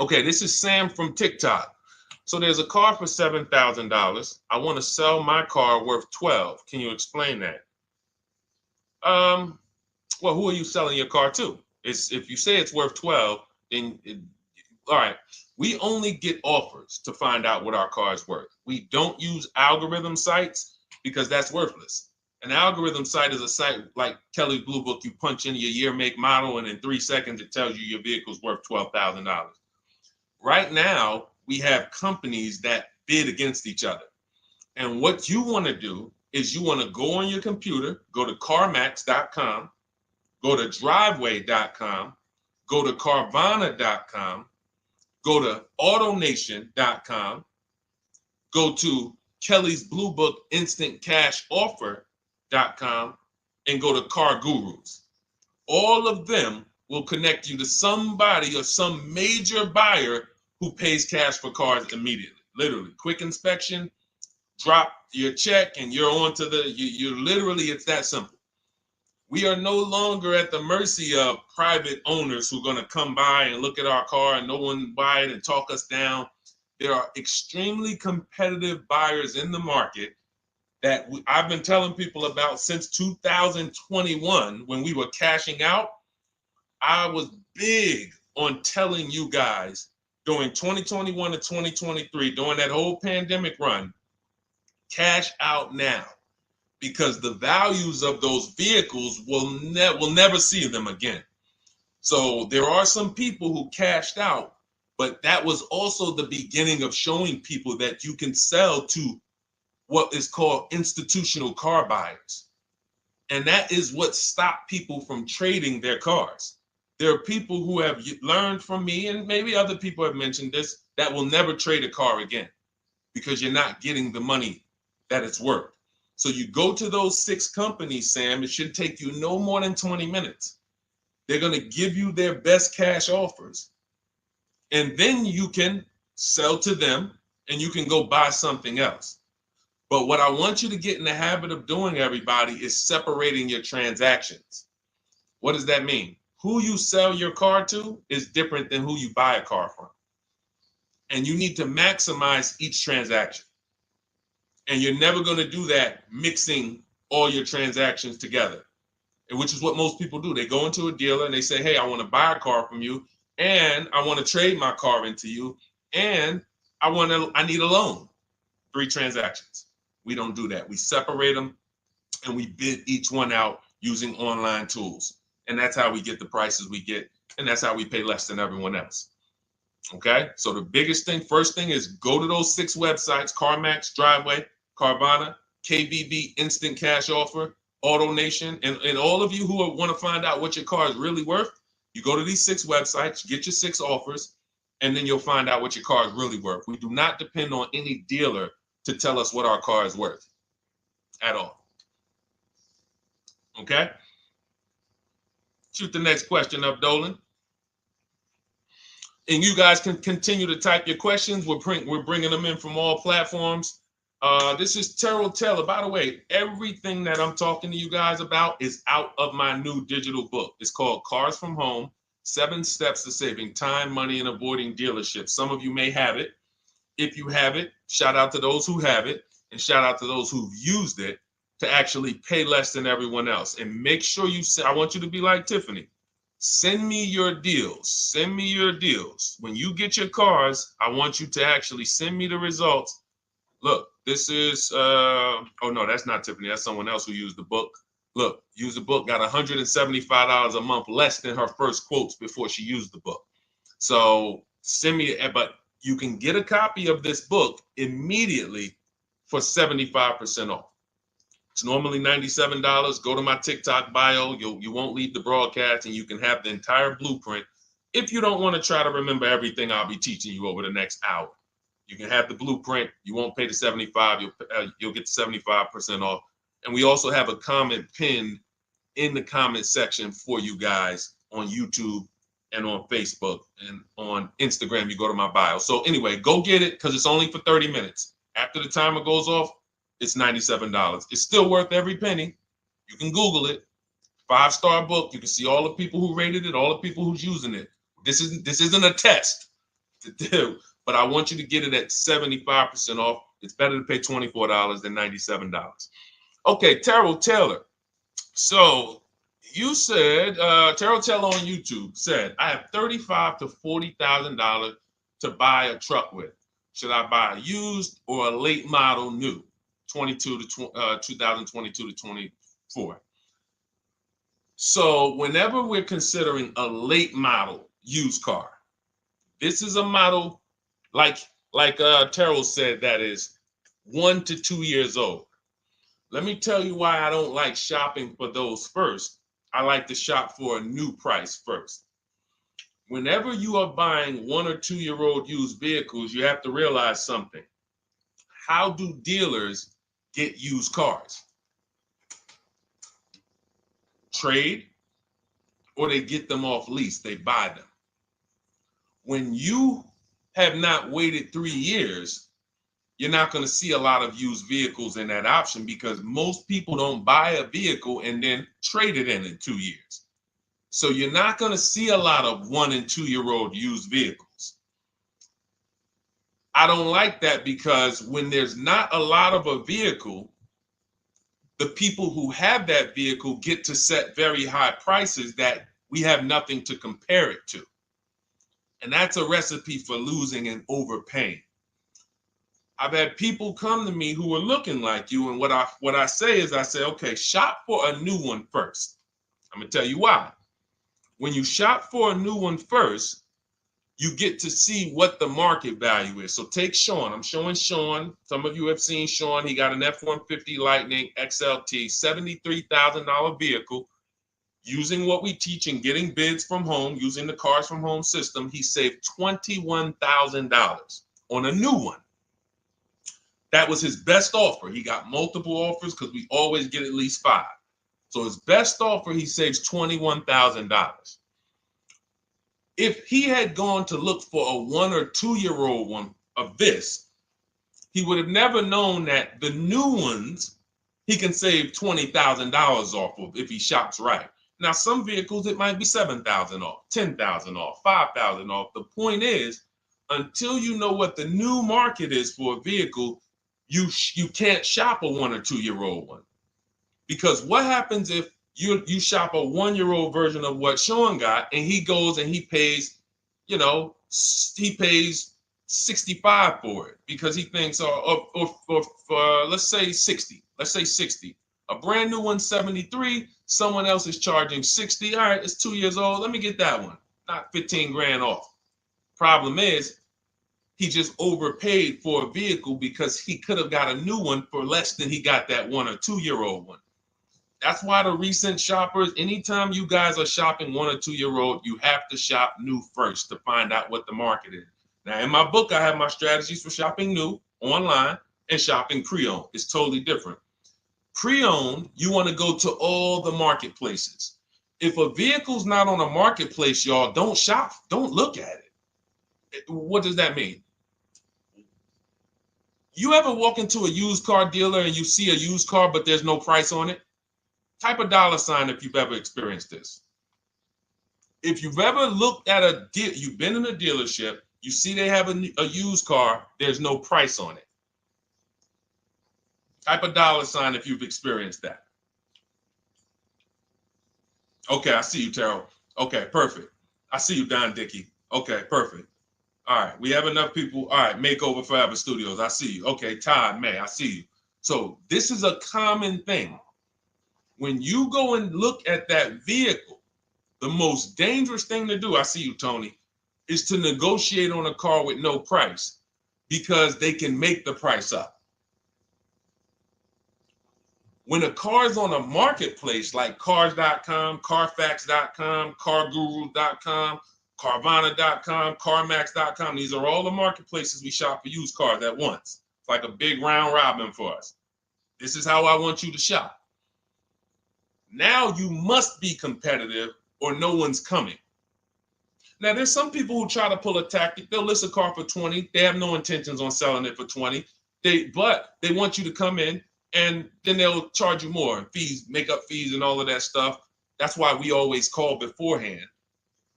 Okay, this is Sam from TikTok. So there's a car for $7,000. I want to sell my car worth 12. Can you explain that? Um, well, who are you selling your car to? It's if you say it's worth 12, then all right. We only get offers to find out what our car is worth. We don't use algorithm sites because that's worthless. An algorithm site is a site like Kelly's Blue Book. You punch in your year, make, model, and in 3 seconds it tells you your vehicle's worth $12,000. Right now, we have companies that bid against each other. And what you want to do is you want to go on your computer, go to CarMax.com, go to Driveway.com, go to Carvana.com, go to AutoNation.com, go to Kelly's Blue Book Instant Cash Offer.com, and go to Car Gurus. All of them will connect you to somebody or some major buyer who pays cash for cars immediately. Literally, quick inspection, drop your check, and you're on to you literally, it's that simple. We are no longer at the mercy of private owners who are going to come by and look at our car and no one buy it and talk us down. There are extremely competitive buyers in the market that I've been telling people about since 2021 when we were cashing out. I was big on telling you guys during 2021 to 2023, during that whole pandemic run, cash out now, because the values of those vehicles will never see them again. So there are some people who cashed out, but that was also the beginning of showing people that you can sell to what is called institutional car buyers. And that is what stopped people from trading their cars. There are people who have learned from me, and maybe other people have mentioned this, that will never trade a car again because you're not getting the money that it's worth. So you go to those 6 companies, Sam, it should take you no more than 20 minutes. They're going to give you their best cash offers. And then you can sell to them and you can go buy something else. But what I want you to get in the habit of doing, everybody, is separating your transactions. What does that mean? Who you sell your car to is different than who you buy a car from. And you need to maximize each transaction. And you're never going to do that mixing all your transactions together, which is what most people do. They go into a dealer and they say, hey, I want to buy a car from you, and I want to trade my car into you, and I need a loan. 3 transactions. We don't do that. We separate them and we bid each one out using online tools. And that's how we get the prices we get. And that's how we pay less than everyone else. Okay. So the biggest thing, first thing, is go to those 6 websites: CarMax, Driveway, Carvana, KBB, Instant Cash Offer, AutoNation. And all of you who want to find out what your car is really worth, you go to these 6 websites, get your 6 offers, and then you'll find out what your car is really worth. We do not depend on any dealer to tell us what our car is worth at all. Okay? Shoot the next question up, Dolan. And you guys can continue to type your questions. We're bringing them in from all platforms. This is Terrell Taylor. By the way, everything that I'm talking to you guys about is out of my new digital book. It's called Cars from Home, 7 Steps to Saving Time, Money, and Avoiding Dealerships. Some of you may have it. If you have it, shout out to those who have it, and shout out to those who've used it to actually pay less than everyone else. And make sure I want you to be like Tiffany. Send me your deals. Send me your deals. When you get your cars, I want you to actually send me the results. Look, this is, oh no, that's not Tiffany. That's someone else who used the book. Look, used the book, got $175 a month less than her first quotes before she used the book. So send me, but you can get a copy of this book immediately for 75% off. It's normally $97. Go to my TikTok bio. You won't leave the broadcast, and you can have the entire blueprint. If you don't want to try to remember everything I'll be teaching you over the next hour, you can have the blueprint. You won't pay the $75. You'll get the 75% off. And we also have a comment pinned in the comment section for you guys on YouTube and on Facebook, and on Instagram. You go to my bio. So anyway, go get it, because it's only for 30 minutes. After the timer goes off, it's $97. It's still worth every penny. You can Google it. 5-star book. You can see all the people who rated it, all the people who's using it. This isn't a test. to do, but I want you to get it at 75% off. It's better to pay $24 than $97. Okay, Terrell Taylor. So you said, Terrell Taylor on YouTube said, I have $35,000 to $40,000 to buy a truck with. Should I buy a used or a late model new, 2022 to 24? So whenever we're considering a late model used car, this is a model like Terrell said that is 1 to 2 years old. Let me tell you why I don't like shopping for those first. I like to shop for a new price first. Whenever you are buying 1 or 2 year old used vehicles, you have to realize something. How do dealers get used cars? Trade, or they get them off lease, they buy them. When you have not waited 3 years, you're not going to see a lot of used vehicles in that option because most people don't buy a vehicle and then trade it in 2 years. So you're not going to see a lot of 1 and 2 year old used vehicles. I don't like that because when there's not a lot of a vehicle, the people who have that vehicle get to set very high prices that we have nothing to compare it to. And that's a recipe for losing and overpaying. I've had people come to me who are looking like you, and what I say is, I say, okay, shop for a new one first. I'm gonna tell you why. When you shop for a new one first, you get to see what the market value is. So take Sean. I'm showing Sean. Some of you have seen Sean. He got an F-150 Lightning XLT, $73,000 vehicle. Using what we teach and getting bids from home, using the Cars from Home system, he saved $21,000 on a new one. That was his best offer. He got multiple offers because we always get at least 5. So his best offer, he saves $21,000. If he had gone to look for a 1 or 2 year old one of this, he would have never known that the new ones he can save $20,000 off of if he shops right. Now, some vehicles, it might be $7,000 off, $10,000 off, $5,000 off. The point is, until you know what the new market is for a vehicle, you can't shop a 1 or 2 year old one. Because what happens if you shop a 1 year old version of what Sean got and he goes and he pays, he pays 65 for it because he thinks, or let's say 60. Let's say 60. A brand new one, 73. Someone else is charging 60. All right, it's 2 years old. Let me get that one. Not 15 grand off. Problem is, he just overpaid for a vehicle because he could have got a new one for less than he got that 1 or 2 year old one. That's why the recent shoppers, anytime you guys are shopping 1 or 2 year old, you have to shop new first to find out what the market is. Now, in my book, I have my strategies for shopping new online and shopping pre-owned. It's totally different. Pre-owned, you want to go to all the marketplaces. If a vehicle's not on a marketplace, y'all, don't shop. Don't look at it. What does that mean? You ever walk into a used car dealer and you see a used car, but there's no price on it? Type a $ if you've ever experienced this. If you've ever looked at a deal, you've been in a dealership, you see they have a used car, there's no price on it. Type a $ if you've experienced that. Okay, I see you, Terrell. Okay, perfect. I see you, Don Dickey. Okay, perfect. All right, we have enough people. All right, Makeover Forever Studios. I see you. Okay, Todd May, I see you. So this is a common thing. When you go and look at that vehicle, the most dangerous thing to do, I see you, Tony, is to negotiate on a car with no price because they can make the price up. When a car is on a marketplace like cars.com, carfax.com, carguru.com, carvana.com, carmax.com, these are all the marketplaces we shop for used cars at once. It's like a big round robin for us. This is how I want you to shop. Now you must be competitive or no one's coming. Now there's some people who try to pull a tactic. They'll list a car for 20. They have no intentions on selling it for 20. But they want you to come in and then they'll charge you more, fees, makeup fees and all of that stuff. That's why we always call beforehand.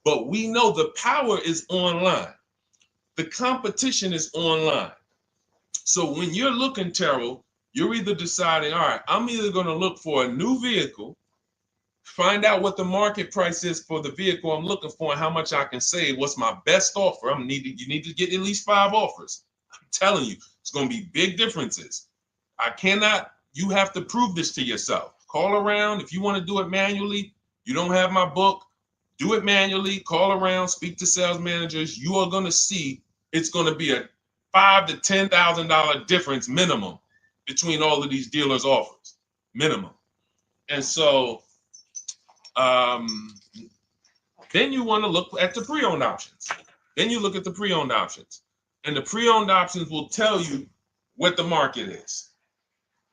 But we know the power is online. The competition is online. So when you're looking, Terrell, you're either deciding, all right, I'm either going to look for a new vehicle, find out what the market price is for the vehicle I'm looking for and how much I can save. What's my best offer? You need to get at least 5 offers. I'm telling you, it's going to be big differences. You have to prove this to yourself. Call around. If you want to do it manually, you don't have my book, do it manually, call around, speak to sales managers. You are going to see it's going to be a $5,000 to $10,000 difference minimum between all of these dealers' offers, minimum. And so then you want to look at the pre-owned options. Then you look at the pre-owned options. And the pre-owned options will tell you what the market is.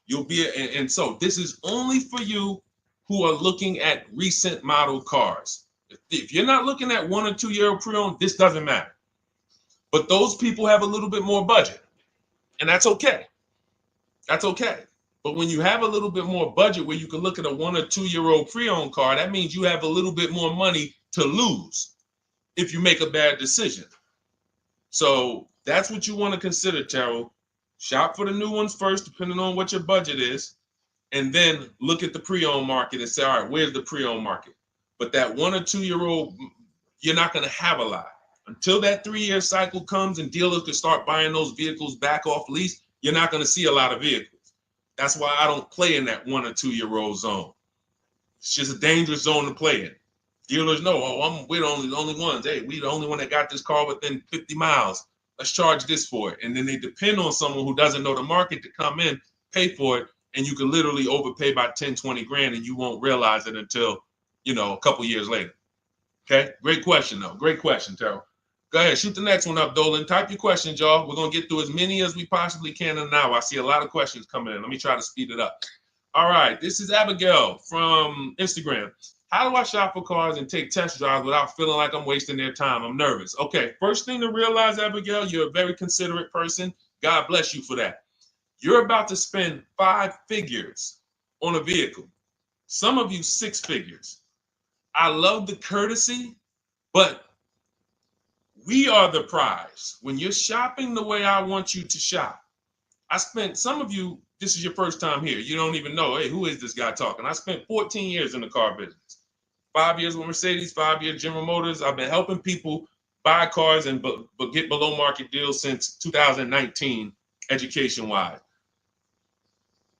And so this is only for you who are looking at recent model cars. If you're not looking at 1 or 2 year old pre-owned, this doesn't matter. But those people have a little bit more budget, and that's okay. That's okay. But when you have a little bit more budget where you can look at a 1 or 2 year old pre-owned car, that means you have a little bit more money to lose if you make a bad decision. So that's what you want to consider, Terrell. Shop for the new ones first, depending on what your budget is, and then look at the pre-owned market and say, all right, where's the pre-owned market? But that 1 or 2 year old, you're not going to have a lot. Until that 3 year cycle comes and dealers can start buying those vehicles back off lease, you're not going to see a lot of vehicles. That's why I don't play in that 1 or 2 year old zone. It's just a dangerous zone to play in. Dealers know, we're the only ones. Hey, we the only one that got this car within 50 miles. Let's charge this for it. And then they depend on someone who doesn't know the market to come in, pay for it, and you can literally overpay by 10, 20 grand and you won't realize it until, a couple years later. Okay, great question though. Great question, Terrell. Go ahead, shoot the next one up, Dolan. Type your questions, y'all. We're going to get through as many as we possibly can in an hour. I see a lot of questions coming in. Let me try to speed it up. All right, this is Abigail from Instagram. How do I shop for cars and take test drives without feeling like I'm wasting their time? I'm nervous. Okay, first thing to realize, Abigail, you're a very considerate person. God bless you for that. You're about to spend 5 figures on a vehicle. Some of you 6 figures. I love the courtesy, but we are the prize. When you're shopping the way I want you to shop, some of you, this is your first time here. You don't even know, hey, who is this guy talking? I spent 14 years in the car business. 5 years with Mercedes, 5 years General Motors. I've been helping people buy cars and get below market deals since 2019, education-wise.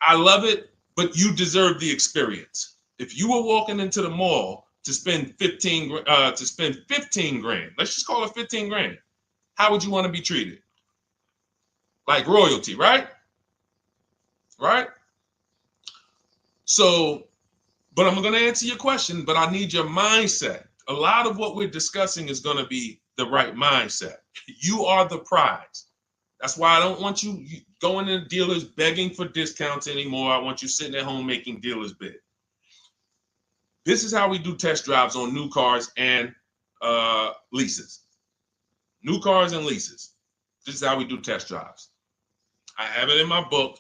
I love it, but you deserve the experience. If you were walking into the mall to spend 15 grand, let's just call it 15 grand. How would you want to be treated? Like royalty, right? Right? So, but I'm going to answer your question, but I need your mindset. A lot of what we're discussing is going to be the right mindset. You are the prize. That's why I don't want you going to dealers begging for discounts anymore. I want you sitting at home making dealers bid. This is how we do test drives on new cars and leases. New cars and leases. This is how we do test drives. I have it in my book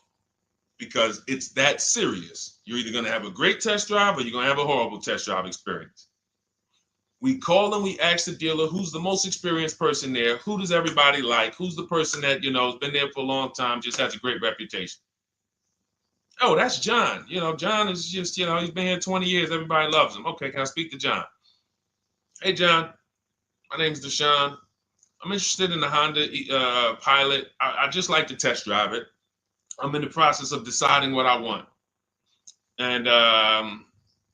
because it's that serious. You're either going to have a great test drive or you're going to have a horrible test drive experience. We call and we ask the dealer, who's the most experienced person there? Who does everybody like? Who's the person that, has been there for a long time, just has a great reputation? Oh, that's John. John is just, he's been here 20 years. Everybody loves him. Okay, can I speak to John? Hey, John, my name's Deshone. I'm interested in the Honda Pilot. I just like to test drive it. I'm in the process of deciding what I want. And,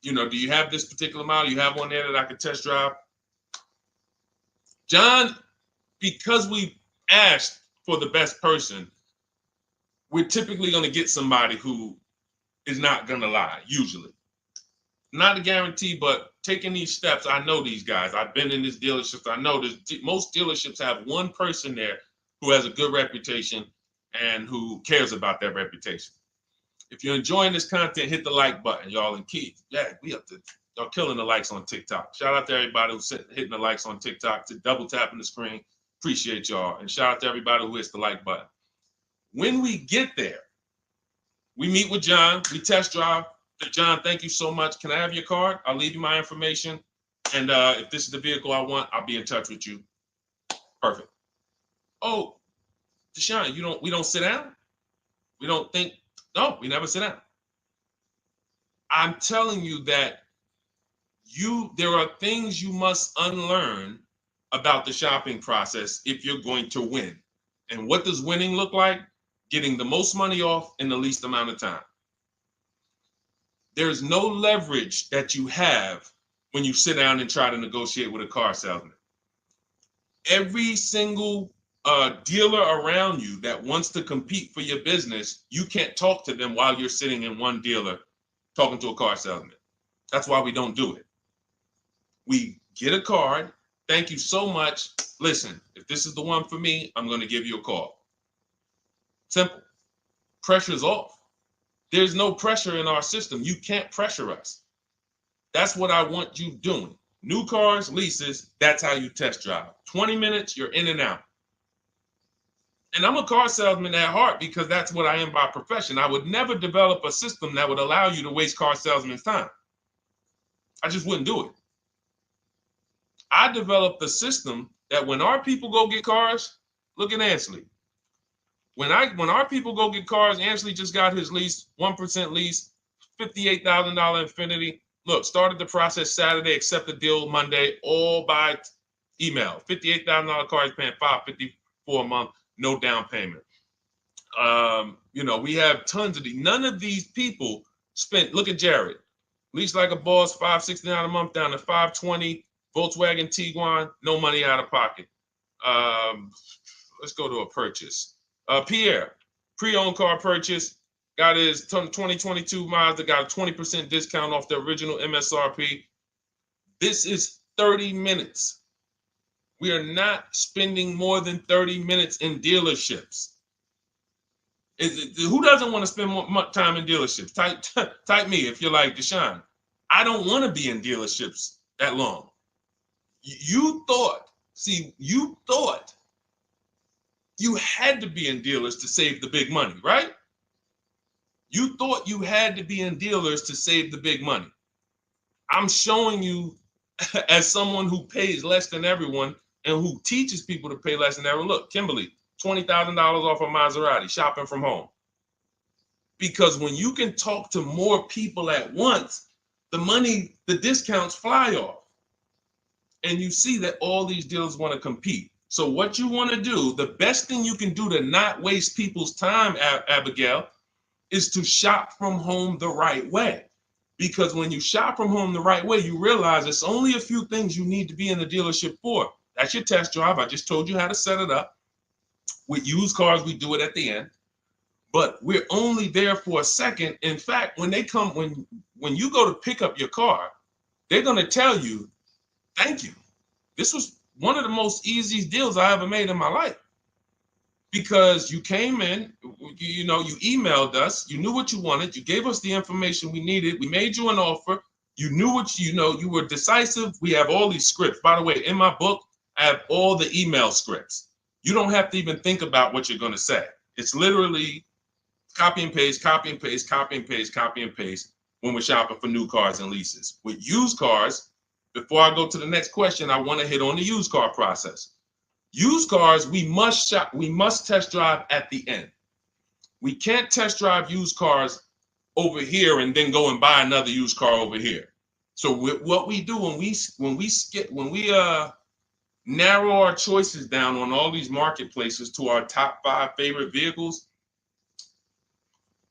do you have this particular model? You have one there that I could test drive? John, because we asked for the best person, we're typically going to get somebody who is not going to lie, usually. Not a guarantee, but taking these steps, I know these guys. I've been in this dealership. I know most dealerships have one person there who has a good reputation and who cares about that reputation. If you're enjoying this content, hit the like button, y'all. And Keith, y'all killing the likes on TikTok. Shout out to everybody who's hitting the likes on TikTok, to double tapping the screen. Appreciate y'all. And shout out to everybody who hits the like button. When we get there, we meet with John. We test drive. John, thank you so much. Can I have your card? I'll leave you my information. And if this is the vehicle I want, I'll be in touch with you. Perfect. Oh, Deshone, we don't sit down? We don't think, no, we never sit down. I'm telling you that there are things you must unlearn about the shopping process if you're going to win. And what does winning look like? Getting the most money off in the least amount of time. There's no leverage that you have when you sit down and try to negotiate with a car salesman. Every single dealer around you that wants to compete for your business, you can't talk to them while you're sitting in one dealer talking to a car salesman. That's why we don't do it. We get a card. Thank you so much. Listen, if this is the one for me, I'm going to give you a call. Simple. Pressure's off. There's no pressure in our system. You can't pressure us. That's what I want you doing. New cars, leases, that's how you test drive. 20 minutes, you're in and out. And I'm a car salesman at heart because that's what I am by profession. I would never develop a system that would allow you to waste car salesmen's time. I just wouldn't do it. I developed a system that when our people go get cars, look at Ansley. When our people go get cars, Ansley just got his lease, 1% lease, $58,000 Infiniti. Look, started the process Saturday, accept the deal Monday, all by email. $58,000 car, he's paying $554 a month, no down payment. We have tons of these. None of these people spent, look at Jared, lease like a boss, $569 a month down to $520, Volkswagen Tiguan, no money out of pocket. Let's go to a purchase. Pierre, pre-owned car purchase, got his 2022 Mazda, got a 20% discount off the original MSRP. This is 30 minutes. We are not spending more than 30 minutes in dealerships. Who doesn't want to spend more time in dealerships? Type me if you're like Deshone. I don't want to be in dealerships that long. You thought you had to be in dealers to save the big money, right? You thought you had to be in dealers to save the big money. I'm showing you as someone who pays less than everyone and who teaches people to pay less than everyone. Look, Kimberly, $20,000 off a Maserati, shopping from home. Because when you can talk to more people at once, the discounts fly off. And you see that all these dealers want to compete. So what you want to do, the best thing you can do to not waste people's time, Abigail, is to shop from home the right way. Because when you shop from home the right way, you realize it's only a few things you need to be in the dealership for. That's your test drive. I just told you how to set it up. With used cars, we do it at the end. But we're only there for a second. In fact, when you go to pick up your car, they're going to tell you, thank you. This was one of the most easiest deals I ever made in my life. Because you came in, you emailed us, you knew what you wanted, you gave us the information we needed, we made you an offer, you knew what you were decisive. We have all these scripts. By the way, in my book, I have all the email scripts. You don't have to even think about what you're going to say. It's literally copy and paste, copy and paste, copy and paste, copy and paste when we're shopping for new cars and leases. With used cars, before I go to the next question, I want to hit on the used car process. Used cars, we must test drive at the end. We can't test drive used cars over here and then go and buy another used car over here. So what we do when we narrow our choices down on all these marketplaces to our top 5 favorite vehicles,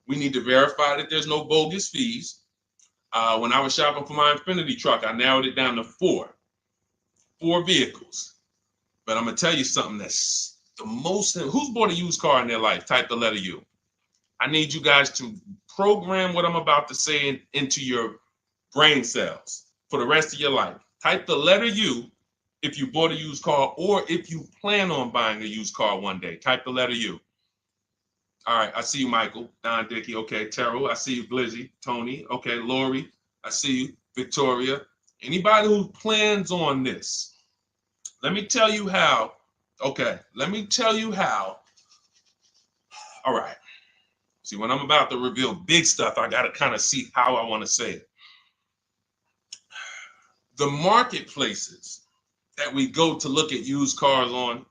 we need to verify that there's no bogus fees. When I was shopping for my Infiniti truck, I narrowed it down to 4 vehicles. But I'm going to tell you something that's the most, who's bought a used car in their life? Type the letter U. I need you guys to program what I'm about to say into your brain cells for the rest of your life. Type the letter U if you bought a used car or if you plan on buying a used car one day. Type the letter U. All right, I see you, Michael. Don Dickey, okay. Terrell, I see you. Glizzy, Tony, okay. Lori, I see you. Victoria. Anybody who plans on this, let me tell you how. Okay, let me tell you how. All right. See, when I'm about to reveal big stuff, I got to kind of see how I want to say it. The marketplaces that we go to look at used cars on,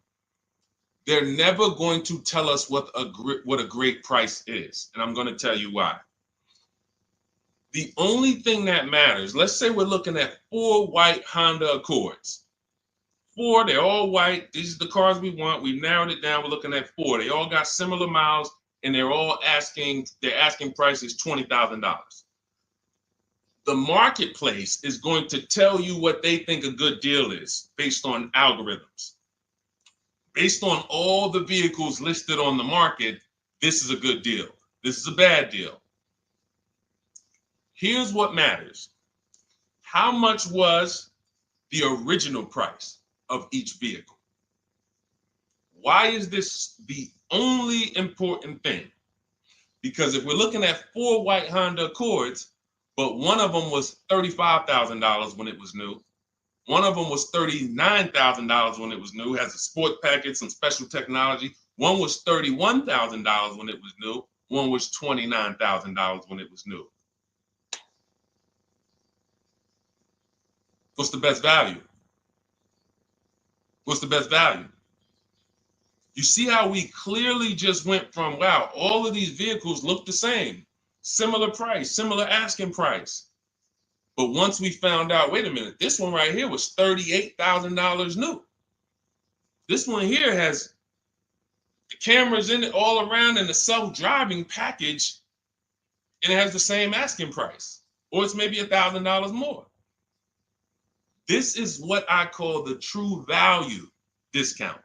They're never going to tell us what a great price is. And I'm going to tell you why. The only thing that matters, let's say we're looking at 4 white Honda Accords. 4, they're all white. These are the cars we want. We've narrowed it down. We're looking at 4. They all got similar miles, and they're asking price is $20,000. The marketplace is going to tell you what they think a good deal is based on algorithms. Based on all the vehicles listed on the market, this is a good deal. This is a bad deal. Here's what matters. How much was the original price of each vehicle? Why is this the only important thing? Because if we're looking at 4 white Honda Accords, but one of them was $35,000 when it was new, one of them was $39,000 when it was new, has a sport package, some special technology. One was $31,000 when it was new. One was $29,000 when it was new. What's the best value? What's the best value? You see how we clearly just went from, wow, all of these vehicles look the same, similar price, similar asking price. But once we found out, wait a minute, this one right here was $38,000 new. This one here has the cameras in it all around and the self-driving package, and it has the same asking price, or it's maybe $1,000 more. This is what I call the true value discount.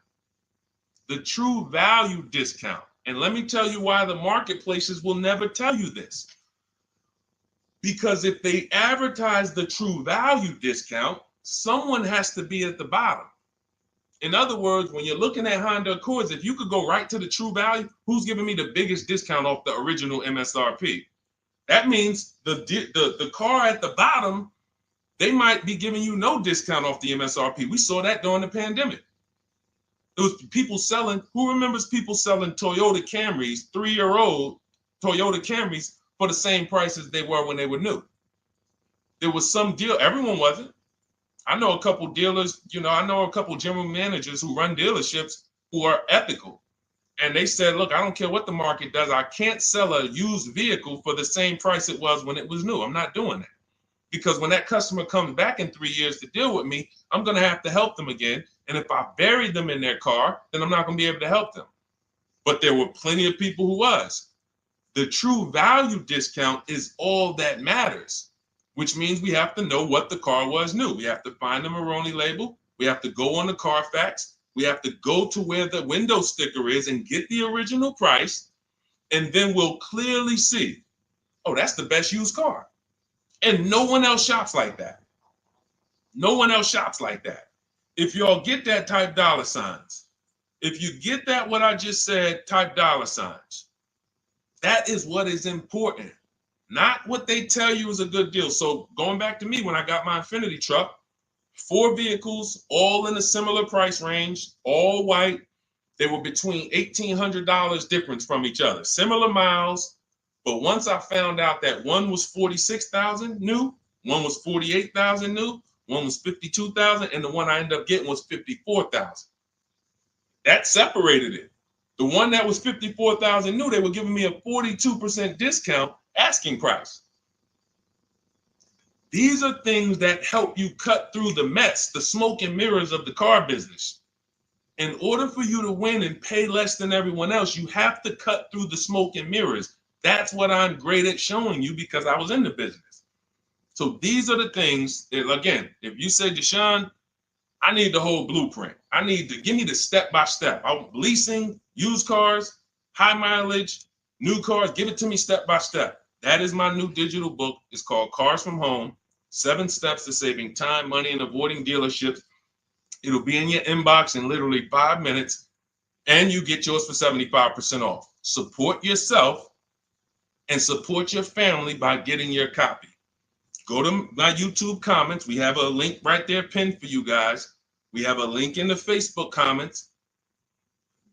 The true value discount. And let me tell you why the marketplaces will never tell you this. Because if they advertise the true value discount, someone has to be at the bottom. In other words, when you're looking at Honda Accords, if you could go right to the true value, who's giving me the biggest discount off the original MSRP? That means the car at the bottom, they might be giving you no discount off the MSRP. We saw that during the pandemic. It was people selling, who remembers people selling Toyota Camrys, 3-year-old Toyota Camrys for the same price as they were when they were new? There was some deal, everyone wasn't. I know a couple dealers, I know a couple general managers who run dealerships who are ethical. And they said, look, I don't care what the market does. I can't sell a used vehicle for the same price it was when it was new. I'm not doing that. Because when that customer comes back in 3 years to deal with me, I'm going to have to help them again. And if I bury them in their car, then I'm not going to be able to help them. But there were plenty of people who was. The true value discount is all that matters, which means we have to know what the car was new. We have to find the Maroni label. We have to go on the Carfax. We have to go to where the window sticker is and get the original price. And then we'll clearly see, oh, that's the best used car. And no one else shops like that. No one else shops like that. If y'all get that, type dollar signs. If you get that, what I just said, type dollar signs. That is what is important, not what they tell you is a good deal. So going back to me, when I got my Infiniti truck, 4 vehicles, all in a similar price range, all white. They were between $1,800 difference from each other, similar miles. But once I found out that one was 46,000 new, one was 48,000 new, one was 52,000, and the one I ended up getting was 54,000. That separated it. The one that was 54,000 new, they were giving me a 42% discount asking price. These are things that help you cut through the mess, the smoke and mirrors of the car business. In order for you to win and pay less than everyone else, you have to cut through the smoke and mirrors. That's what I'm great at showing you because I was in the business. So these are the things that, again, if you say, Deshone, I need the whole blueprint. I need to give me the step-by-step. I'm leasing, used cars, high mileage, new cars. Give it to me step-by-step. That is my new digital book. It's called Cars from Home, 7 Steps to Saving Time, Money, and Avoiding Dealerships. It'll be in your inbox in literally 5 minutes, and you get yours for 75% off. Support yourself and support your family by getting your copy. Go to my YouTube comments. We have a link right there pinned for you guys. We have a link in the Facebook comments.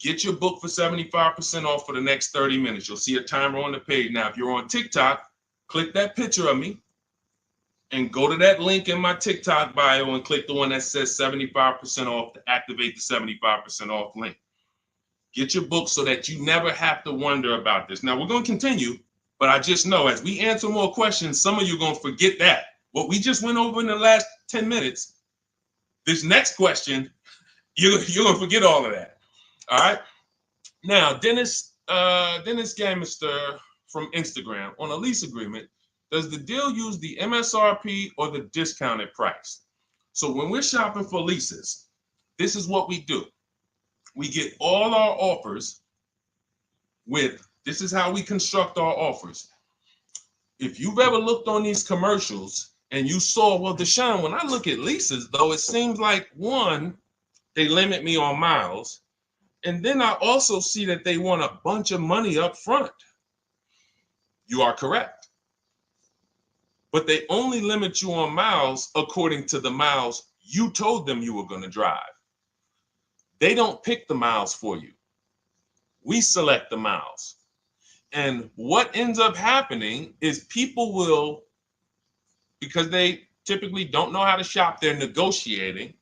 Get your book for 75% off for the next 30 minutes. You'll see a timer on the page. Now, if you're on TikTok, click that picture of me and go to that link in my TikTok bio and click the one that says 75% off to activate the 75% off link. Get your book so that you never have to wonder about this. Now, we're going to continue, but I just know as we answer more questions, some of you are going to forget that. What we just went over in the last 10 minutes, this next question, you're going to forget all of that. All right? Now, Dennis Gamister from Instagram, on a lease agreement, does the deal use the MSRP or the discounted price? So when we're shopping for leases, this is what we do. We get all our offers this is how we construct our offers. If you've ever looked on these commercials and you saw, well, Deshone, when I look at leases, though, it seems like, one, they limit me on miles. And then I also see that they want a bunch of money up front. You are correct. But they only limit you on miles according to the miles you told them you were going to drive. They don't pick the miles for you. We select the miles. And what ends up happening is people will, because they typically don't know how to shop, they're negotiating.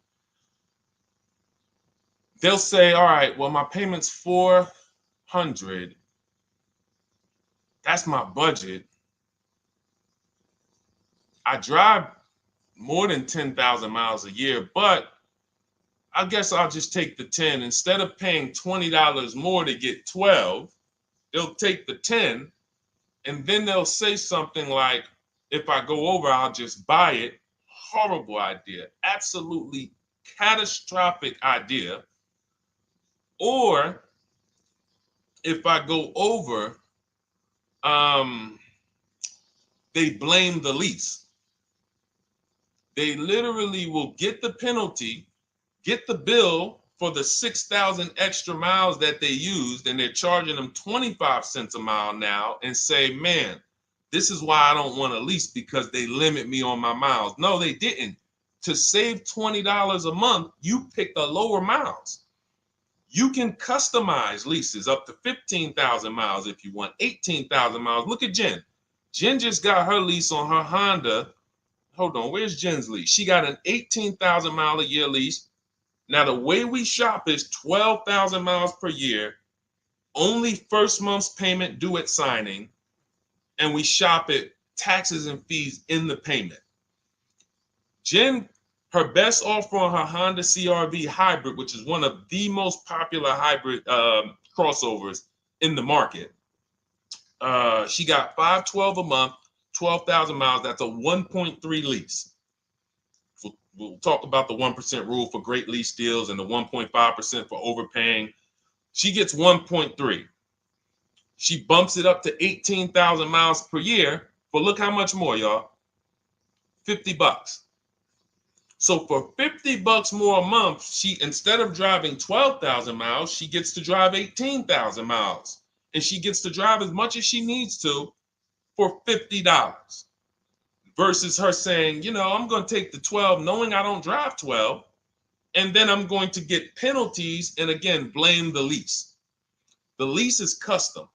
They'll say, all right, well, my payment's $400. That's my budget. I drive more than 10,000 miles a year, but I guess I'll just take the 10. Instead of paying $20 more to get 12, they'll take the 10, and then they'll say something like, if I go over, I'll just buy it. Horrible idea. Absolutely catastrophic idea. Or if I go over, they blame the lease. They literally will get the penalty, get the bill for the 6,000 extra miles that they used, and they're charging them 25 cents a mile now, and say, man, this is why I don't want to lease, because they limit me on my miles. No, they didn't. To save $20 a month, you pick the lower miles. You can customize leases up to 15,000 miles if you want, 18,000 miles. Look at Jen. Jen just got her lease on her Honda. Hold on, where's Jen's lease? She got an 18,000 mile a year lease. Now, the way we shop is 12,000 miles per year, only first month's payment due at signing, and we shop it taxes and fees in the payment. Jen, her best offer on her Honda CR-V hybrid, which is one of the most popular hybrid crossovers in the market, she got $512 a month, 12,000 miles. That's a 1.3 lease. We'll talk about the 1% rule for great lease deals and the 1.5% for overpaying. She gets 1.3. She bumps it up to 18,000 miles per year. But look how much more, y'all. $50. So for $50 more a month, she, instead of driving 12,000 miles, she gets to drive 18,000 miles. And she gets to drive as much as she needs to for $50. Versus her saying, you know, I'm going to take the 12 knowing I don't drive 12, and then I'm going to get penalties and, again, blame the lease. The lease is custom.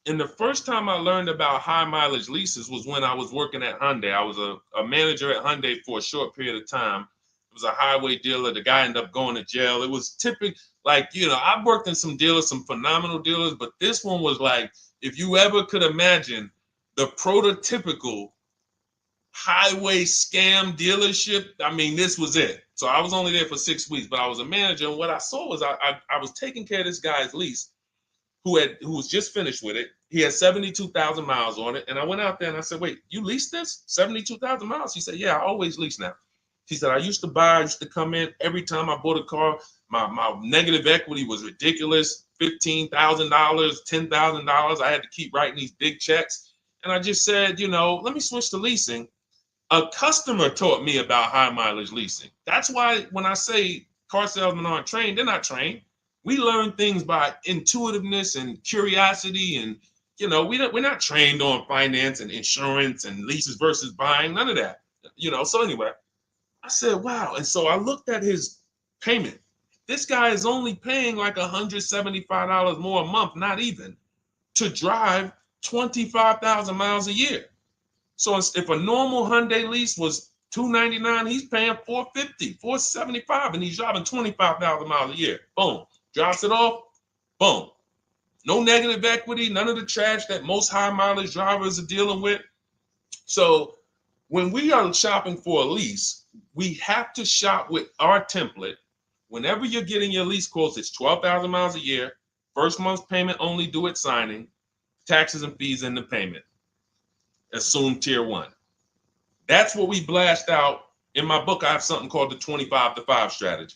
And the first time I learned about high mileage leases was when I was working at Hyundai. I was a manager at Hyundai for a short period of time. It was a highway dealer. The guy ended up going to jail. It was typical, like, you know, I've worked in some dealers, some phenomenal dealers, but this one was like, if you ever could imagine the prototypical highway scam dealership, I mean, this was it. So I was only there for 6 weeks, but I was a manager, and what I saw was I was taking care of this guy's lease who was just finished with it. He had 72,000 miles on it, and I went out there and I said, wait, you leased this? 72,000 miles? He said, yeah, I always lease now. He said, I used to come in every time I bought a car, my negative equity was ridiculous, $15,000, $10,000. I had to keep writing these big checks. And I just said, you know, let me switch to leasing. A customer taught me about high mileage leasing. That's why when I say car salesmen aren't trained, they're not trained. We learn things by intuitiveness and curiosity, and you know, we're not trained on finance and insurance and leases versus buying, none of that. You know, so anyway, I said, wow. And so I looked at his payment. This guy is only paying like $175 more a month, not even, to drive 25,000 miles a year. So if a normal Hyundai lease was $299, he's paying $450, $475, and he's driving 25,000 miles a year. Boom, drops it off, Boom. No negative equity, none of the trash that most high mileage drivers are dealing with. So when we are shopping for a lease, we have to shop with our template. Whenever you're getting your lease quotes, it's 12,000 miles a year, first month's payment only due at signing, taxes and fees in the payment. Assume tier 1. That's what we blast out. In my book, I have something called the 25 to 5 strategy.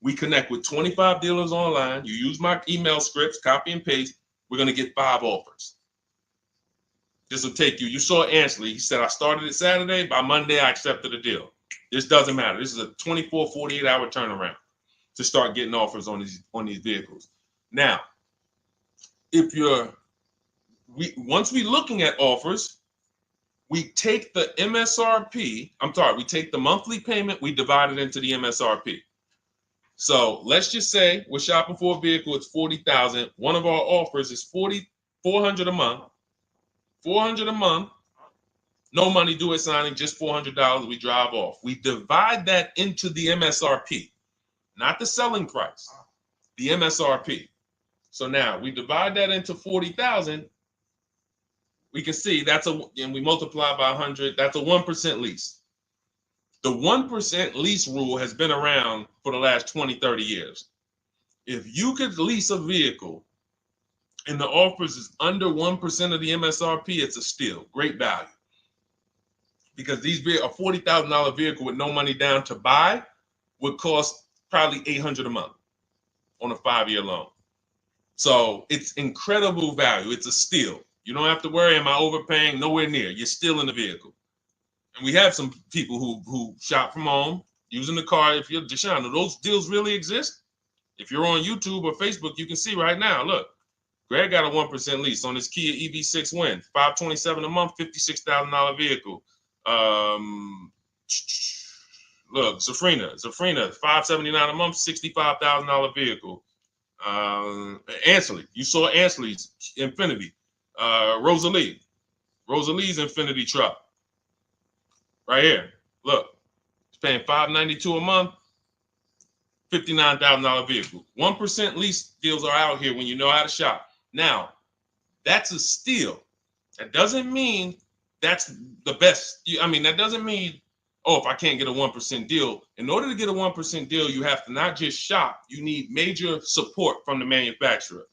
We connect with 25 dealers online. You use my email scripts, copy and paste. We're going to get 5 offers. This will take you. You saw Ansley. He said, I started it Saturday. By Monday, I accepted a deal. This doesn't matter. This is a 24, 48-hour turnaround to start getting offers on these vehicles. Now, once we're looking at offers, we take the MSRP. We take the monthly payment. We divide it into the MSRP. So let's just say we're shopping for a vehicle. It's $40,000. One of our offers is $400 a month. $400 a month. No money due at signing, just $400. We drive off. We divide that into the MSRP, not the selling price, the MSRP. So now we divide that into 40,000. We can see and we multiply by 100. That's a 1% lease. The 1% lease rule has been around for the last 20, 30 years. If you could lease a vehicle and the offers is under 1% of the MSRP, it's a steal. Great value. Because a $40,000 vehicle with no money down to buy would cost probably $800 a month on a 5-year loan. So it's incredible value. It's a steal. You don't have to worry, am I overpaying? Nowhere near. You're still in the vehicle. And we have some people who shop from home using the car. If you're Deshone, do those deals really exist? If you're on YouTube or Facebook, you can see right now. Look, Greg got a 1% lease on his Kia EV6 Win, $527 a month, $56,000 vehicle. Look, Zafrina, $579 a month, $65,000 vehicle. Ansley, you saw Ansley's Infinity. Rosalie's Infinity truck. Right here. Look, it's paying $592 a month, $59,000 vehicle. 1% lease deals are out here when you know how to shop. Now, that's a steal. That doesn't mean that's the best. That doesn't mean, if I can't get a 1% deal. In order to get a 1% deal, you have to not just shop. You need major support from the manufacturer.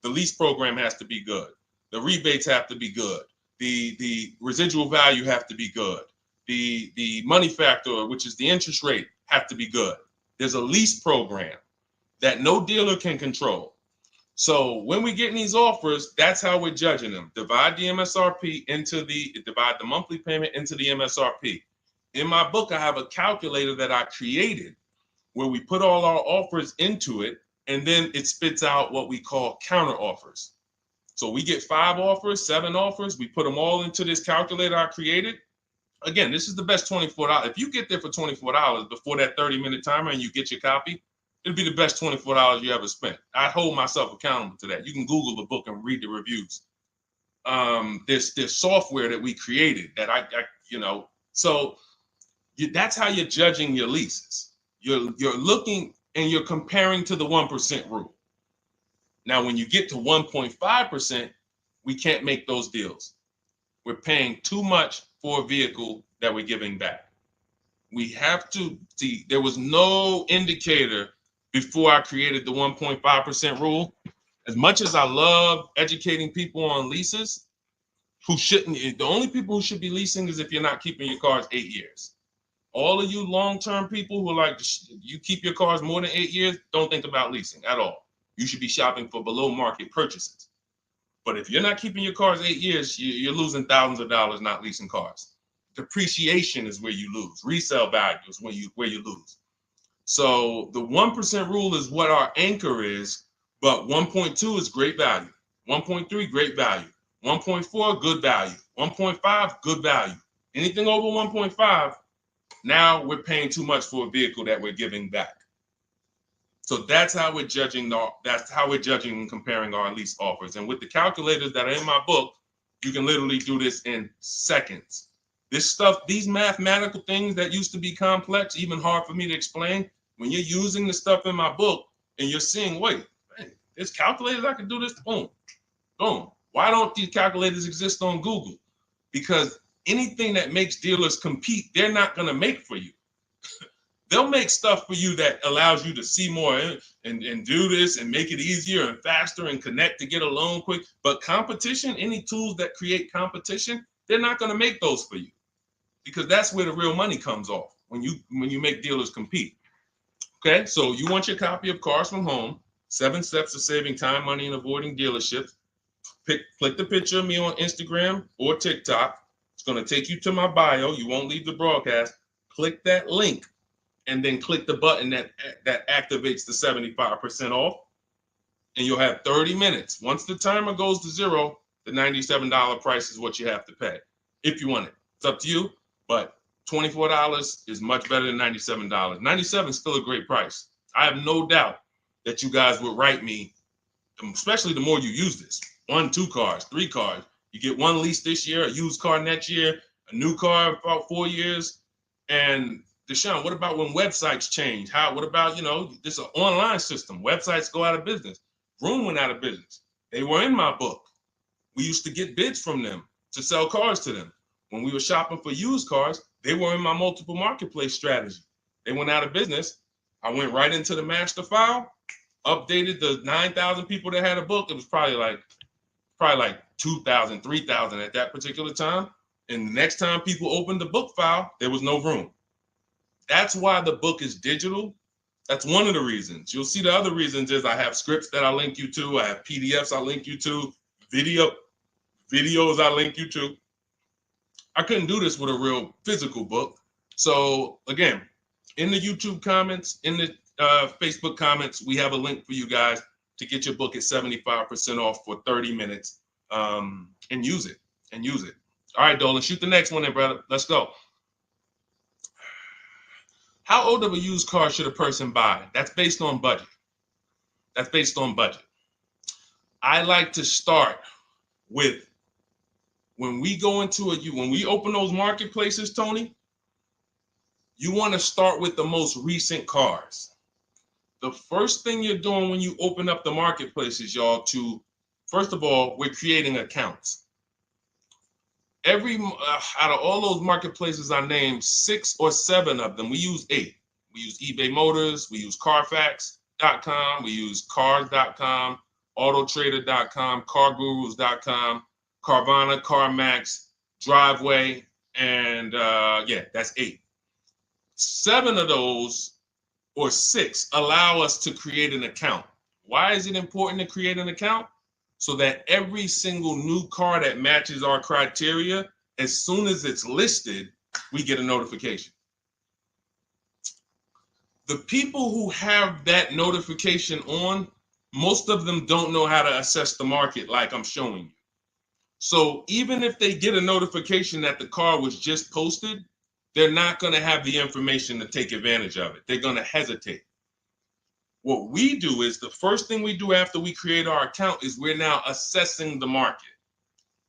The lease program has to be good. The rebates have to be good. The residual value have to be good. The money factor, which is the interest rate, have to be good. There's a lease program that no dealer can control. So when we get these offers, that's how we're judging them. Divide the monthly payment into the MSRP. In my book, I have a calculator that I created where we put all our offers into it, and then it spits out what we call counter offers. So we get 5 offers, 7 offers. We put them all into this calculator I created. Again, this is the best $24. If you get there for $24 before that 30-minute timer and you get your copy, it'll be the best $24 you ever spent. I hold myself accountable to that. You can Google the book and read the reviews. There's software that we created that that's how you're judging your leases. You're looking and you're comparing to the 1% rule. Now, when you get to 1.5%, we can't make those deals. We're paying too much for a vehicle that we're giving back. We have to see, there was no indicator before I created the 1.5% rule. As much as I love educating people on leases, the only people who should be leasing is if you're not keeping your cars 8 years. All of you long-term people who you keep your cars more than 8 years, don't think about leasing at all. You should be shopping for below market purchases. But if you're not keeping your cars 8 years, you're losing thousands of dollars not leasing cars. Depreciation is where you lose. Resale value is where you lose. So the 1% rule is what our anchor is, but 1.2 is great value. 1.3, great value. 1.4, good value. 1.5, good value. Anything over 1.5, now we're paying too much for a vehicle that we're giving back. So that's how we're judging. That's how we're judging and comparing our lease offers. And with the calculators that are in my book, you can literally do this in seconds. This stuff, these mathematical things that used to be complex, even hard for me to explain, when you're using the stuff in my book and you're seeing, wait, There's calculators I can do this. Boom, boom. Why don't these calculators exist on Google? Because anything that makes dealers compete, they're not going to make for you. They'll make stuff for you that allows you to see more and do this and make it easier and faster and connect to get a loan quick. But competition, any tools that create competition, they're not going to make those for you, because that's where the real money comes off when you make dealers compete. Okay, so you want your copy of Cars from Home, 7 Steps to Saving Time, Money, and Avoiding Dealerships. Click the picture of me on Instagram or TikTok. It's going to take you to my bio. You won't leave the broadcast. Click that link and then click the button that activates the 75% off, and you'll have 30 minutes. Once the timer goes to 0, the $97 price is what you have to pay if you want it. It's up to you, but $24 is much better than $97. $97 is still a great price. I have no doubt that you guys would write me, especially the more you use this. 1, 2 cars, 3 cars. You get 1 lease this year, a used car next year, a new car in about 4 years. And Deshone, what about when websites change? What about, this is an online system. Websites go out of business. Vroom went out of business. They were in my book. We used to get bids from them to sell cars to them. When we were shopping for used cars, they were in my multiple marketplace strategy. They went out of business. I went right into the master file, updated the 9,000 people that had a book. It was probably like 2,000, 3,000 at that particular time. And the next time people opened the book file, there was no room. That's why the book is digital. That's one of the reasons. You'll see the other reasons is I have scripts that I link you to. I have PDFs I link you to. Videos I link you to. I couldn't do this with a real physical book. So again, in the YouTube comments, in the Facebook comments, we have a link for you guys to get your book at 75% off for 30 minutes and use it. All right, Dolan, shoot the next one then, brother. Let's go. How old of a used car should a person buy? That's based on budget. I like to start with, when we open those marketplaces, Tony, you want to start with the most recent cars. The first thing you're doing when you open up the marketplaces, y'all, first of all, we're creating accounts. Out of all those marketplaces I named, 6 or 7 of them, we use 8. We use eBay Motors, we use Carfax.com, we use Cars.com, Autotrader.com, CarGurus.com, Carvana, CarMax, Driveway, and that's 8. 7 of those, or 6, allow us to create an account. Why is it important to create an account? So that every single new car that matches our criteria, as soon as it's listed, we get a notification. The people who have that notification on, most of them don't know how to assess the market like I'm showing you. So even if they get a notification that the car was just posted, they're not going to have the information to take advantage of it. They're going to hesitate. What we do is, the first thing we do after we create our account is we're now assessing the market.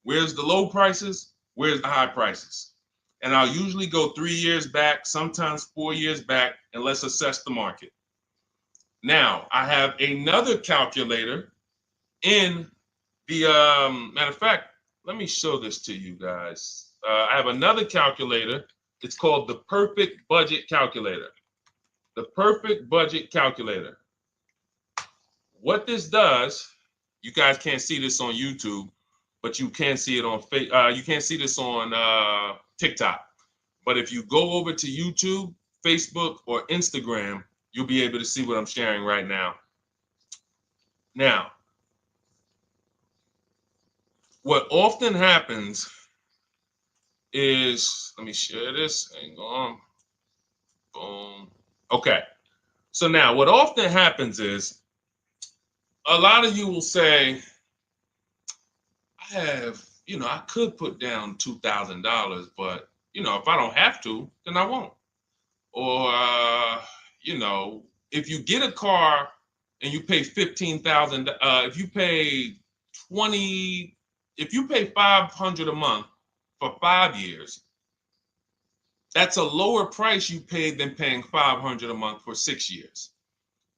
Where's the low prices? Where's the high prices? And I'll usually go 3 years back, sometimes 4 years back, and let's assess the market. Now, I have another calculator in the, matter of fact, let me show this to you guys. I have another calculator. It's called the Perfect Budget Calculator. The Perfect Budget Calculator. What this does, you guys can't see this on YouTube, but you can see it on you can't see this on TikTok. But if you go over to YouTube, Facebook, or Instagram, you'll be able to see what I'm sharing right now. Now, what often happens is, let me share this. Hang on. Boom. Okay. So now what often happens is, a lot of you will say, I could put down $2,000, but, if I don't have to, then I won't. Or, if you get a car and you pay $15,000, if you pay $500 a month for 5 years, that's a lower price you paid than paying $500 a month for 6 years.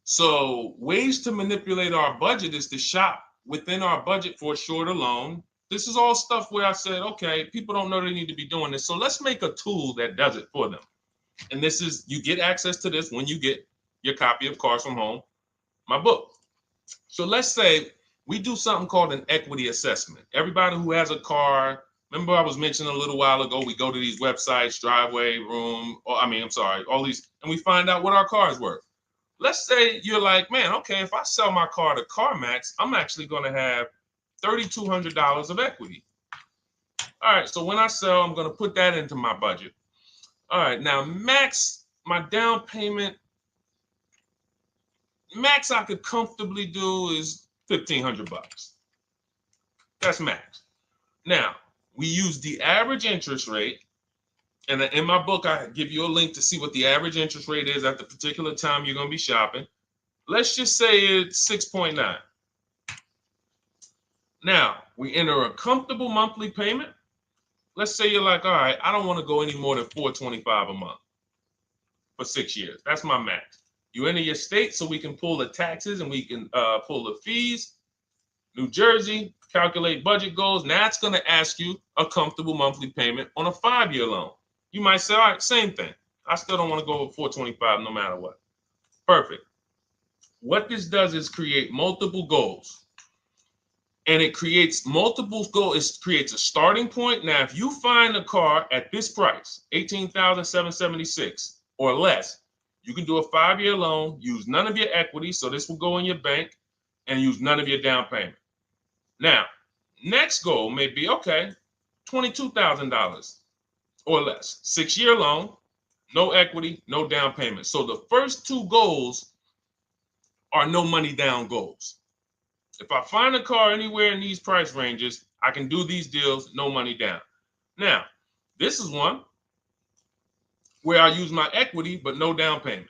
So ways to manipulate our budget is to shop within our budget for a shorter loan. This is all stuff where I said, okay, people don't know they need to be doing this. So let's make a tool that does it for them. And this is, you get access to this when you get your copy of Cars from Home, my book. So let's say we do something called an equity assessment. Everybody who has a car, remember I was mentioning a little while ago, we go to these websites, Driveway, Room, or all these, and we find out what our car is worth. Let's say you're like, man, okay, if I sell my car to CarMax, I'm actually going to have $3,200 of equity. All right, so when I sell, I'm going to put that into my budget. All right, now max, my down payment, max I could comfortably do is $1,500. That's max. Now, we use the average interest rate, and in my book, I give you a link to see what the average interest rate is at the particular time you're going to be shopping. Let's just say it's 6.9. Now, we enter a comfortable monthly payment. Let's say you're like, all right, I don't want to go any more than $425 a month for 6 years. That's my max. You enter your state so we can pull the taxes and we can pull the fees. New Jersey, calculate budget goals. Now it's going to ask you a comfortable monthly payment on a 5-year loan. You might say, all right, same thing. I still don't want to go over 425 no matter what. Perfect. What this does is create multiple goals. And it creates multiple goals. It creates a starting point. Now, if you find a car at this price, $18,776 or less, you can do a 5-year loan, use none of your equity, so this will go in your bank, and use none of your down payment. Now, next goal may be, okay, $22,000 or less. 6-year loan, no equity, no down payment. So the first two goals are no money down goals. If I find a car anywhere in these price ranges, I can do these deals, no money down. Now, this is one where I use my equity, but no down payment.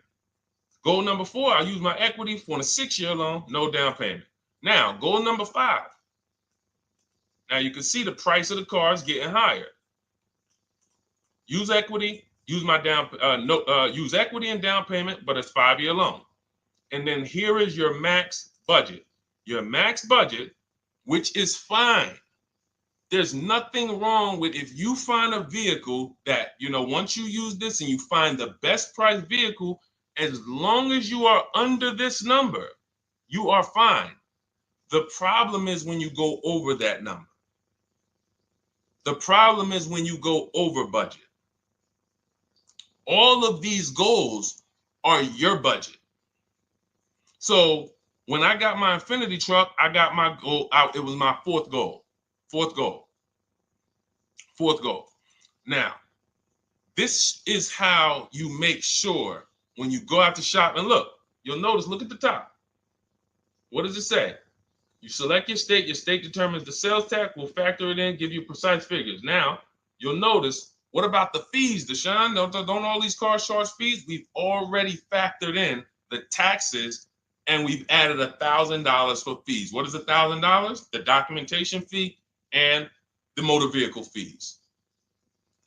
Goal number 4, I use my equity for a 6-year loan, no down payment. Now, goal number 5. Now you can see the price of the car is getting higher. Use equity, use my use equity and down payment, but it's 5-year loan. And then here is your max budget. Your max budget, which is fine. There's nothing wrong with if you find a vehicle that, once you use this and you find the best price vehicle, as long as you are under this number, you are fine. The problem is when you go over that number. The problem is when you go over budget. All of these goals are your budget. So when I got my Infiniti truck, I got my goal out. It was my fourth goal. Now, this is how you make sure when you go out to shop, and look at the top. What does it say? You select your state determines the sales tax, will factor it in, give you precise figures. Now, you'll notice, what about the fees, Deshone? Don't all these cars charge fees? We've already factored in the taxes, and we've added $1,000 for fees. What is $1,000? The documentation fee and the motor vehicle fees.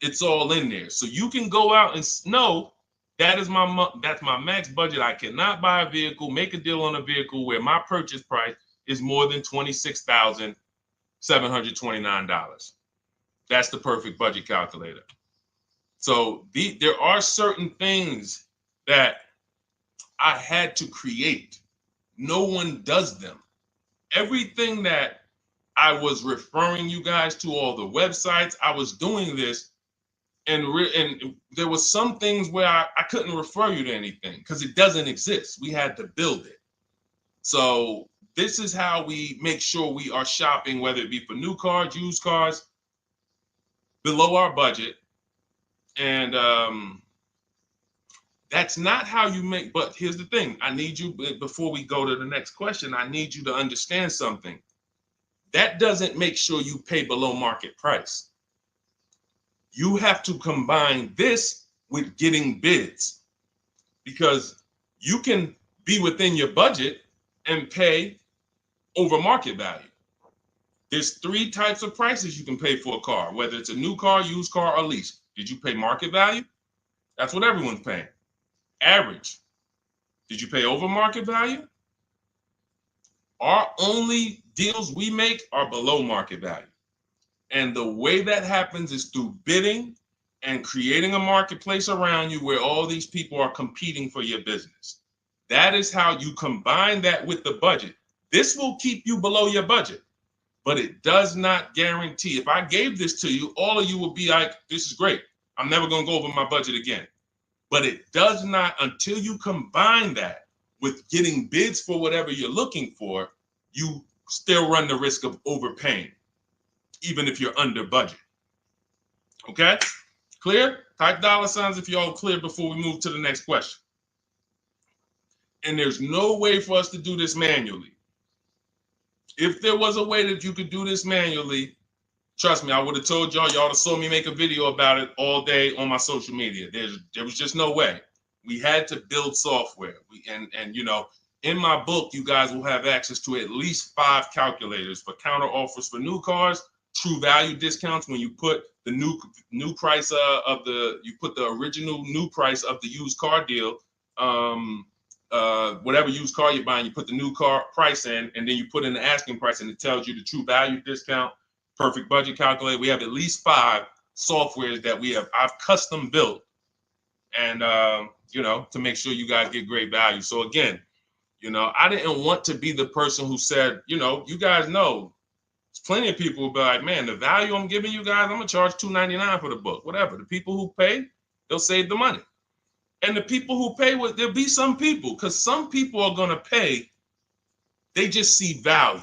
It's all in there. So you can go out and know that's my max budget. I cannot buy a vehicle, make a deal on a vehicle where my purchase price is more than $26,729. That's the perfect budget calculator. So there are certain things that I had to create. No one does them. Everything that I was referring you guys to, all the websites, I was doing this, and there was some things where I couldn't refer you to anything because it doesn't exist. We had to build it. So this is how we make sure we are shopping, whether it be for new cars, used cars, below our budget. And that's not how you make, but here's the thing. I need you, before we go to the next question, I need you to understand something. That doesn't make sure you pay below market price. You have to combine this with getting bids, because you can be within your budget and pay over market value. There's 3 types of prices you can pay for a car, whether it's a new car, used car, or lease. Did you pay market value? That's what everyone's paying. Average. Did you pay over market value? Our only deals we make are below market value. And the way that happens is through bidding and creating a marketplace around you where all these people are competing for your business. That is how you combine that with the budget. This will keep you below your budget, but it does not guarantee. If I gave this to you, all of you would be like, this is great. I'm never going to go over my budget again. But it does not, until you combine that with getting bids for whatever you're looking for, you still run the risk of overpaying, even if you're under budget. Okay? Clear? Type $ if you're all clear before we move to the next question. And there's no way for us to do this manually. If there was a way that you could do this manually, trust me, I would have told y'all to saw me make a video about it all day on my social media. There was just no way. We had to build software. And you know, in my book, you guys will have access to at least 5 calculators for counter offers for new cars, true value discounts when you put the new price you put the original new price of the used car deal, whatever used car you're buying, you put the new car price in, and then you put in the asking price, and it tells you the true value discount, perfect budget calculator. We have at least 5 softwares that I've custom built, and you know, to make sure you guys get great value. So again, you know, I didn't want to be the person who said, you know, you guys know, there's plenty of people who be like, man, the value I'm giving you guys, I'm gonna charge $2.99 for the book, whatever. The people who pay, they'll save the money. And the people who pay, there'll be some people, because some people are gonna pay, they just see value.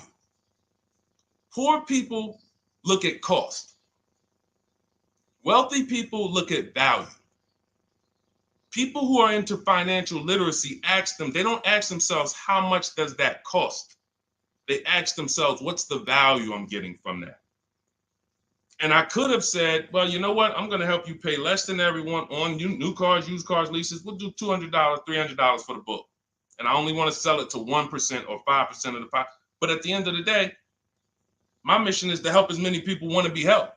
Poor people look at cost. Wealthy people look at value. People who are into financial literacy they don't ask themselves, how much does that cost? They ask themselves, what's the value I'm getting from that? And I could have said, well, you know what? I'm going to help you pay less than everyone on new cars, used cars, leases. We'll do $200, $300 for the book. And I only want to sell it to 1% or 5% of the pie. But at the end of the day, my mission is to help as many people want to be helped.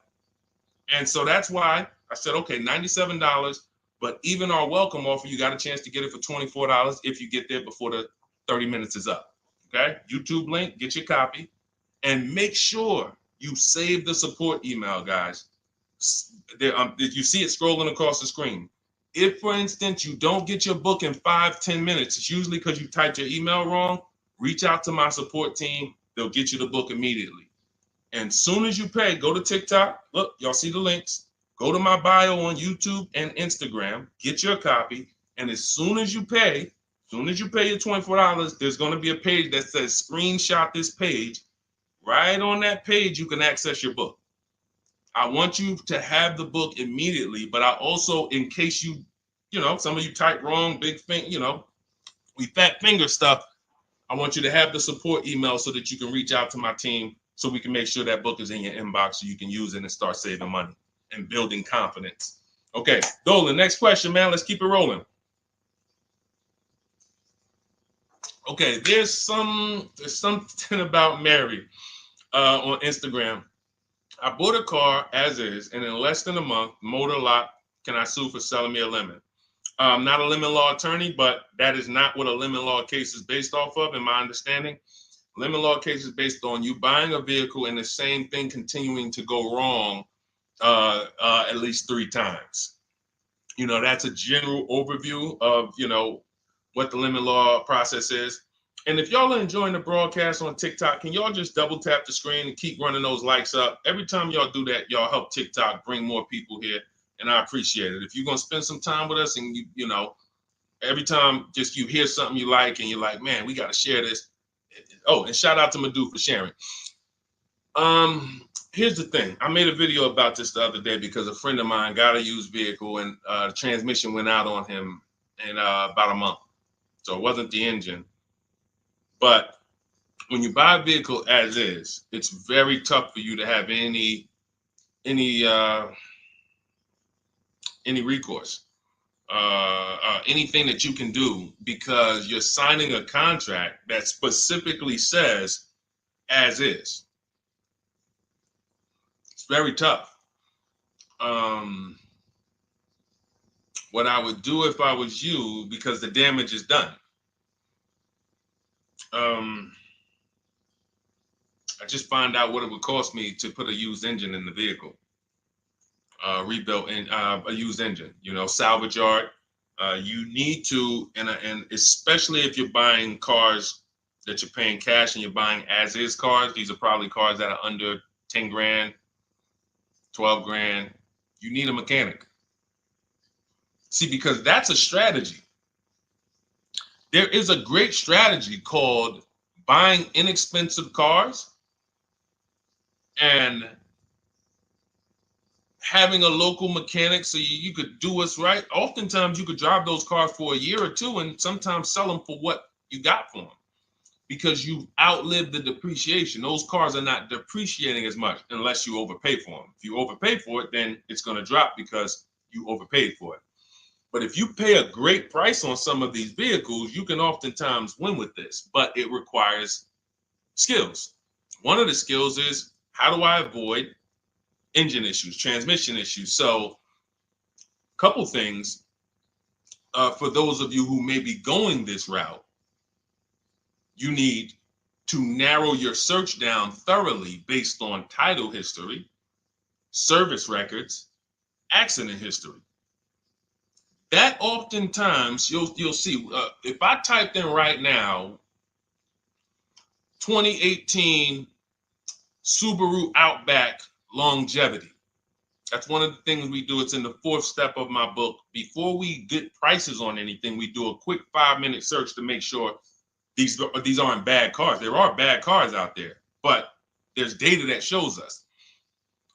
And so that's why I said, okay, $97. But even our welcome offer, you got a chance to get it for $24 if you get there before the 30 minutes is up. Okay? YouTube link, get your copy. And make sure you save the support email, guys. You see it scrolling across the screen. If, for instance, you don't get your book in 5-10 minutes, it's usually because you typed your email wrong. Reach out to my support team. They'll get you the book immediately. And soon as you pay, go to TikTok. Look, y'all see the links. Go to my bio on YouTube and Instagram. Get your copy. And as soon as you pay your $24, there's going to be a page that says screenshot this page. Right on that page, you can access your book. I want you to have the book immediately, but I also, in case you know, some of you type wrong, big thing, you know, we fat finger stuff. I want you to have the support email so that you can reach out to my team so we can make sure that book is in your inbox so you can use it and start saving money and building confidence. Okay, Dolan, next question, man. Let's keep it rolling. Okay, there's something about Mary on Instagram. I bought a car as is, and in less than a month, motor lock, can I sue for selling me a lemon? I'm not a lemon law attorney, but that is not what a lemon law case is based off of, in my understanding. Lemon law case is based on you buying a vehicle and the same thing continuing to go wrong at least 3 times. You know, that's a general overview of, you know, what the lemon law process is. And if y'all are enjoying the broadcast on TikTok, can y'all just double tap the screen and keep running those likes up? Every time y'all do that, y'all help TikTok bring more people here, and I appreciate it. If you're going to spend some time with us and, you know, every time just you hear something you like and you're like, man, we got to share this. Oh, and shout out to Madhu for sharing. Here's the thing. I made a video about this the other day because a friend of mine got a used vehicle and the transmission went out on him in about a month. So it wasn't the engine. But when you buy a vehicle as is, it's very tough for you to have any recourse, anything that you can do, because you're signing a contract that specifically says as is. It's very tough. What I would do if I was you, because the damage is done. I just find out what it would cost me to put a used engine in the vehicle, rebuilt in a used engine. You know, salvage yard. You need to, and especially if you're buying cars that you're paying cash and you're buying as is cars. These are probably cars that are under 10 grand, 12 grand. You need a mechanic. See, because that's a strategy. There is a great strategy called buying inexpensive cars and having a local mechanic so you could do what's right. Oftentimes you could drive those cars for a year or two and sometimes sell them for what you got for them because you've outlived the depreciation. Those cars are not depreciating as much unless you overpay for them. If you overpay for it, then it's going to drop because you overpaid for it. But if you pay a great price on some of these vehicles, you can oftentimes win with this, but it requires skills. One of the skills is, how do I avoid engine issues, transmission issues? So a couple things for those of you who may be going this route, you need to narrow your search down thoroughly based on title history, service records, accident history. That oftentimes you'll see, if I typed in right now 2018 Subaru Outback longevity. That's one of the things we do. It's in the 4th step of my book. Before we get prices on anything, we do a quick 5-minute search to make sure these aren't bad cars. There are bad cars out there, but there's data that shows us.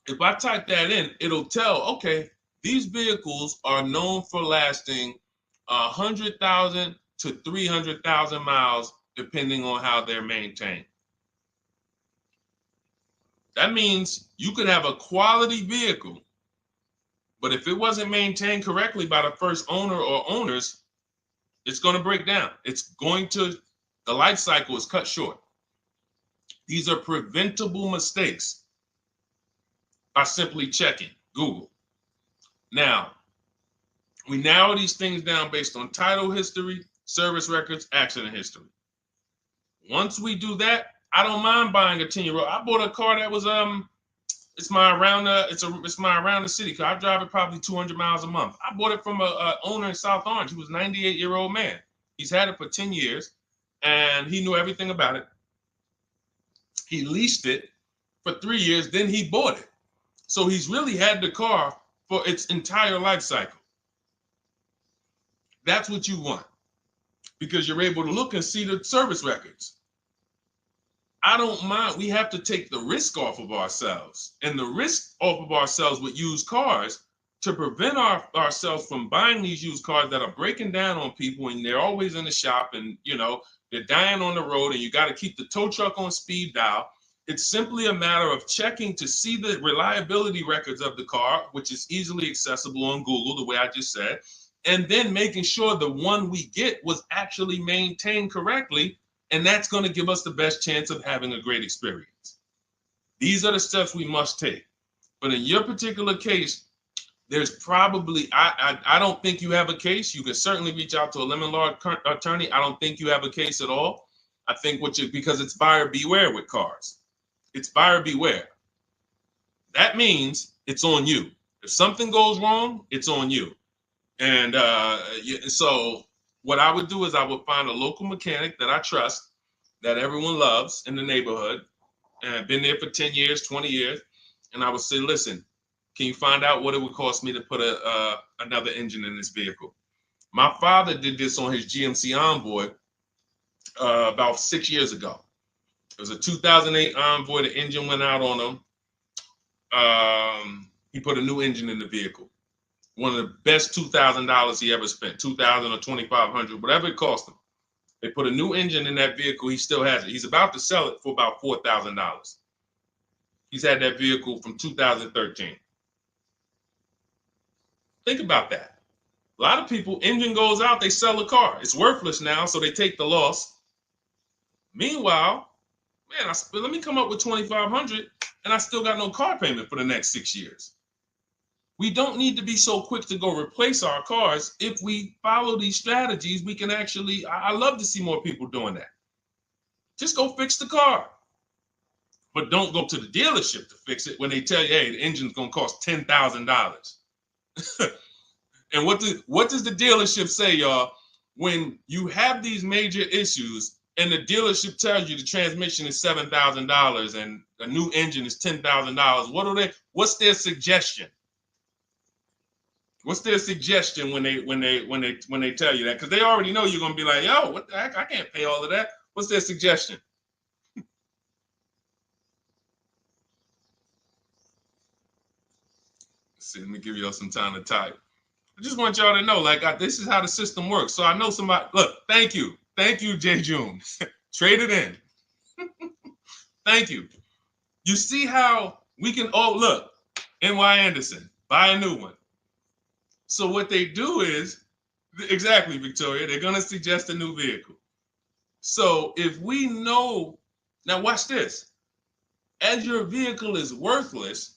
If I type that in, it'll tell, okay, these vehicles are known for lasting 100,000 to 300,000 miles, depending on how they're maintained. That means you could have a quality vehicle, but if it wasn't maintained correctly by the first owner or owners, it's going to break down. The life cycle is cut short. These are preventable mistakes by simply checking Google. Now, we narrow these things down based on title history, service records, accident history. Once we do that, I don't mind buying a 10-year-old. I bought a car that was it's my around the city car. I drive it probably 200 miles a month. I bought it from a owner in South Orange. He was a 98-year-old man. He's had it for 10 years and he knew everything about it. He leased it for 3 years, then he bought it. So he's really had the car for its entire life cycle. That's what you want because you're able to look and see the service records. I don't mind. We have to take the risk off of ourselves, and the risk off of ourselves with used cars to prevent ourselves from buying these used cars that are breaking down on people and they're always in the shop and, they're dying on the road and you got to keep the tow truck on speed dial. It's simply a matter of checking to see the reliability records of the car, which is easily accessible on Google, the way I just said, and then making sure the one we get was actually maintained correctly. And that's going to give us the best chance of having a great experience. These are the steps we must take. But in your particular case, there's probably, I don't think you have a case. You can certainly reach out to a lemon law attorney. I don't think you have a case at all. I think because it's buyer beware with cars. It's buyer beware. That means it's on you. If something goes wrong, it's on you. And so what I would do is I would find a local mechanic that I trust, that everyone loves in the neighborhood, and I've been there for 10 years, 20 years. And I would say, listen, can you find out what it would cost me to put another engine in this vehicle? My father did this on his GMC Envoy about 6 years ago. It was a 2008 Envoy. The engine went out on him. He put a new engine in the vehicle. One of the best $2,000 he ever spent, $2,000 or $2,500, whatever it cost him. They put a new engine in that vehicle. He still has it. He's about to sell it for about $4,000. He's had that vehicle from 2013. Think about that. A lot of people, engine goes out, they sell the car. It's worthless now, so they take the loss. Meanwhile, man, let me come up with $2,500 and I still got no car payment for the next 6 years. We don't need to be so quick to go replace our cars. If we follow these strategies, we can actually, I love to see more people doing that. Just go fix the car. But don't go to the dealership to fix it when they tell you, hey, the engine's gonna cost $10,000. And what does the dealership say, y'all? When you have these major issues and the dealership tells you the transmission is $7,000 and a new engine is $10,000, what's their suggestion? What's their suggestion when they tell you that? Because they already know you're gonna be like, yo, what the heck? I can't pay all of that. What's their suggestion? Let's see, let me give y'all some time to type. I just want y'all to know, like, this is how the system works. So I know somebody, look, thank you, Jay June. Trade it in. Thank you. You see how we can, oh, look, NY Anderson, buy a new one. So what they do is, exactly, Victoria, they're going to suggest a new vehicle. So if we know, now watch this, as your vehicle is worthless,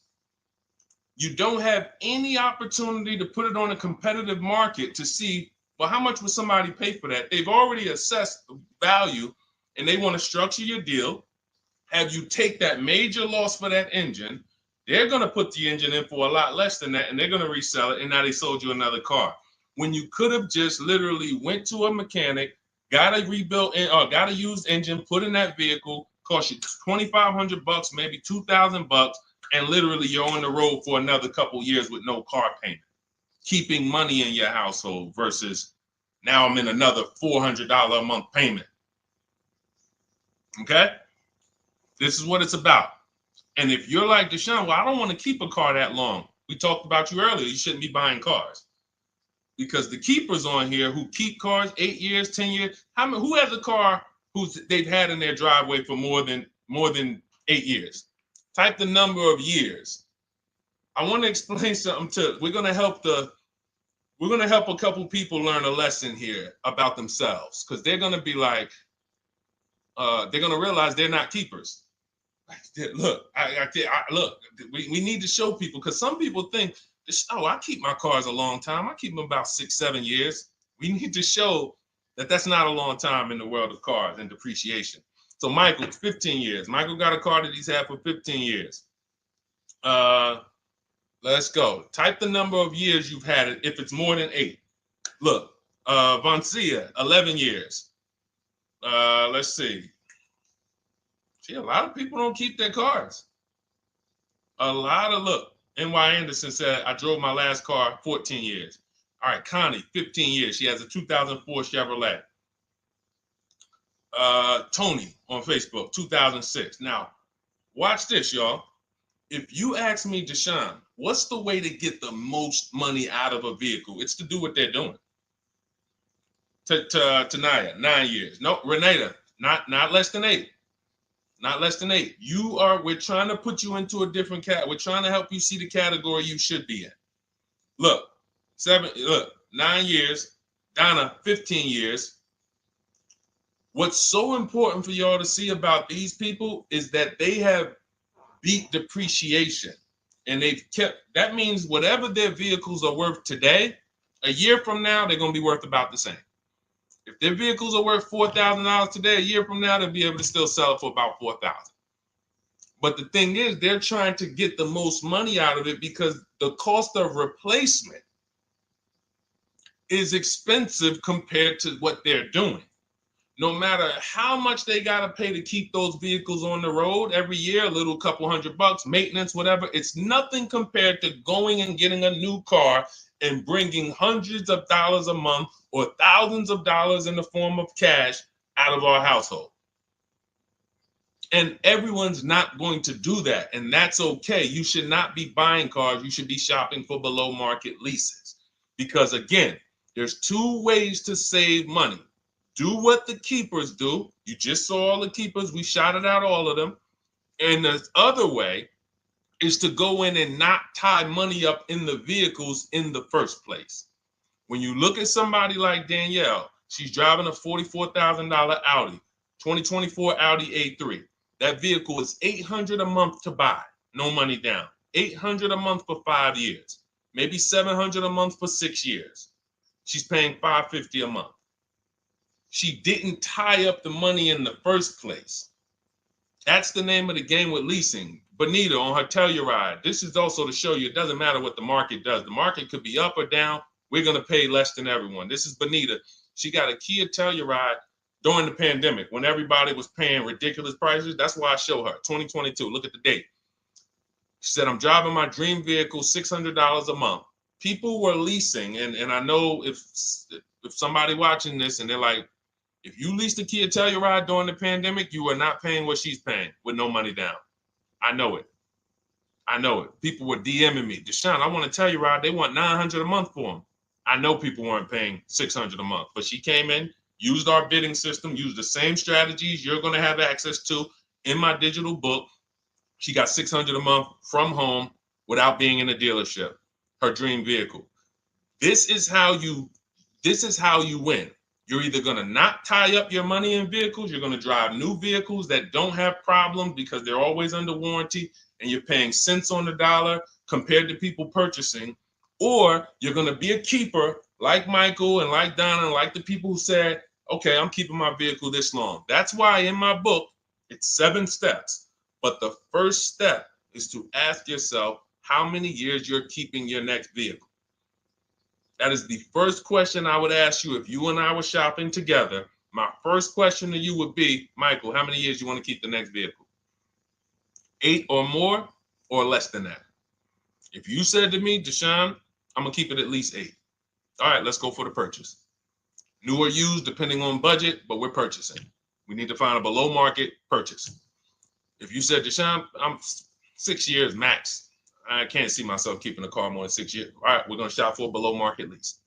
you don't have any opportunity to put it on a competitive market to see, well, how much would somebody pay for that? They've already assessed the value and they want to structure your deal, have you take that major loss for that engine. They're going to put the engine in for a lot less than that and they're going to resell it, and now they sold you another car. When you could have just literally went to a mechanic, got a rebuilt or got a used engine, put in that vehicle, cost you $2,500, maybe $2,000, and literally you're on the road for another couple years with no car payment, keeping money in your household versus now I'm in another $400 a month payment. Okay? This is what it's about. And if you're like Deshone, well, I don't want to keep a car that long. We talked about you earlier. You shouldn't be buying cars. Because the keepers on here who keep cars 8 years, 10 years, who has a car they've had in their driveway for more than 8 years? Type the number of years. I want to explain something we're going to help a couple people learn a lesson here about themselves, because they're going to be like, they're going to realize they're not keepers. Look, look, we need to show people, because some people think, oh, I keep my cars a long time. I keep them about 6-7 years. We need to show that that's not a long time in the world of cars and depreciation. So Michael, 15 years. Michael got a car that he's had for 15 years. Let's go. Type the number of years you've had it if it's more than 8. Look, Vancia, 11 years. Let's see. See, a lot of people don't keep their cars. Look, NY Anderson said, I drove my last car 14 years. All right, Connie, 15 years. She has a 2004 Chevrolet. Tony on Facebook, 2006. Now, watch this, y'all. If you ask me, Deshone, what's the way to get the most money out of a vehicle? It's to do what they're doing. Tanaya, 9 years. No, Renata, not less than 8. Not less than 8. We're trying to put you into a different we're trying to help you see the category you should be in. Look, 9 years. Donna, 15 years. What's so important for y'all to see about these people is that they have beat depreciation. And that means whatever their vehicles are worth today, a year from now, they're going to be worth about the same. If their vehicles are worth $4,000 today, a year from now, they'll be able to still sell it for about $4,000. But the thing is, they're trying to get the most money out of it because the cost of replacement is expensive compared to what they're doing. No matter how much they got to pay to keep those vehicles on the road every year, a little couple $100, maintenance, whatever, it's nothing compared to going and getting a new car and bringing hundreds of dollars a month or thousands of dollars in the form of cash out of our household. And everyone's not going to do that. And that's okay. You should not be buying cars. You should be shopping for below market leases. Because again, there's 2 ways to save money. Do what the keepers do. You just saw all the keepers. We shouted out all of them. And the other way is to go in and not tie money up in the vehicles in the first place. When you look at somebody like Danielle, she's driving a $44,000 Audi, 2024 Audi A3. That vehicle is $800 a month to buy, no money down. $800 a month for 5 years, maybe $700 a month for 6 years. She's paying $550 a month. She didn't tie up the money in the first place. That's the name of the game with leasing. Bonita on her Telluride. This is also to show you it doesn't matter what the market does. The market could be up or down. We're going to pay less than everyone. This is Bonita. She got a Kia Telluride during the pandemic when everybody was paying ridiculous prices. That's why I show her 2022. Look at the date. She said, I'm driving my dream vehicle, $600 a month. People were leasing. And I know if somebody watching this and they're like, if you leased a Kia Telluride during the pandemic, you are not paying what she's paying with no money down. I know it. I know it. People were DMing me, Deshone, I want a Telluride. They want $900 a month for them. I know people weren't paying $600 a month, but she came in, used our bidding system, used the same strategies you're going to have access to in my digital book. She got $600 a month from home without being in a dealership. Her dream vehicle. This is how you win. You're either going to not tie up your money in vehicles, you're going to drive new vehicles that don't have problems because they're always under warranty and you're paying cents on the dollar compared to people purchasing, or you're going to be a keeper like Michael and like Donna and like the people who said, okay, I'm keeping my vehicle this long. That's why in my book, it's 7 steps. But the first step is to ask yourself how many years you're keeping your next vehicle. That is the first question I would ask you if you and I were shopping together. My first question to you would be, Michael, how many years you want to keep the next vehicle? 8 or more or less than that? If you said to me, Deshone, I'm going to keep it at least 8. All right, let's go for the purchase. New or used, depending on budget, but we're purchasing. We need to find a below market purchase. If you said, Deshone, I'm 6 years max. I can't see myself keeping a car more than 6 years. All right, we're going to shop for a below market lease.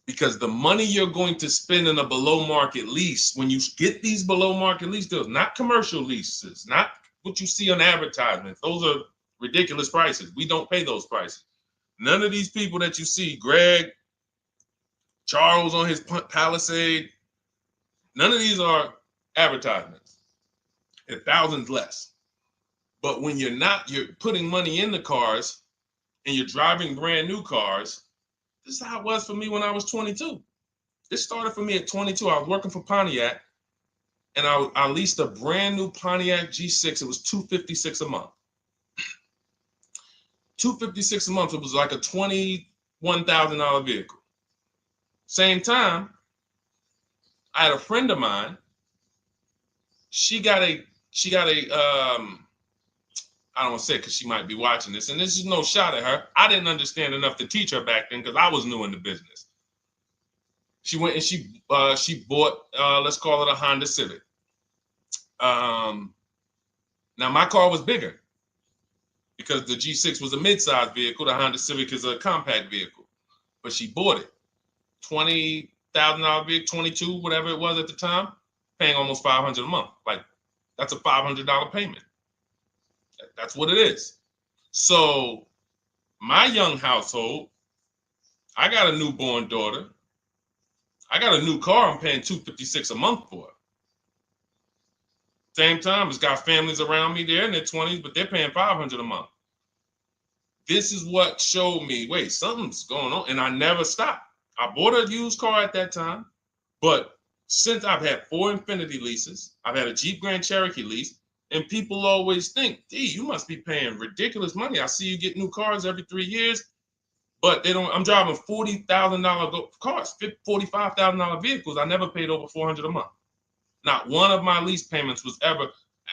Because the money you're going to spend in a below market lease, when you get these below market lease deals, not commercial leases, not what you see on advertisements. Those are ridiculous prices. We don't pay those prices. None of these people that you see, Greg, Charles on his Palisade, none of these are advertisements. They're thousands less. But when you're putting money in the cars and you're driving brand new cars, this is how it was for me when I was 22. This started for me at 22. I was working for Pontiac and I leased a brand new Pontiac G6. It was $256 a month. $256 a month. It was like a $21,000 vehicle. Same time, I had a friend of mine. She got a I don't want to say it because she might be watching this, and this is no shot at her. I didn't understand enough to teach her back then because I was new in the business. She went and she bought, let's call it a Honda Civic. Now my car was bigger because the G6 was a mid-size vehicle. The Honda Civic is a compact vehicle, but she bought it. $20,000 vehicle, 22, whatever it was at the time, paying almost $500 a month. Like that's a $500 payment. That's what it is. So my young household, I got a newborn daughter. I got a new car I'm paying $256 a month for. Same time, it's got families around me. They're in their 20s, but they're paying $500 a month. This is what showed me, wait, something's going on. And I never stopped. I bought a used car at that time, but since I've had 4 Infiniti leases, I've had a Jeep Grand Cherokee lease, and people always think, gee, you must be paying ridiculous money. I see you get new cars every 3 years, but they don't. I'm driving $40,000 cars, $45,000 vehicles. I never paid over $400 a month. Not one of my lease payments was ever.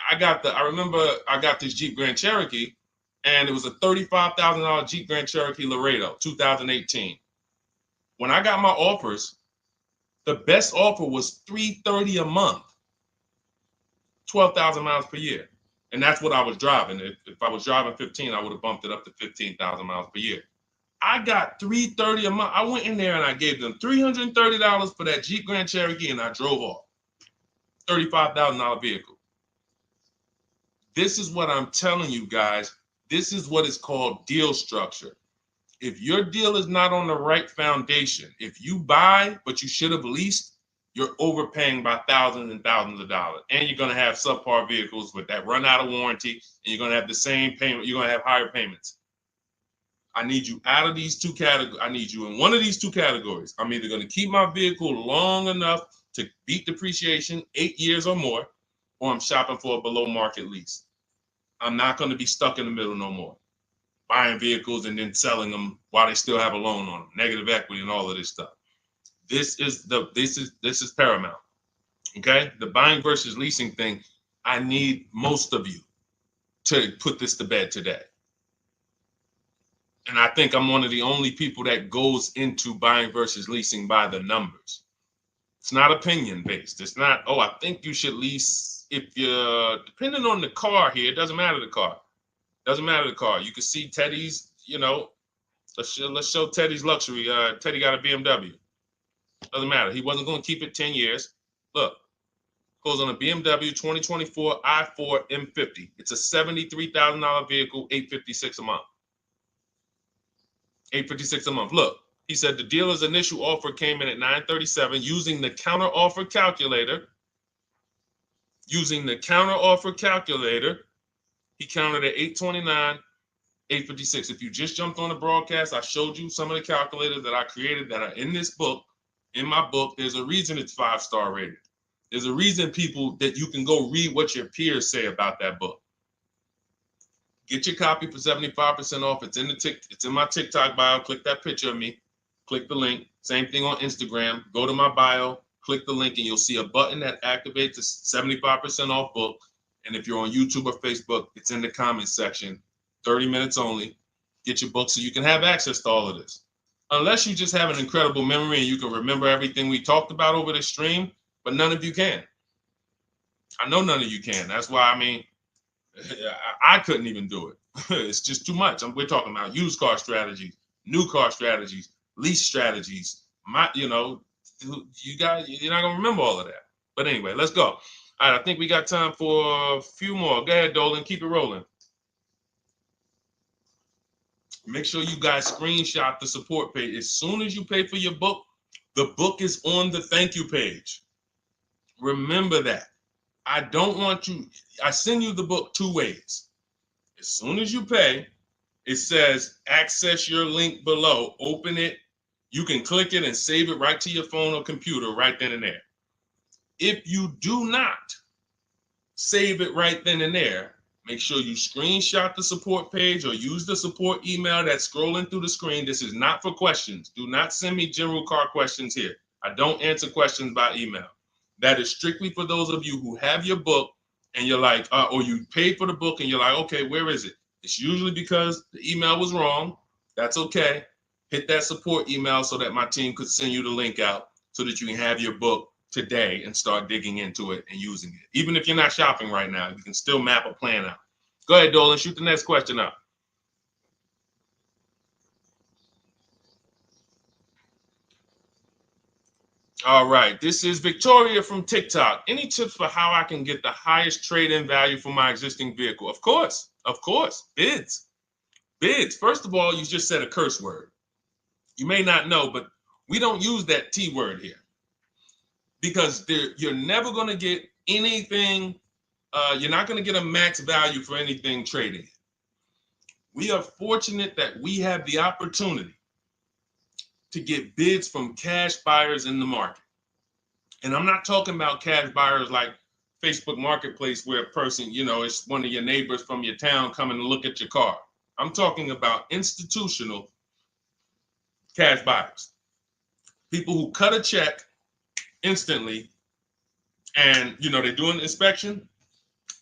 I remember I got this Jeep Grand Cherokee, and it was a $35,000 Jeep Grand Cherokee Laredo, 2018. When I got my offers, the best offer was $330 a month. 12,000 miles per year. And that's what I was driving. If I was driving 15, I would have bumped it up to 15,000 miles per year. I got $330 a month. I went in there and I gave them $330 for that Jeep Grand Cherokee and I drove off. $35,000 vehicle. This is what I'm telling you guys. This is what is called deal structure. If your deal is not on the right foundation, if you buy, but you should have leased, you're overpaying by thousands and thousands of dollars. And you're going to have subpar vehicles with that run out of warranty, and you're going to have the same payment. You're going to have higher payments. I need you out of these two categories. I need you in one of these two categories. I'm either going to keep my vehicle long enough to beat depreciation, 8 years or more, or I'm shopping for a below market lease. I'm not going to be stuck in the middle no more, buying vehicles and then selling them while they still have a loan on them, negative equity and all of this stuff. This is paramount. Okay, the buying versus leasing thing. I need most of you to put this to bed today. And I think I'm one of the only people that goes into buying versus leasing by the numbers. It's not opinion based. It's not, oh, I think you should lease if you're, depending on the car here, it doesn't matter the car. Doesn't matter the car. You can see Teddy's, let's show Teddy's luxury. Teddy got a BMW. Doesn't matter. He wasn't going to keep it 10 years. Look, goes on a BMW 2024 i4 M50. It's a $73,000 vehicle, $856 a month. $856 a month. Look, he said the dealer's initial offer came in at $937 using the counter offer calculator. Using the counter offer calculator, he counted at $829, $856. If you just jumped on the broadcast, I showed you some of the calculators that I created that are in this book. In my book, there's a reason it's 5-star rated. There's a reason people that you can go read what your peers say about that book. Get your copy for 75% off. It's in my TikTok bio. Click that picture of me. Click the link. Same thing on Instagram. Go to my bio. Click the link, and you'll see a button that activates the 75% off book. And if you're on YouTube or Facebook, it's in the comments section. 30 minutes only. Get your book so you can have access to all of this. Unless you just have an incredible memory and you can remember everything we talked about over the stream, but none of you can. I know none of you can. That's why, I couldn't even do it. It's just too much. We're talking about used car strategies, new car strategies, lease strategies. You guys, you're not gonna remember all of that. But anyway, let's go. All right, I think we got time for a few more. Go ahead, Dolan, keep it rolling. Make sure you guys screenshot the support page. As soon as you pay for your book, the book is on the thank you page. Remember that. I don't want you, I send you the book 2 ways. As soon as you pay, it says access your link below, open it. You can click it and save it right to your phone or computer right then and there. If you do not save it right then and there, make sure you screenshot the support page or use the support email that's scrolling through the screen. This is not for questions. Do not send me general car questions here. I don't answer questions by email. That is strictly for those of you who have your book and you're like, or you paid for the book and you're like, okay, where is it? It's usually because the email was wrong. That's okay. Hit that support email so that my team could send you the link out so that you can have your book today and start digging into it and using it. Even if you're not shopping right now, you can still map a plan out. Go ahead, Dolan, shoot the next question up. All right, this is Victoria from TikTok. Any tips for how I can get the highest trade-in value for my existing vehicle? Of course, bids. Bids. First of all, you just said a curse word. You may not know, but we don't use that T word here because you're never going to get anything. You're not going to get a max value for anything trading. We are fortunate that we have the opportunity to get bids from cash buyers in the market. And I'm not talking about cash buyers like Facebook Marketplace where a person, it's one of your neighbors from your town coming to look at your car. I'm talking about institutional cash buyers. People who cut a check instantly and, they do an inspection.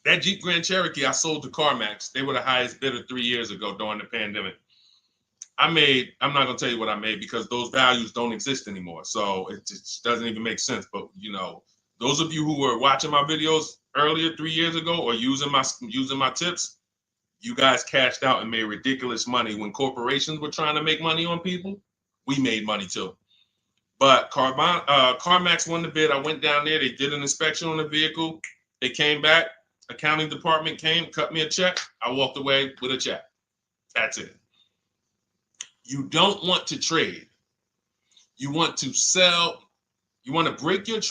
That Jeep Grand Cherokee I sold to CarMax, they were the highest bidder 3 years ago during the pandemic. I'm not going to tell you what I made because those values don't exist anymore. So it just doesn't even make sense. But, those of you who were watching my videos earlier 3 years ago or using my tips, you guys cashed out and made ridiculous money. When corporations were trying to make money on people, we made money too. But CarMax won the bid. I went down there. They did an inspection on the vehicle. They came back. Accounting department came, cut me a check. I walked away with a check. That's it. You don't want to trade. You want to sell. You want to break your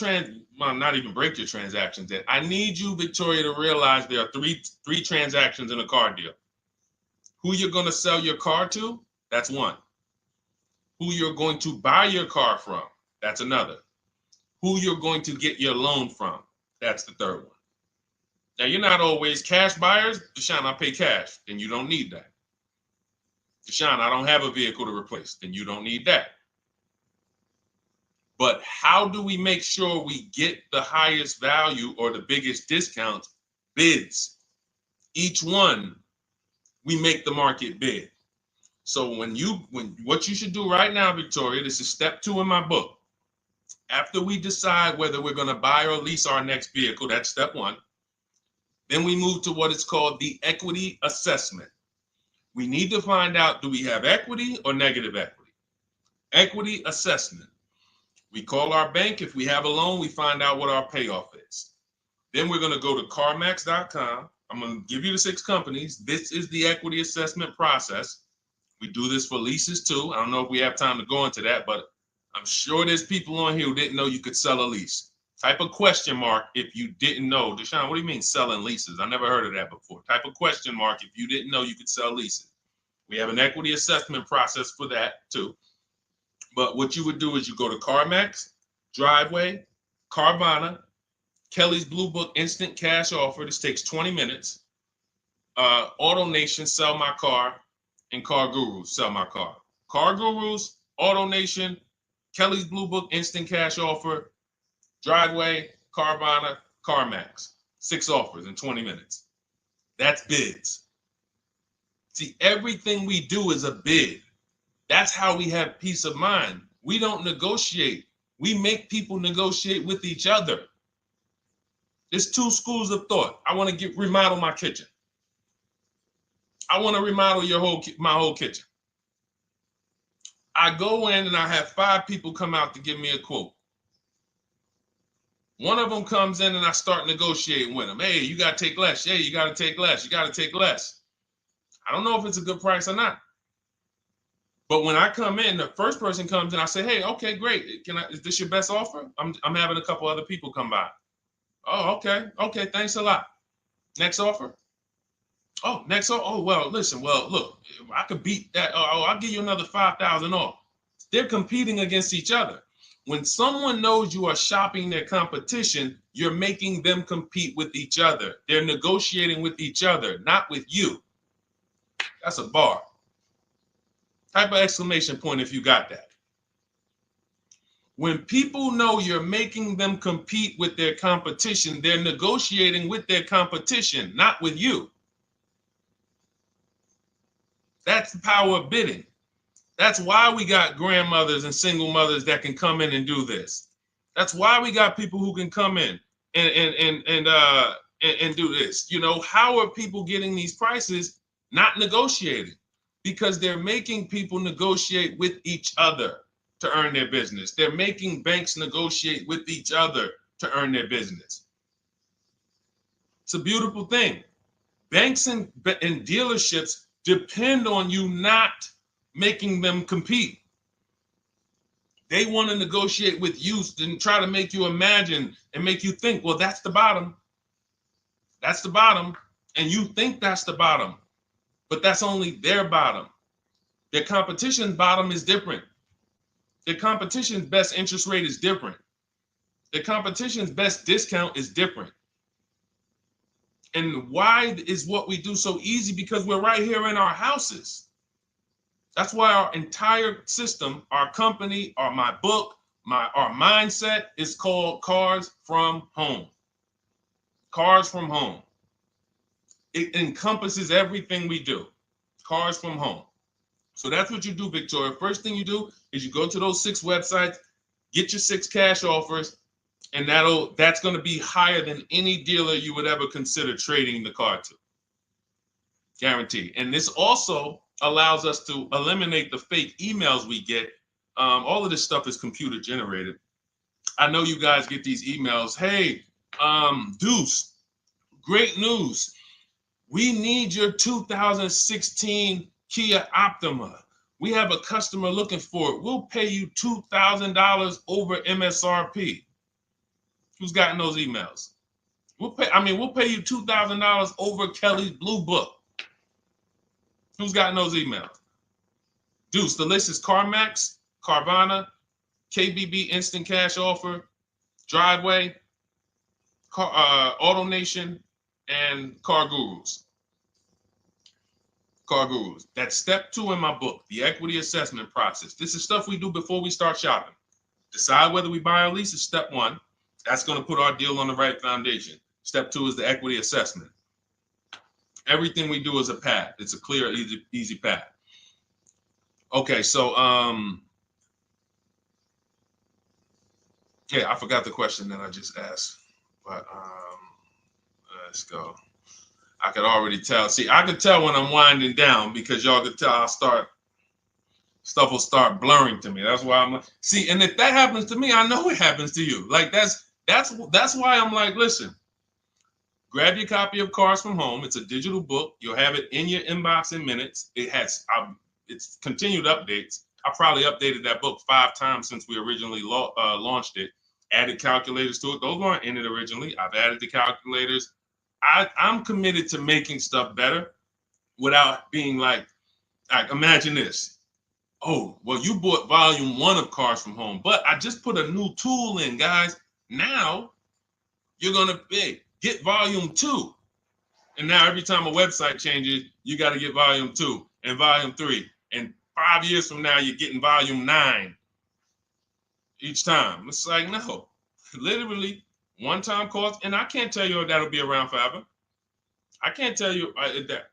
not even break your transactions. I need you, Victoria, to realize there are three transactions in a car deal. Who you're going to sell your car to, That's one. Who you're going to buy your car from, that's another. Who you're going to get your loan from, that's the third one. Now, you're not always cash buyers. Deshone, I pay cash. Then you don't need that. Deshone, I don't have a vehicle to replace. Then you don't need that. But how do we make sure we get the highest value or the biggest discount? Bids. Each one, we make the market bid. So when what you should do right now, Victoria, this is step 2 in my book. After we decide whether we're going to buy or lease our next vehicle, that's step 1. Then we move to what is called the equity assessment. We need to find out, do we have equity or negative equity? Equity assessment. We call our bank. If we have a loan, we find out what our payoff is. Then we're going to go to carmax.com. I'm going to give you the 6 companies. This is the equity assessment process. We do this for leases too. I don't know if we have time to go into that, but I'm sure there's people on here who didn't know you could sell a lease. Type a question mark if you didn't know. Deshone, what do you mean selling leases? I never heard of that before. Type a question mark if you didn't know you could sell leases. We have an equity assessment process for that too. But what you would do is you go to CarMax, Driveway, Carvana, Kelly's Blue Book Instant Cash Offer. This takes 20 minutes. Auto Nation, Sell My Car, and Car Gurus, Sell My Car. Car Gurus, Auto Nation, Kelly's Blue Book Instant Cash Offer, Driveway, Carvana, CarMax. 6 offers in 20 minutes. That's bids. See, everything we do is a bid. That's how we have peace of mind. We don't negotiate. We make people negotiate with each other. There's 2 schools of thought. I want to remodel my kitchen. I want to remodel my whole kitchen. I go in and I have 5 people come out to give me a quote. One of them comes in and I start negotiating with them. Hey, you got to take less. Hey, you got to take less. You got to take less. I don't know if it's a good price or not. But when I come in, the first person comes in, I say, hey, okay, great. Is this your best offer? I'm having a couple other people come by. Oh, okay. Okay, thanks a lot. Next offer. Oh, next offer. Oh, well, listen, look, I could beat that. Oh, I'll give you another 5,000 off. They're competing against each other. When someone knows you are shopping their competition, you're making them compete with each other. They're negotiating with each other, not with you. That's a bar. Type of exclamation point if you got that. When people know you're making them compete with their competition, they're negotiating with their competition, not with you. That's the power of bidding. That's why we got grandmothers and single mothers that can come in and do this. That's why we got people who can come in and do this. You know, how are people getting these prices? Not negotiating, because they're making people negotiate with each other to earn their business. They're making banks negotiate with each other to earn their business. It's a beautiful thing. Banks and dealerships depend on you not making them compete. They want to negotiate with you and try to make you imagine and make you think, well, that's the bottom. That's the bottom. And you think that's the bottom, but that's only their bottom. Their competition's bottom is different. Their competition's best interest rate is different. Their competition's best discount is different. And why is what we do so easy? Because we're right here in our houses. That's why our entire system, our company, my book, our mindset is called Cars from Home. Cars from Home. It encompasses everything we do. Cars from Home. So that's what you do, Victoria. First thing you do is you go to those 6 websites, get your 6 cash offers, and that's going to be higher than any dealer you would ever consider trading the car to. Guaranteed. And this also allows us to eliminate the fake emails we get. All of this stuff is computer generated. I know you guys get these emails. Hey, Deuce, great news. We need your 2016 Kia Optima. We have a customer looking for it. We'll pay you $2,000 over MSRP. Who's gotten those emails? We'll pay you $2,000 over Kelly's Blue Book. Who's gotten those emails? Deuce, the list is CarMax, Carvana, KBB Instant Cash Offer, Driveway, Auto Nation, and Car Gurus. Car Gurus. That's step 2 in my book, the equity assessment process. This is stuff we do before we start shopping. Decide whether we buy or lease is step 1. That's going to put our deal on the right foundation. Step 2 is the equity assessment. Everything we do is a path. It's a clear, easy path. Okay, so yeah, I forgot the question that I just asked, but let's go. I could already tell. See, I could tell when I'm winding down because y'all could tell stuff will start blurring to me. That's why I'm like, see, and if that happens to me, I know it happens to you. Like that's why I'm like, listen, grab your copy of Cars from Home. It's a digital book. You'll have it in your inbox in minutes. It has it's continued updates. I probably updated that book 5 times since we originally launched it. Added calculators to it. Those weren't in it originally. I've added the calculators. I'm committed to making stuff better without being like imagine this. Oh, well, you bought volume 1 of Cars from Home, but I just put a new tool in, guys. Now you're going to get volume 2. And now every time a website changes, you got to get volume 2 and volume 3. And 5 years from now, you're getting volume 9 each time. It's like, no, literally one-time cost. And I can't tell you if that'll be around forever. I can't tell you that.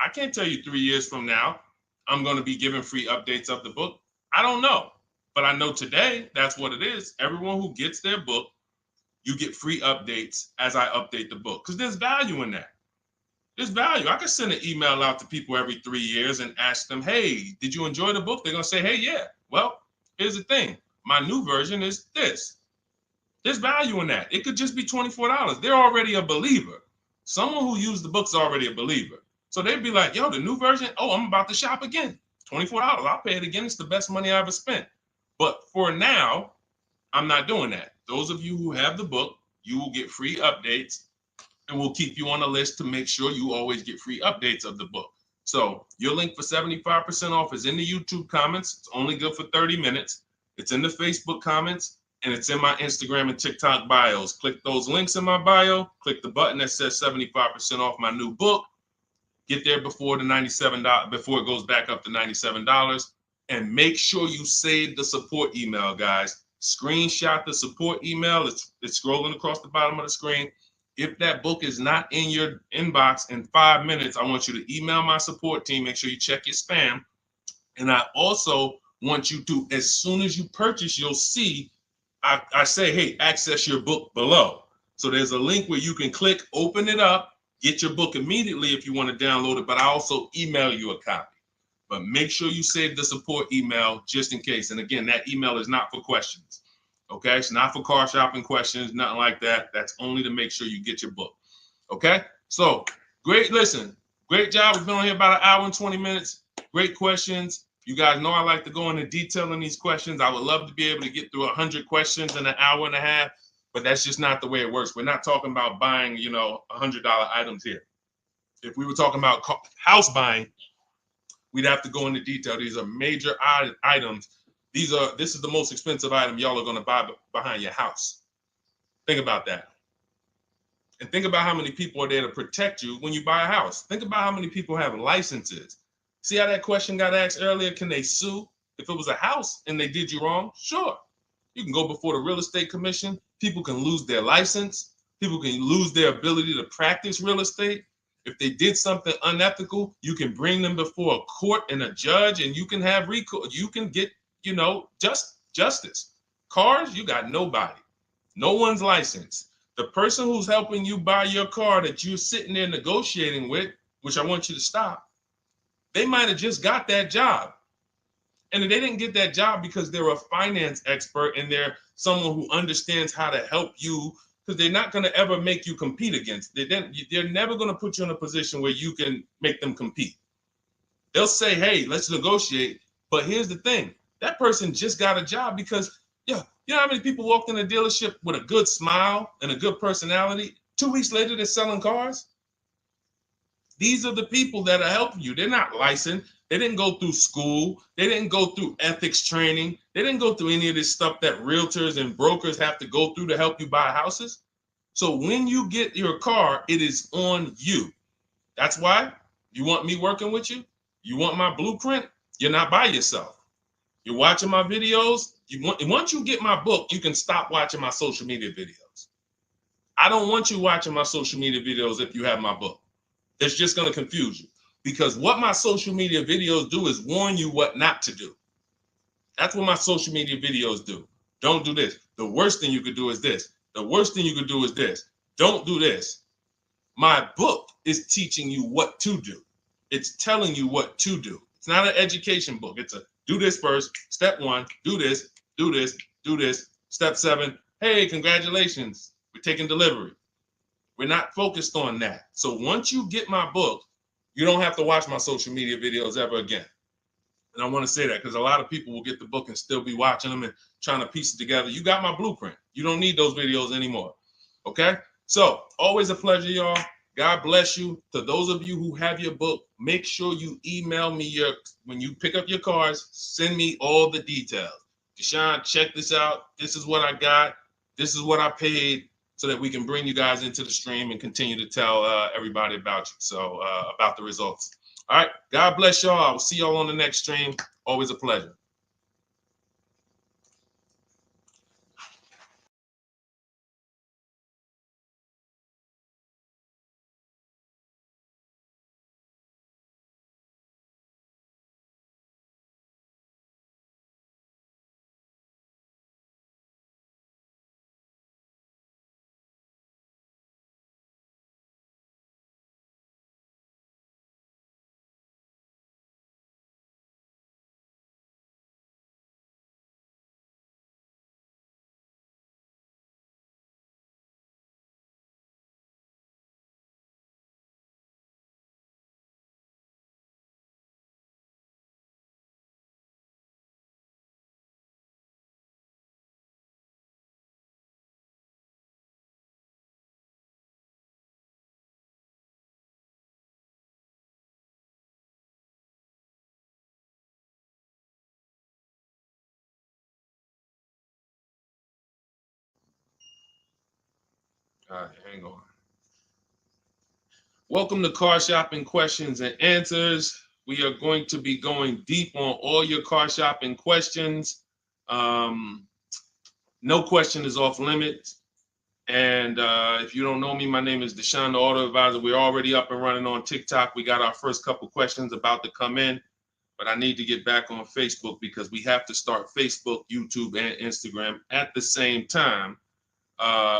I can't tell you 3 years from now, I'm going to be giving free updates of the book. I don't know. But I know today, that's what it is. Everyone who gets their book, you get free updates as I update the book. Because there's value in that. There's value. I could send an email out to people every 3 years and ask them, hey, did you enjoy the book? They're going to say, hey, yeah. Well, here's the thing. My new version is this. There's value in that. It could just be $24. They're already a believer. Someone who used the book's already a believer. So they'd be like, yo, the new version, oh, I'm about to shop again. $24. I'll pay it again. It's the best money I ever spent. But for now, I'm not doing that. Those of you who have the book, you will get free updates, and we'll keep you on the list to make sure you always get free updates of the book. So your link for 75% off is in the YouTube comments. It's only good for 30 minutes. It's in the Facebook comments, and it's in my Instagram and TikTok bios. Click those links in my bio. Click the button that says 75% off my new book. Get there before the $97, before it goes back up to $97. And make sure you save the support email, guys. Screenshot the support email. It's scrolling across the bottom of the screen. If that book is not in your inbox in 5 minutes, I want you to email my support team. Make sure you check your spam. And I also want you to, as soon as you purchase, you'll see, I say, hey, access your book below. So there's a link where you can click, open it up, get your book immediately if you want to download it, but I also email you a copy. But make sure you save the support email just in case. And again, that email is not for questions. Okay, it's not for car shopping questions, nothing like that. That's only to make sure you get your book. Okay, so great. Listen, great job. We've been on here about 1 hour and 20 minutes. Great questions. You guys know I like to go into detail in these questions. I would love to be able to get through 100 questions in 1.5 hours, but that's just not the way it works. We're not talking about buying, $100 items here. If we were talking about house buying, we'd have to go into detail. These are major items. This is the most expensive item y'all are going to buy behind your house. Think about that. And think about how many people are there to protect you when you buy a house. Think about how many people have licenses. See how that question got asked earlier? Can they sue if it was a house and they did you wrong? Sure. You can go before the real estate commission. People can lose their license. People can lose their ability to practice real estate. If they did something unethical, you can bring them before a court and a judge, and you can have recourse. You can get, justice. Cars, you got nobody. No one's licensed. The person who's helping you buy your car that you're sitting there negotiating with, which I want you to stop, they might have just got that job. And they didn't get that job because they're a finance expert and they're someone who understands how to help you, because they're not going to ever make you compete against. They're never going to put you in a position where you can make them compete. They'll say, hey, let's negotiate. But here's the thing. That person just got a job because, you know how many people walked in a dealership with a good smile and a good personality? 2 weeks later, they're selling cars. These are the people that are helping you. They're not licensed. They didn't go through school. They didn't go through ethics training. They didn't go through any of this stuff that realtors and brokers have to go through to help you buy houses. So when you get your car, it is on you. That's why you want me working with you. You want my blueprint. You're not by yourself. You're watching my videos. Once you get my book, you can stop watching my social media videos. I don't want you watching my social media videos if you have my book. It's just going to confuse you, because what my social media videos do is warn you what not to do. That's what my social media videos do. Don't do this. The worst thing you could do is this. The worst thing you could do is this. Don't do this. My book is teaching you what to do. It's telling you what to do. It's not an education book. It's a do this first. Step 1, do this, do this, do this. Step 7, hey, congratulations. We're taking delivery. We're not focused on that. So once you get my book, you don't have to watch my social media videos ever again. And I want to say that because a lot of people will get the book and still be watching them and trying to piece it together. You got my blueprint. You don't need those videos anymore. Okay? So always a pleasure, y'all. God bless you. To those of you who have your book, make sure you email me when you pick up your cars, send me all the details. Deshone, check this out. This is what I got. This is what I paid, so that we can bring you guys into the stream and continue to tell everybody about you. So about the results. All right. God bless y'all. I will see y'all on the next stream. Always a pleasure. All right, hang on. Welcome to Car Shopping Questions and Answers. We are going to be going deep on all your car shopping questions. No question is off limits. And if you don't know me, my name is Deshone the Auto Advisor. We're already up and running on TikTok. We got our first couple questions about to come in, but I need to get back on Facebook because we have to start Facebook, YouTube, and Instagram at the same time,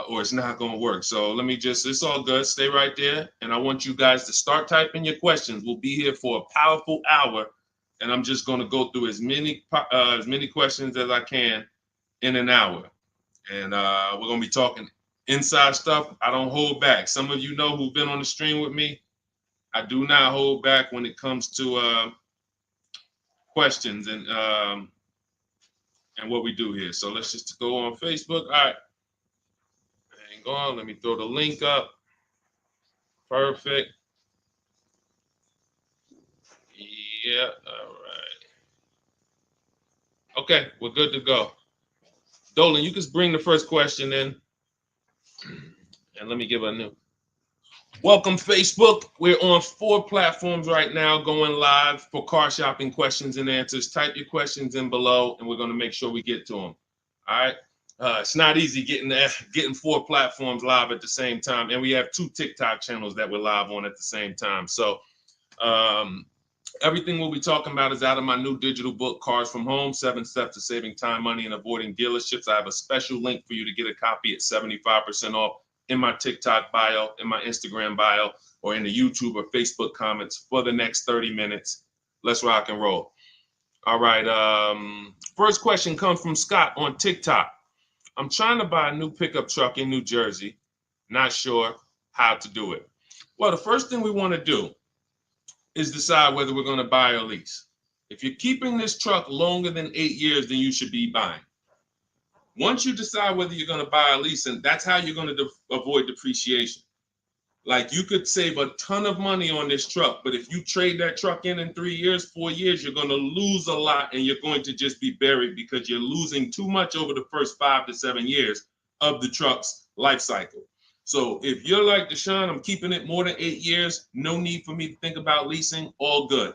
or it's not going to work. So let me it's all good. Stay right there. And I want you guys to start typing your questions. We'll be here for a powerful hour, and I'm just going to go through as many questions as I can in an hour. And we're going to be talking inside stuff. I don't hold back. Some of you know who've been on the stream with me. I do not hold back when it comes to questions and what we do here. So let's just go on Facebook. All right. Hang on. Let me throw the link up. Perfect. Yeah. All right. Okay. We're good to go. Dolan, you can bring the first question in. And let me give a new. Welcome, Facebook. We're on 4 platforms right now going live for car shopping questions and answers. Type your questions in below, and we're going to make sure we get to them. All right. It's not easy getting 4 platforms live at the same time. And we have 2 TikTok channels that we're live on at the same time. So everything we'll be talking about is out of my new digital book, Cars from Home, 7 Steps to Saving Time, Money, and Avoiding Dealerships. I have a special link for you to get a copy at 75% off in my TikTok bio, in my Instagram bio, or in the YouTube or Facebook comments for the next 30 minutes. Let's rock and roll. All right. First question comes from Scott on TikTok. I'm trying to buy a new pickup truck in New Jersey. Not sure how to do it. Well, the first thing we want to do is decide whether we're going to buy or lease. If you're keeping this truck longer than 8 years, then you should be buying. Once you decide whether you're going to buy or lease, and that's how you're going to avoid depreciation. Like you could save a ton of money on this truck, but if you trade that truck in 3 years, 4 years, you're going to lose a lot and you're going to just be buried because you're losing too much over the first 5 to 7 years of the truck's life cycle. So if you're like Deshone, I'm keeping it more than 8 years, no need for me to think about leasing, all good.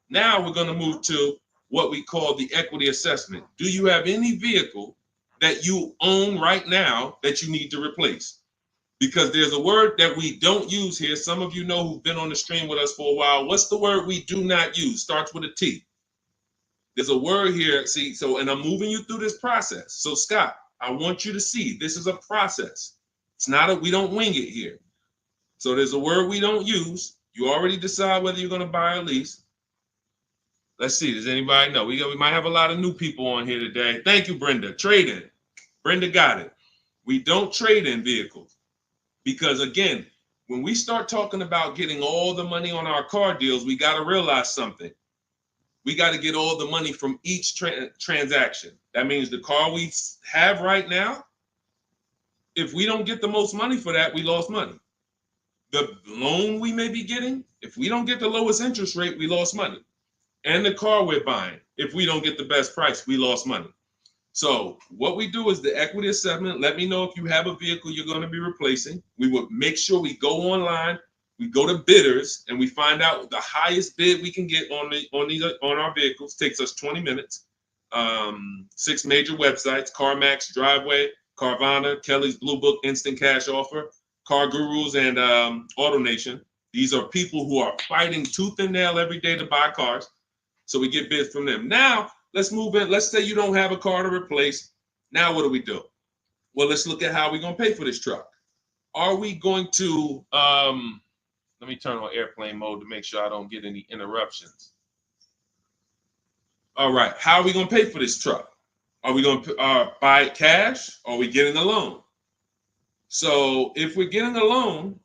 Now we're going to move to what we call the equity assessment. Do you have any vehicle that you own right now that you need to replace? Because there's a word that we don't use here. Some of you know who've been on the stream with us for a while. What's the word we do not use? Starts with a T. There's a word here. See, so, and I'm moving you through this process. So Scott, I want you to see this is a process. It's not we don't wing it here. So there's a word we don't use. You already decide whether you're going to buy or lease. Let's see. Does anybody know? We might have a lot of new people on here today. Thank you, Brenda. Trade in. Brenda got it. We don't trade in vehicles. Because again, when we start talking about getting all the money on our car deals, we got to realize something. We got to get all the money from each transaction. That means the car we have right now, if we don't get the most money for that, we lost money. The loan we may be getting, if we don't get the lowest interest rate, we lost money. And the car we're buying, if we don't get the best price, we lost money. So what we do is the equity assessment. Let me know if you have a vehicle you're going to be replacing. We would make sure we go online, we go to bidders, and we find out the highest bid we can get on our vehicles. Takes us 20 minutes. 6 major websites: CarMax, Driveway, Carvana, Kelly's Blue Book, Instant Cash Offer, Car Gurus, and AutoNation. These are people who are fighting tooth and nail every day to buy cars. So we get bids from them. Now, let's move in. Let's say you don't have a car to replace. Now what do? Well, let's look at how we're going to pay for this truck. Are we going to, let me turn on airplane mode to make sure I don't get any interruptions. All right, how are we going to pay for this truck? Are we going to buy it cash, or are we getting a loan? So if we're getting a loan,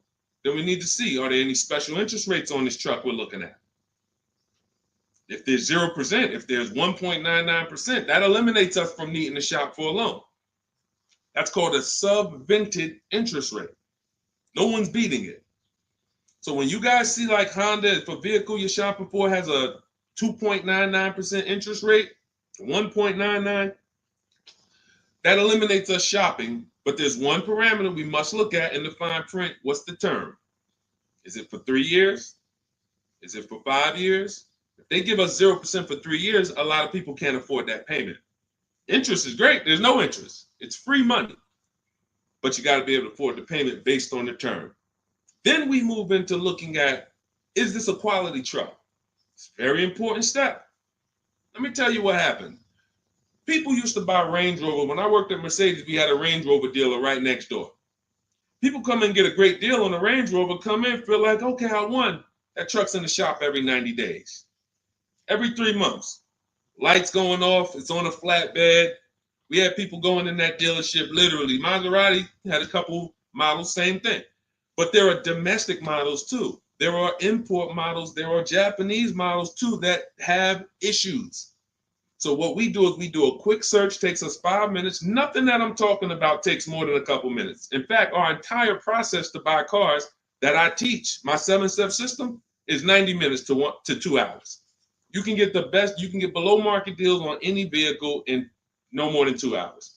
then we need to see, are there any special interest rates on this truck we're looking at? If there's 0%, if there's 1.99%, that eliminates us from needing to shop for a loan. That's called a subvented interest rate. No one's beating it. So when you guys see like Honda, if a vehicle you're shopping for has a 2.99% interest rate, 1.99, that eliminates us shopping. But there's one parameter we must look at in the fine print. What's the term? Is it for 3 years? Is it for 5 years? If they give us 0% for 3 years, a lot of people can't afford that payment. Interest is great. There's no interest. It's free money. But you got to be able to afford the payment based on the term. Then we move into looking at, is this a quality truck? It's a very important step. Let me tell you what happened. People used to buy Range Rover. When I worked at Mercedes, we had a Range Rover dealer right next door. People come in and get a great deal on a Range Rover, come in, feel like, okay, I won. That truck's in the shop every 90 days. Every 3 months. Lights going off, it's on a flatbed. We had people going in that dealership, literally. Maserati had a couple models, same thing. But there are domestic models too. There are import models. There are Japanese models too that have issues. So what we do is we do a quick search, takes us 5 minutes. Nothing that I'm talking about takes more than a couple minutes. In fact, our entire process to buy cars that I teach, my 7-step system, is 90 minutes to 2 hours. You can get the best, you can get below market deals on any vehicle in no more than 2 hours.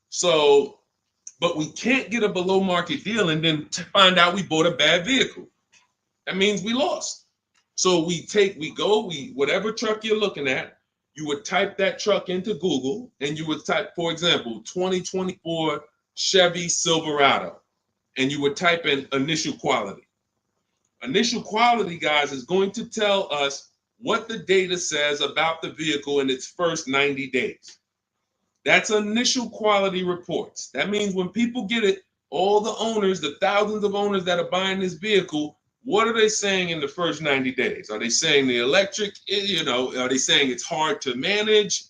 So, but we can't get a below market deal and then find out we bought a bad vehicle. That means we lost. So whatever truck you're looking at, you would type that truck into Google and you would type, for example, 2024 Chevy Silverado, and you would type in initial quality. Initial quality, guys, is going to tell us what the data says about the vehicle in its first 90 days. That's initial quality reports. That means when people get it, all the owners, the thousands of owners that are buying this vehicle, what are they saying in the first 90 days? Are they saying the electric, are they saying it's hard to manage?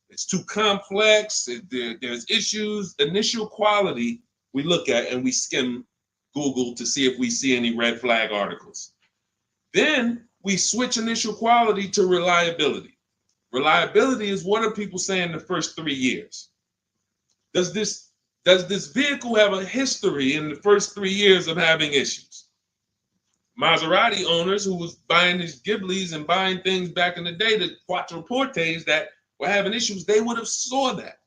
It's too complex, there's issues. Initial quality we look at and we skim Google to see if we see any red flag articles. Then we switch initial quality to reliability. Reliability is what are people saying the first 3 years? Does this vehicle have a history in the first 3 years of having issues? Maserati owners who was buying these Ghiblis and buying things back in the day, the Quattroportes that were having issues, they would have saw that.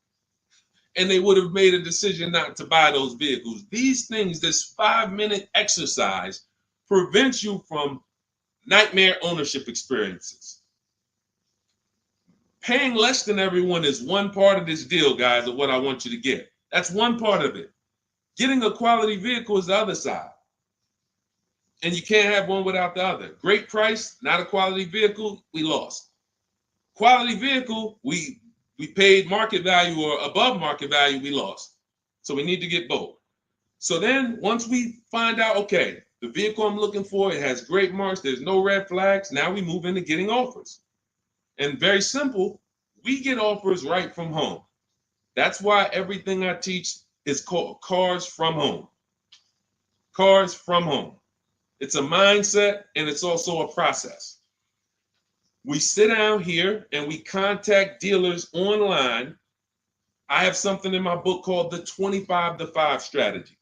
And they would have made a decision not to buy those vehicles. These things, this 5-minute exercise prevents you from nightmare ownership experiences. Paying less than everyone is one part of this deal, guys, of what I want you to get. That's one part of it. Getting a quality vehicle is the other side. And you can't have one without the other. Great price, not a quality vehicle, we lost. Quality vehicle, we paid market value or above market value, we lost. So we need to get both. So then once we find out, okay, the vehicle I'm looking for, it has great marks, there's no red flags, now we move into getting offers. And very simple, we get offers right from home. That's why everything I teach is called Cars from Home. Cars from Home. It's a mindset and it's also a process. We sit down here and we contact dealers online. I have something in my book called the 25 to 5 strategy.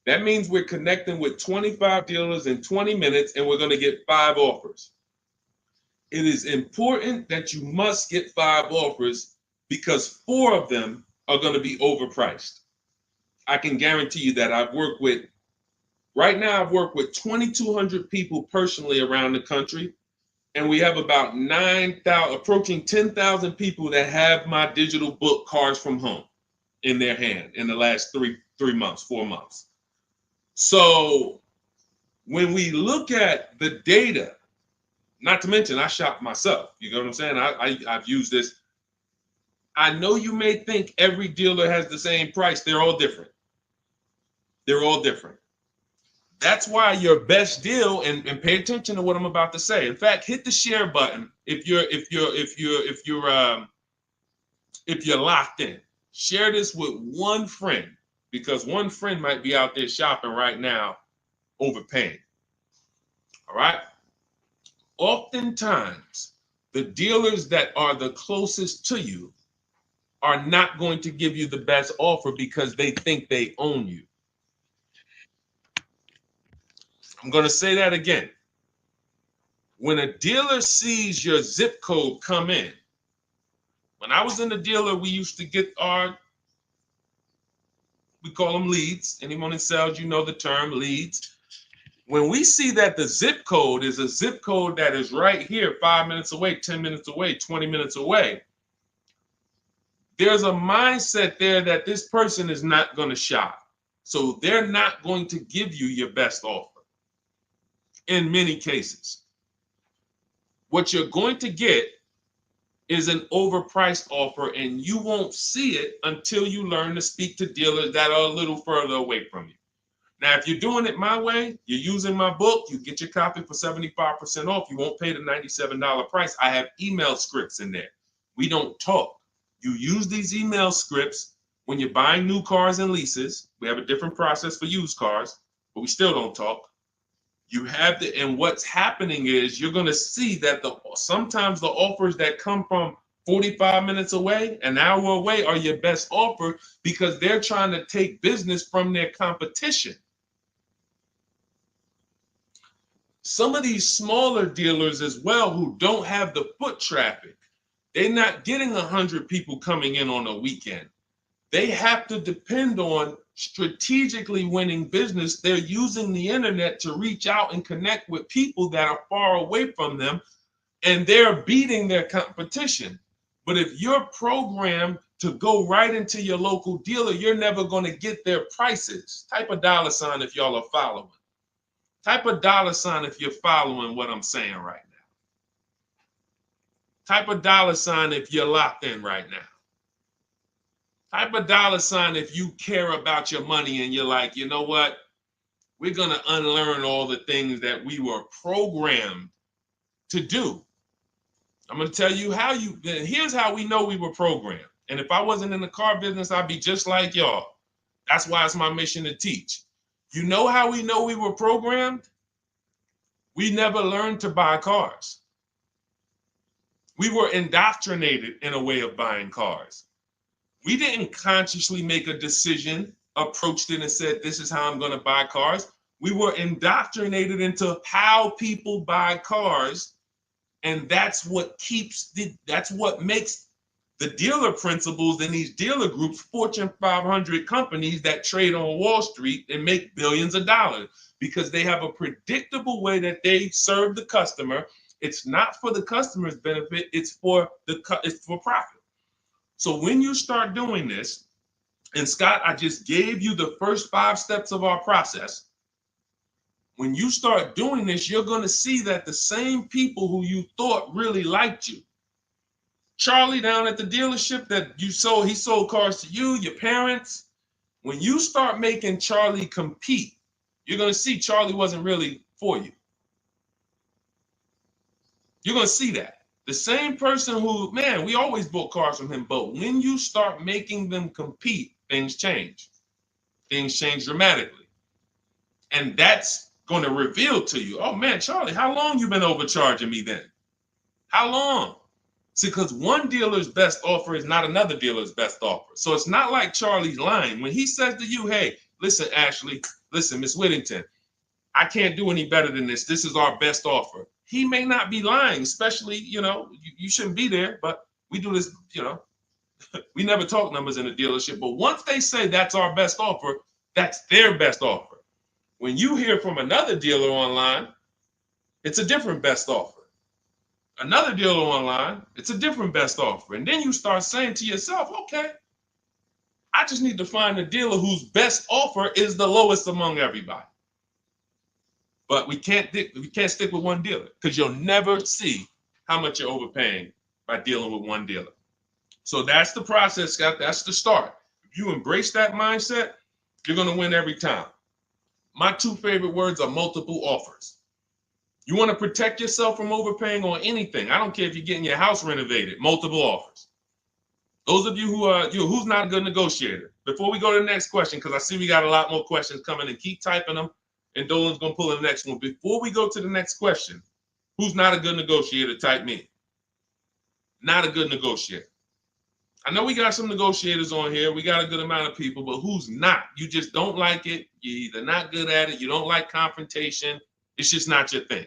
That means we're connecting with 25 dealers in 20 minutes and we're going to get 5 offers. It is important that you must get 5 offers because 4 of them are going to be overpriced. I can guarantee you that. Right now I've worked with 2,200 people personally around the country, and we have about 9,000, approaching 10,000 people that have my digital book, Cars from Home, in their hand in the last 4 months. So when we look at the data, not to mention I shop myself, you know what I'm saying? I've used this. I know you may think every dealer has the same price. They're all different. They're all different. That's why your best deal, and pay attention to what I'm about to say. In fact, hit the share button if you're locked in. Share this with one friend because one friend might be out there shopping right now, overpaying. All right. Oftentimes, the dealers that are the closest to you are not going to give you the best offer because they think they own you. I'm going to say that again. When a dealer sees your zip code come in, when I was in the dealer, we used to get we call them leads. Anyone in sales, you know the term leads. When we see that the zip code is a zip code that is right here, 5 minutes away, 10 minutes away, 20 minutes away, there's a mindset there that this person is not going to shop. So they're not going to give you your best offer in many cases. What you're going to get is an overpriced offer, and you won't see it until you learn to speak to dealers that are a little further away from you. Now, if you're doing it my way, you're using my book, you get your copy for 75% off. You won't pay the $97 price. I have email scripts in there. We don't talk. You use these email scripts when you're buying new cars and leases. We have a different process for used cars, but we still don't talk. You have to, and what's happening is you're going to see that sometimes the offers that come from 45 minutes away, an hour away, are your best offer because they're trying to take business from their competition. Some of these smaller dealers as well who don't have the foot traffic, they're not getting 100 people coming in on a weekend. They have to depend on strategically winning business. They're using the internet to reach out and connect with people that are far away from them, and they're beating their competition. But if you're programmed to go right into your local dealer, you're never going to get their prices. Type a $ if y'all are following. Type a $ if you're following what I'm saying right now. Type a $ if you're locked in right now. Type a $ if you care about your money and you're like, you know what? We're going to unlearn all the things that we were programmed to do. I'm going to tell you here's how we know we were programmed. And if I wasn't in the car business, I'd be just like y'all. That's why it's my mission to teach. You know how we know we were programmed? We never learned to buy cars. We were indoctrinated in a way of buying cars. We didn't consciously make a decision, approached it and said, this is how I'm going to buy cars. We were indoctrinated into how people buy cars, and that's what makes the dealer principals in these dealer groups, Fortune 500 companies that trade on Wall Street and make billions of dollars, because they have a predictable way that they serve the customer. It's not for the customer's benefit, it's for profit. So when you start doing this, and Scott, I just gave you the first 5 steps of our process. When you start doing this, you're going to see that the same people who you thought really liked you, Charlie down at the dealership that he sold cars to you, your parents. When you start making Charlie compete, you're going to see Charlie wasn't really for you. You're going to see that. The same person who, man, we always bought cars from him, but when you start making them compete, things change. Things change dramatically. And that's going to reveal to you, oh man, Charlie, how long you been overcharging me then? How long? See, because one dealer's best offer is not another dealer's best offer. So it's not like Charlie's lying. When he says to you, hey, listen, Ashley, listen, Miss Whittington, I can't do any better than this. This is our best offer. He may not be lying, especially, you shouldn't be there, but we do this, we never talk numbers in a dealership. But once they say that's our best offer, that's their best offer. When you hear from another dealer online, it's a different best offer. Another dealer online, it's a different best offer. And then you start saying to yourself, okay, I just need to find a dealer whose best offer is the lowest among everybody. But we can't stick with one dealer, because you'll never see how much you're overpaying by dealing with one dealer. So that's the process, Scott. That's the start. If you embrace that mindset, you're going to win every time. My 2 favorite words are multiple offers. You want to protect yourself from overpaying on anything. I don't care if you're getting your house renovated, multiple offers. Those of you who's not a good negotiator. Before we go to the next question, because I see we got a lot more questions coming, and keep typing them, and Dolan's going to pull the next one. Before we go to the next question, who's not a good negotiator? Type me. Not a good negotiator. I know we got some negotiators on here. We got a good amount of people, but who's not? You just don't like it. You're either not good at it. You don't like confrontation. It's just not your thing.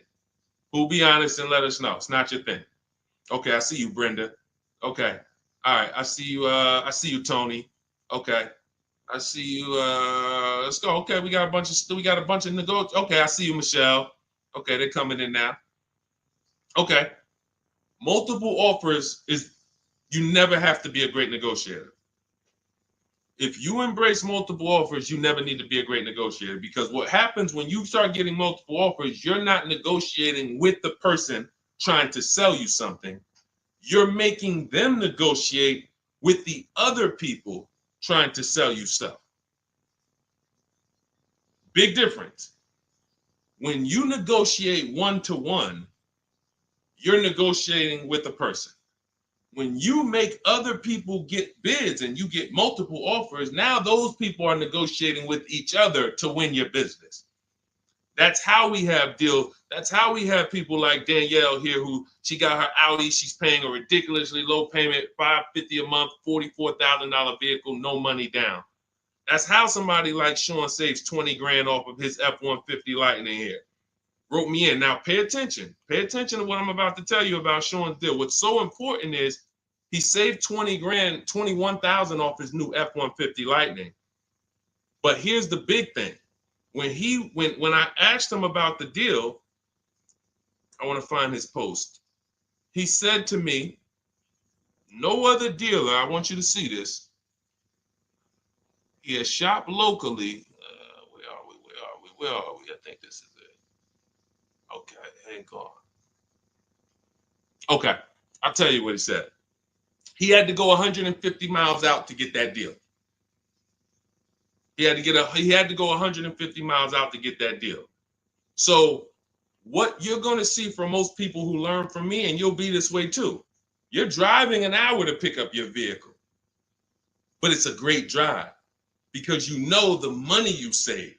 Who'll be honest and let us know. It's not your thing. Okay, I see you, Brenda. Okay. All right, I see you, Tony. Okay. I see you. Let's go. Okay, we got a bunch of negotiators. Okay, I see you, Michelle. Okay, they're coming in now. Okay. Multiple offers is, you never have to be a great negotiator. If you embrace multiple offers, you never need to be a great negotiator, because what happens when you start getting multiple offers, you're not negotiating with the person trying to sell you something. You're making them negotiate with the other people trying to sell you stuff. Big difference. When you negotiate one-to-one, you're negotiating with a person. When you make other people get bids and you get multiple offers, now those people are negotiating with each other to win your business. That's how we have deals. That's how we have people like Danielle here, who she got her Audi. She's paying a ridiculously low payment, $550 a month, $44,000 vehicle, no money down. That's how somebody like Sean saves 20 grand off of his F-150 Lightning here. Wrote me in. Now pay attention. Pay attention to what I'm about to tell you about Sean's deal. What's so important is he saved 20 grand, 21,000 off his new F-150 Lightning. But here's the big thing. When I asked him about the deal, I want to find his post. He said to me, no other dealer, I want you to see this. He has shopped locally. Where are we? I think this is it. Okay, hang on. Okay, I'll tell you what he said. He had to go 150 miles out to get that deal. He had to go 150 miles out to get that deal. So what you're going to see from most people who learn from me, and you'll be this way too, you're driving an hour to pick up your vehicle, but it's a great drive because you know the money you saved.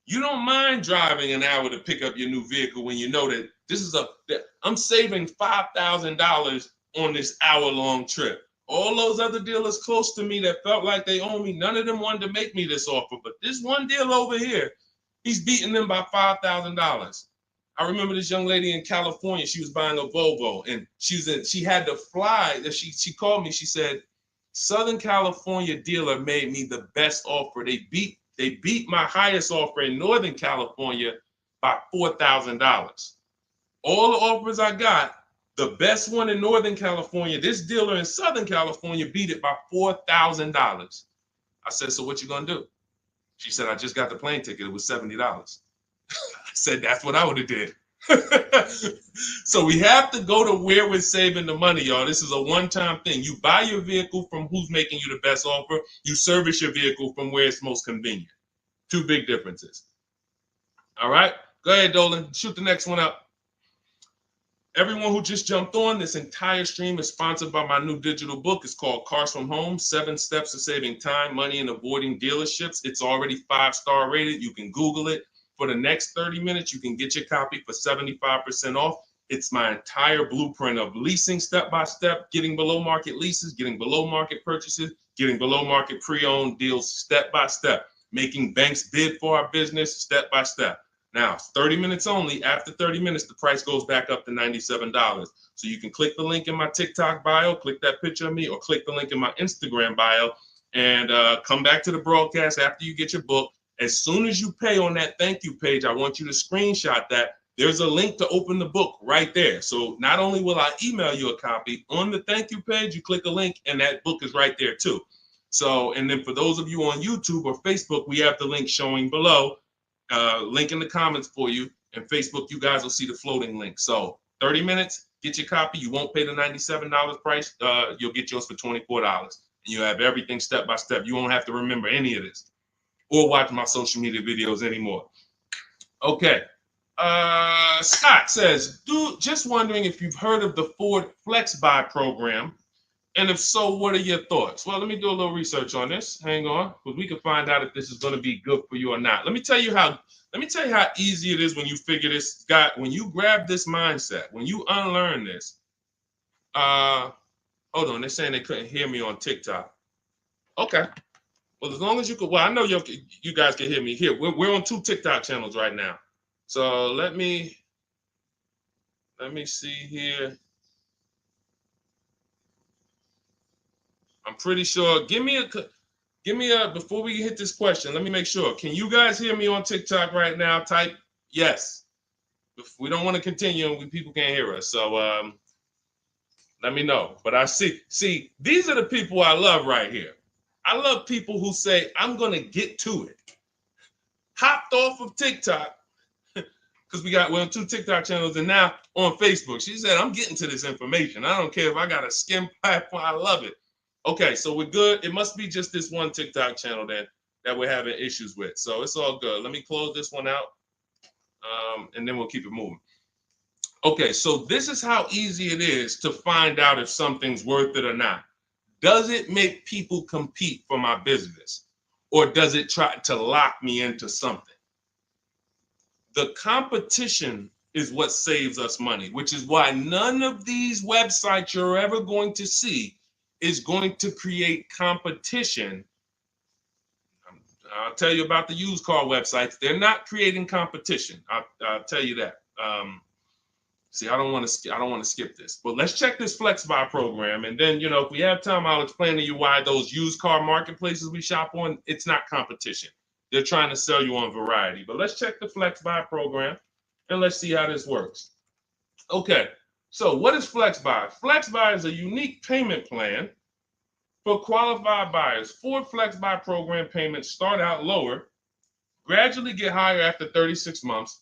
You don't mind driving an hour to pick up your new vehicle when you know that I'm saving $5,000 on this hour-long trip. All those other dealers close to me that felt like they owe me, none of them wanted to make me this offer. But this one deal over here, He's beating them by $5,000. I remember this young lady in California. She was buying a Volvo, and she had to fly. She called me. She said, Southern California dealer made me the best offer. They beat my highest offer in Northern California by $4,000. All the offers I got, the best one in Northern California, this dealer in Southern California beat it by $4,000. I said, so what you gonna do? She said, I just got the plane ticket. It was $70. I said, that's what I would have did. So we have to go to where we're saving the money, y'all. This is a one-time thing. You buy your vehicle from who's making you the best offer. You service your vehicle from where it's most convenient. Two big differences. All right, go ahead, Dolan. Shoot the next one up. Everyone who just jumped on, this entire stream is sponsored by my new digital book. It's called Cars from Home, 7 Steps to Saving Time, Money, and Avoiding Dealerships. It's already 5-star rated. You can Google it. For the next 30 minutes, you can get your copy for 75% off. It's my entire blueprint of leasing step-by-step, getting below market leases, getting below market purchases, getting below market pre-owned deals step-by-step, making banks bid for our business step-by-step. Now, 30 minutes only. After 30 minutes, the price goes back up to $97. So you can click the link in my TikTok bio, click that picture of me, or click the link in my Instagram bio, and come back to the broadcast after you get your book. As soon as you pay on that thank you page, I want you to screenshot that. There's a link to open the book right there. So not only will I email you a copy, on the thank you page, you click a link, and that book is right there too. So, and then for those of you on YouTube or Facebook, we have the link showing below. Link in the comments for you, and Facebook, you guys will see the floating link. So 30 minutes, get your copy. You won't pay the $97 price. You'll get yours for $24, and you have everything step by step. You won't have to remember any of this or watch my social media videos anymore. Okay. Scott says, dude, just wondering if you've heard of the Ford Flex Buy program, and if so, what are your thoughts? Well, let me do a little research on this. Hang on, because we can find out if this is going to be good for you or not. Let me tell you how easy it is when you figure this, Scott, when you grab this mindset, when you unlearn this. Hold on, they're saying they couldn't hear me on TikTok. Okay. Well, as long as you could, well, I know you guys can hear me here. We're on 2 TikTok channels right now. So let me see here. I'm pretty sure. Give me a, before we hit this question, let me make sure. Can you guys hear me on TikTok right now? Type yes. If we don't want to continue and people can't hear us. So let me know. But I see, these are the people I love right here. I love people who say, I'm going to get to it. Hopped off of TikTok, because we're on 2 TikTok channels, and now on Facebook. She said, I'm getting to this information. I don't care if I got a skim platform. I love it. Okay, so we're good. It must be just this one TikTok channel then that we're having issues with. So it's all good. Let me close this one out, and then we'll keep it moving. Okay, so this is how easy it is to find out if something's worth it or not. Does it make people compete for my business, or does it try to lock me into something? The competition is what saves us money, which is why none of these websites you're ever going to see is going to create competition. I'll tell you about the used car websites. They're not creating competition. I'll tell you that. See, I don't want to skip this, but let's check this Flex Buy program, and then if we have time, I'll explain to you why those used car marketplaces we shop on, it's not competition. They're trying to sell you on variety. But let's check the Flex Buy program, and let's see how this works. Okay. So what is Flex Buy? Flex Buy is a unique payment plan for qualified buyers. Ford Flex Buy program payments start out lower, gradually get higher after 36 months.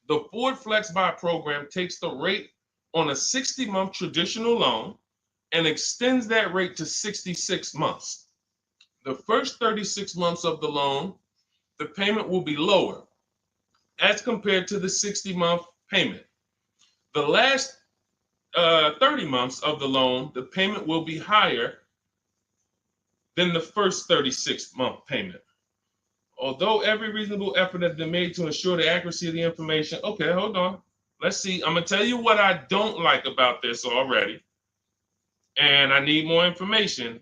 The Ford Flex Buy program takes the rate on a 60-month traditional loan and extends that rate to 66 months. The first 36 months of the loan, the payment will be lower as compared to the 60-month payment. The last 30 months of the loan, the payment will be higher than the first 36-month payment. Although every reasonable effort has been made to ensure the accuracy of the information. Okay, hold on. Let's see. I'm going to tell you what I don't like about this already, and I need more information.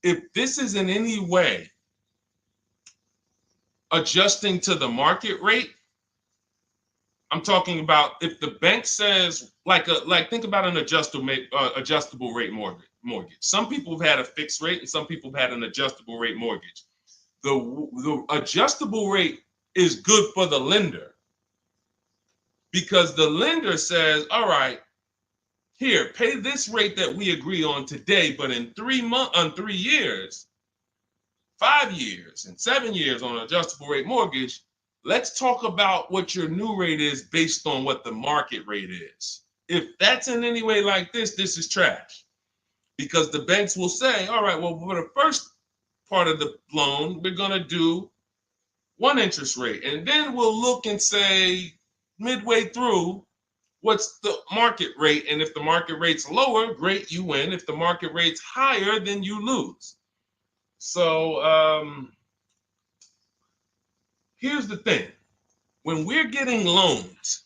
If this is in any way adjusting to the market rate. I'm talking about if the bank says like think about an adjustable rate mortgage. Some people have had a fixed rate and some people have had an adjustable rate mortgage. The adjustable rate is good for the lender because the lender says, all right, here, pay this rate that we agree on today, but in 3 years, 5 years, and 7 years on an adjustable rate mortgage, let's talk about what your new rate is based on what the market rate is. If that's in any way like this is trash. Because the banks will say, all right, well, for the first part of the loan, we're going to do one interest rate. And then we'll look and say, midway through, what's the market rate? And if the market rate's lower, great, you win. If the market rate's higher, then you lose. So here's the thing. When we're getting loans,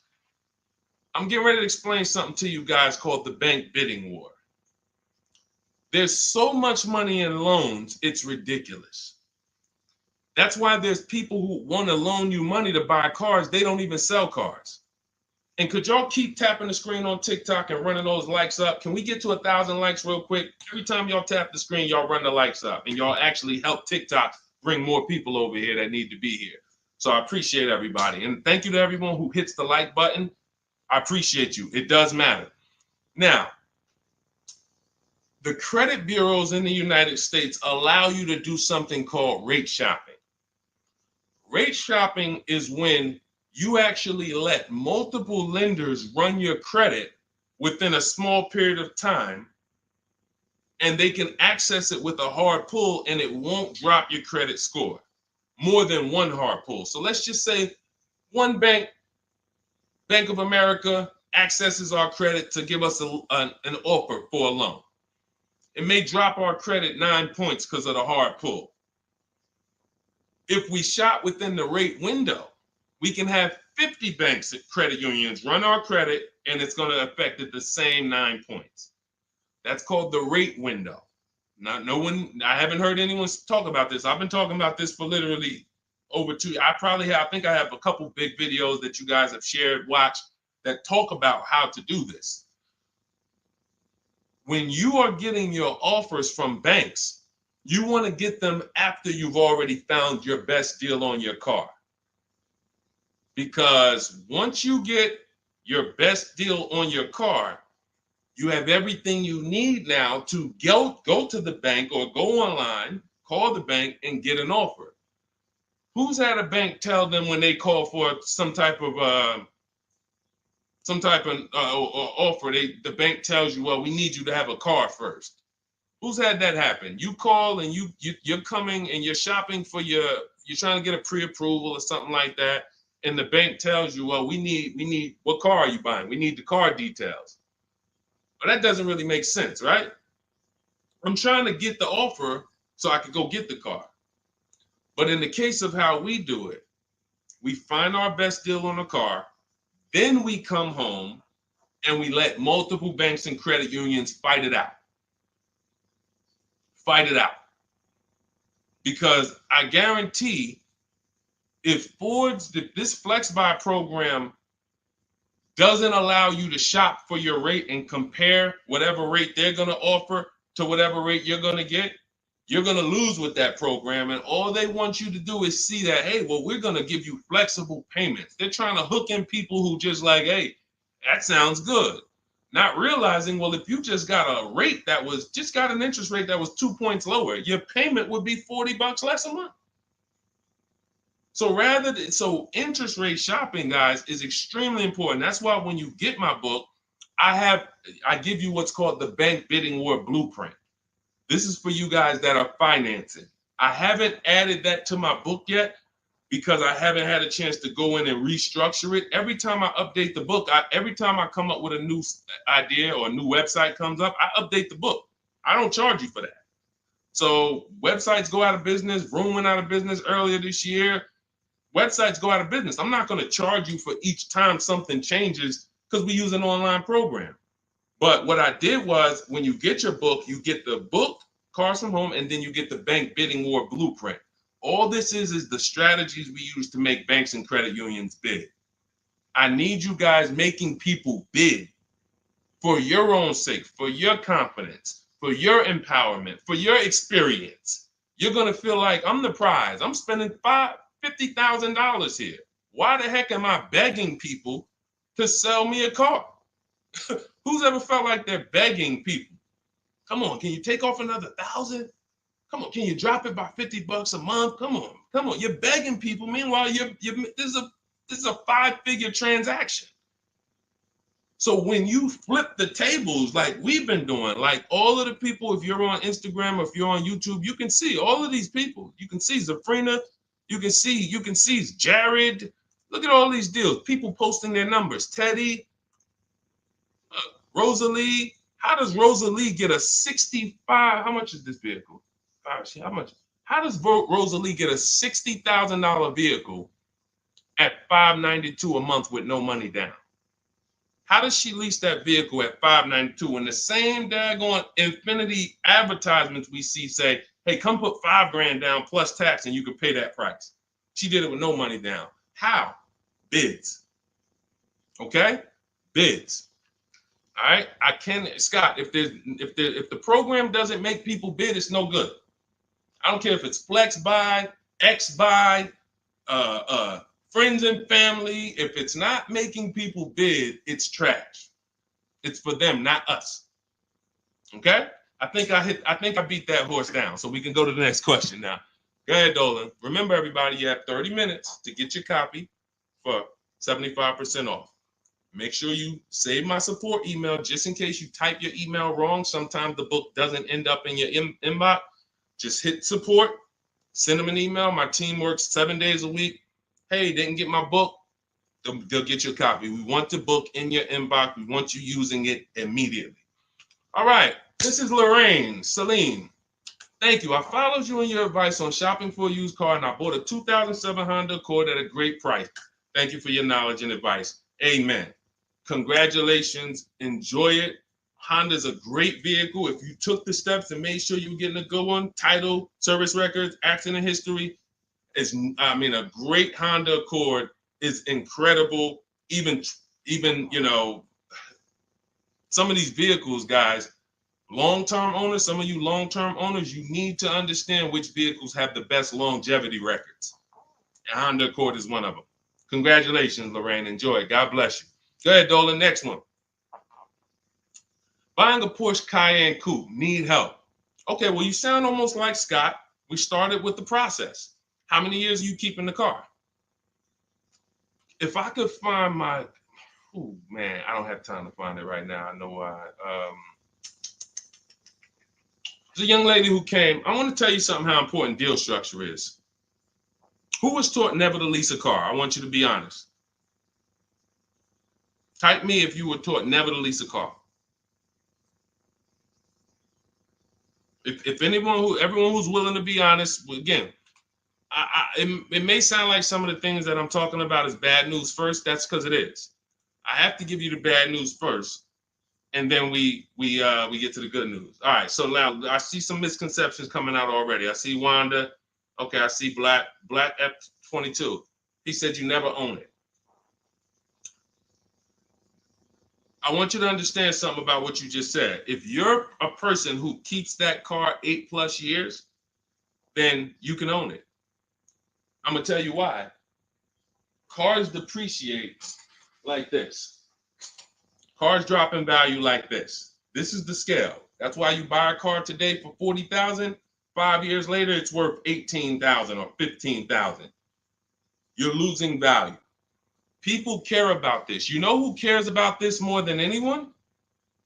I'm getting ready to explain something to you guys called the bank bidding war. There's so much money in loans, it's ridiculous. That's why there's people who want to loan you money to buy cars. They don't even sell cars. And could y'all keep tapping the screen on TikTok and running those likes up? Can we get to 1,000 likes real quick? Every time y'all tap the screen, y'all run the likes up and y'all actually help TikTok bring more people over here that need to be here. So I appreciate everybody. And thank you to everyone who hits the like button. I appreciate you. It does matter. Now, the credit bureaus in the United States allow you to do something called rate shopping. Rate shopping is when you actually let multiple lenders run your credit within a small period of time, and they can access it with a hard pull and it won't drop your credit score more than one hard pull. So let's just say one bank, Bank of America, accesses our credit to give us an offer for a loan. It may drop our credit 9 points because of the hard pull. If we shop within the rate window, we can have 50 banks at credit unions run our credit, and it's going to affect it the same 9 points. That's called the rate window. I haven't heard anyone talk about this. I've been talking about this for literally over 2 years. I think I have a couple big videos that you guys have shared, watched, that talk about how to do this. When you are getting your offers from banks, you want to get them after you've already found your best deal on your car. Because once you get your best deal on your car, you have everything you need now to go to the bank or go online, call the bank and get an offer. Who's had a bank tell them when they call for some type of offer, the bank tells you, well, we need you to have a car first. Who's had that happen? You call and you're coming and you're shopping for you're trying to get a pre-approval or something like that, and the bank tells you, well, we need what car are you buying? We need the car details. Well, that doesn't really make sense, right? I'm trying to get the offer so I can go get the car. But in the case of how we do it, we find our best deal on the car, then we come home and we let multiple banks and credit unions fight it out. Fight it out. Because I guarantee if this Flex Buy program doesn't allow you to shop for your rate and compare whatever rate they're going to offer to whatever rate you're going to get, you're going to lose with that program. And all they want you to do is see that, hey, well, we're going to give you flexible payments. They're trying to hook in people who just like, hey, that sounds good. Not realizing, well, if you just got a rate that was just got an interest rate that was 2 points lower, your payment would be $40 less a month. So interest rate shopping, guys, is extremely important. That's why when you get my book, I give you what's called the Bank Bidding War Blueprint. This is for you guys that are financing. I haven't added that to my book yet because I haven't had a chance to go in and restructure it. Every time I update the book, every time I come up with a new idea or a new website comes up, I update the book. I don't charge you for that. So websites go out of business. Room went out of business earlier this year. Websites go out of business. I'm not going to charge you for each time something changes because we use an online program. But what I did was when you get your book, you get the book, Cars from Home, and then you get the Bank Bidding War Blueprint. All this is the strategies we use to make banks and credit unions bid. I need you guys making people bid for your own sake, for your confidence, for your empowerment, for your experience. You're going to feel like I'm the prize. I'm spending $50,000 here. Why the heck am I begging people to sell me a car? Who's ever felt like they're begging people? Come on, can you take off another 1,000? Come on, can you drop it by $50 a month? Come on. You're begging people. Meanwhile, this is a 5-figure transaction. So when you flip the tables like we've been doing, like all of the people, if you're on Instagram or if you're on YouTube, you can see all of these people. You can see Zafrina, you can see Jared. Look at all these deals. People posting their numbers. Teddy, Rosalie. How does Rosalie get a 65? How much is this vehicle? How much? How does Rosalie get a $60,000 vehicle at $592 a month with no money down? How does she lease that vehicle at $592 when the same daggone Infinity advertisements we see say, hey, come put $5,000 down plus tax and you can pay that price? She did it with no money down. How? Bids. Okay? Bids. All right. Scott, if the program doesn't make people bid, it's no good. I don't care if it's flex buy, X buy, friends and family. If it's not making people bid, it's trash. It's for them, not us. Okay? I think I beat that horse down. So we can go to the next question now. Go ahead, Dolan. Remember, everybody, you have 30 minutes to get your copy for 75% off. Make sure you save my support email just in case you type your email wrong. Sometimes the book doesn't end up in your inbox. Just hit support, send them an email. My team works 7 days a week. Hey, didn't get my book. They'll get you a copy. We want the book in your inbox. We want you using it immediately. All right. This is Lorraine Celine. Thank you. I followed you in your advice on shopping for a used car, and I bought a 2007 Honda Accord at a great price. Thank you for your knowledge and advice. Amen. Congratulations. Enjoy it. Honda's a great vehicle. If you took the steps and made sure you were getting a good one, title, service records, accident history, a great Honda Accord is incredible. Even some of these vehicles, guys, long-term owners, some of you long-term owners, you need to understand which vehicles have the best longevity records. And Honda Accord is one of them. Congratulations, Lorraine. Enjoy it. God bless you. Go ahead, Dolan. Next one. Buying a Porsche Cayenne Coupe. Need help. Okay, well, you sound almost like Scott. We started with the process. How many years are you keeping the car? If I could find my, oh man, I don't have time to find it right now. I know why. There's a young lady who came. I want to tell you something how important deal structure is. Who was taught never to lease a car? I want you to be honest. Type me if you were taught never to lease a car. If everyone who's willing to be honest, again, it may sound like some of the things that I'm talking about is bad news first. That's because it is. I have to give you the bad news first, and then we get to the good news. All right. So now I see some misconceptions coming out already. I see Wanda. Okay. I see Black F22. He said you never own it. I want you to understand something about what you just said. If you're a person who keeps that car 8+ years, then you can own it. I'm going to tell you why. Cars depreciate like this. Cars drop in value like this. This is the scale. That's why you buy a car today for $40,000. 5 years later, it's worth $18,000 or $15,000. You're losing value. People care about this. You know who cares about this more than anyone?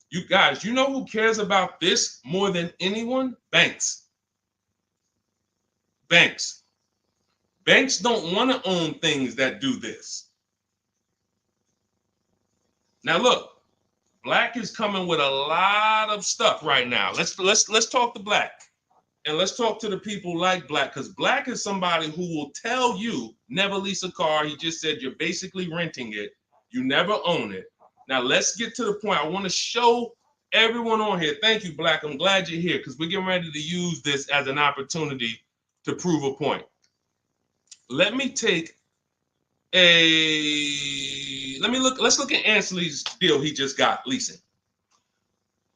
You guys, you know who cares about this more than anyone? Banks. Banks. Banks don't want to own things that do this. Now look, Black is coming with a lot of stuff right now. Let's talk to Black. And let's talk to the people like Black, because Black is somebody who will tell you never lease a car. He just said you're basically renting it. You never own it. Now let's get to the point. I want to show everyone on here. Thank you, Black. I'm glad you're here because we're getting ready to use this as an opportunity to prove a point. Let me take let's look at Ansley's deal he just got leasing.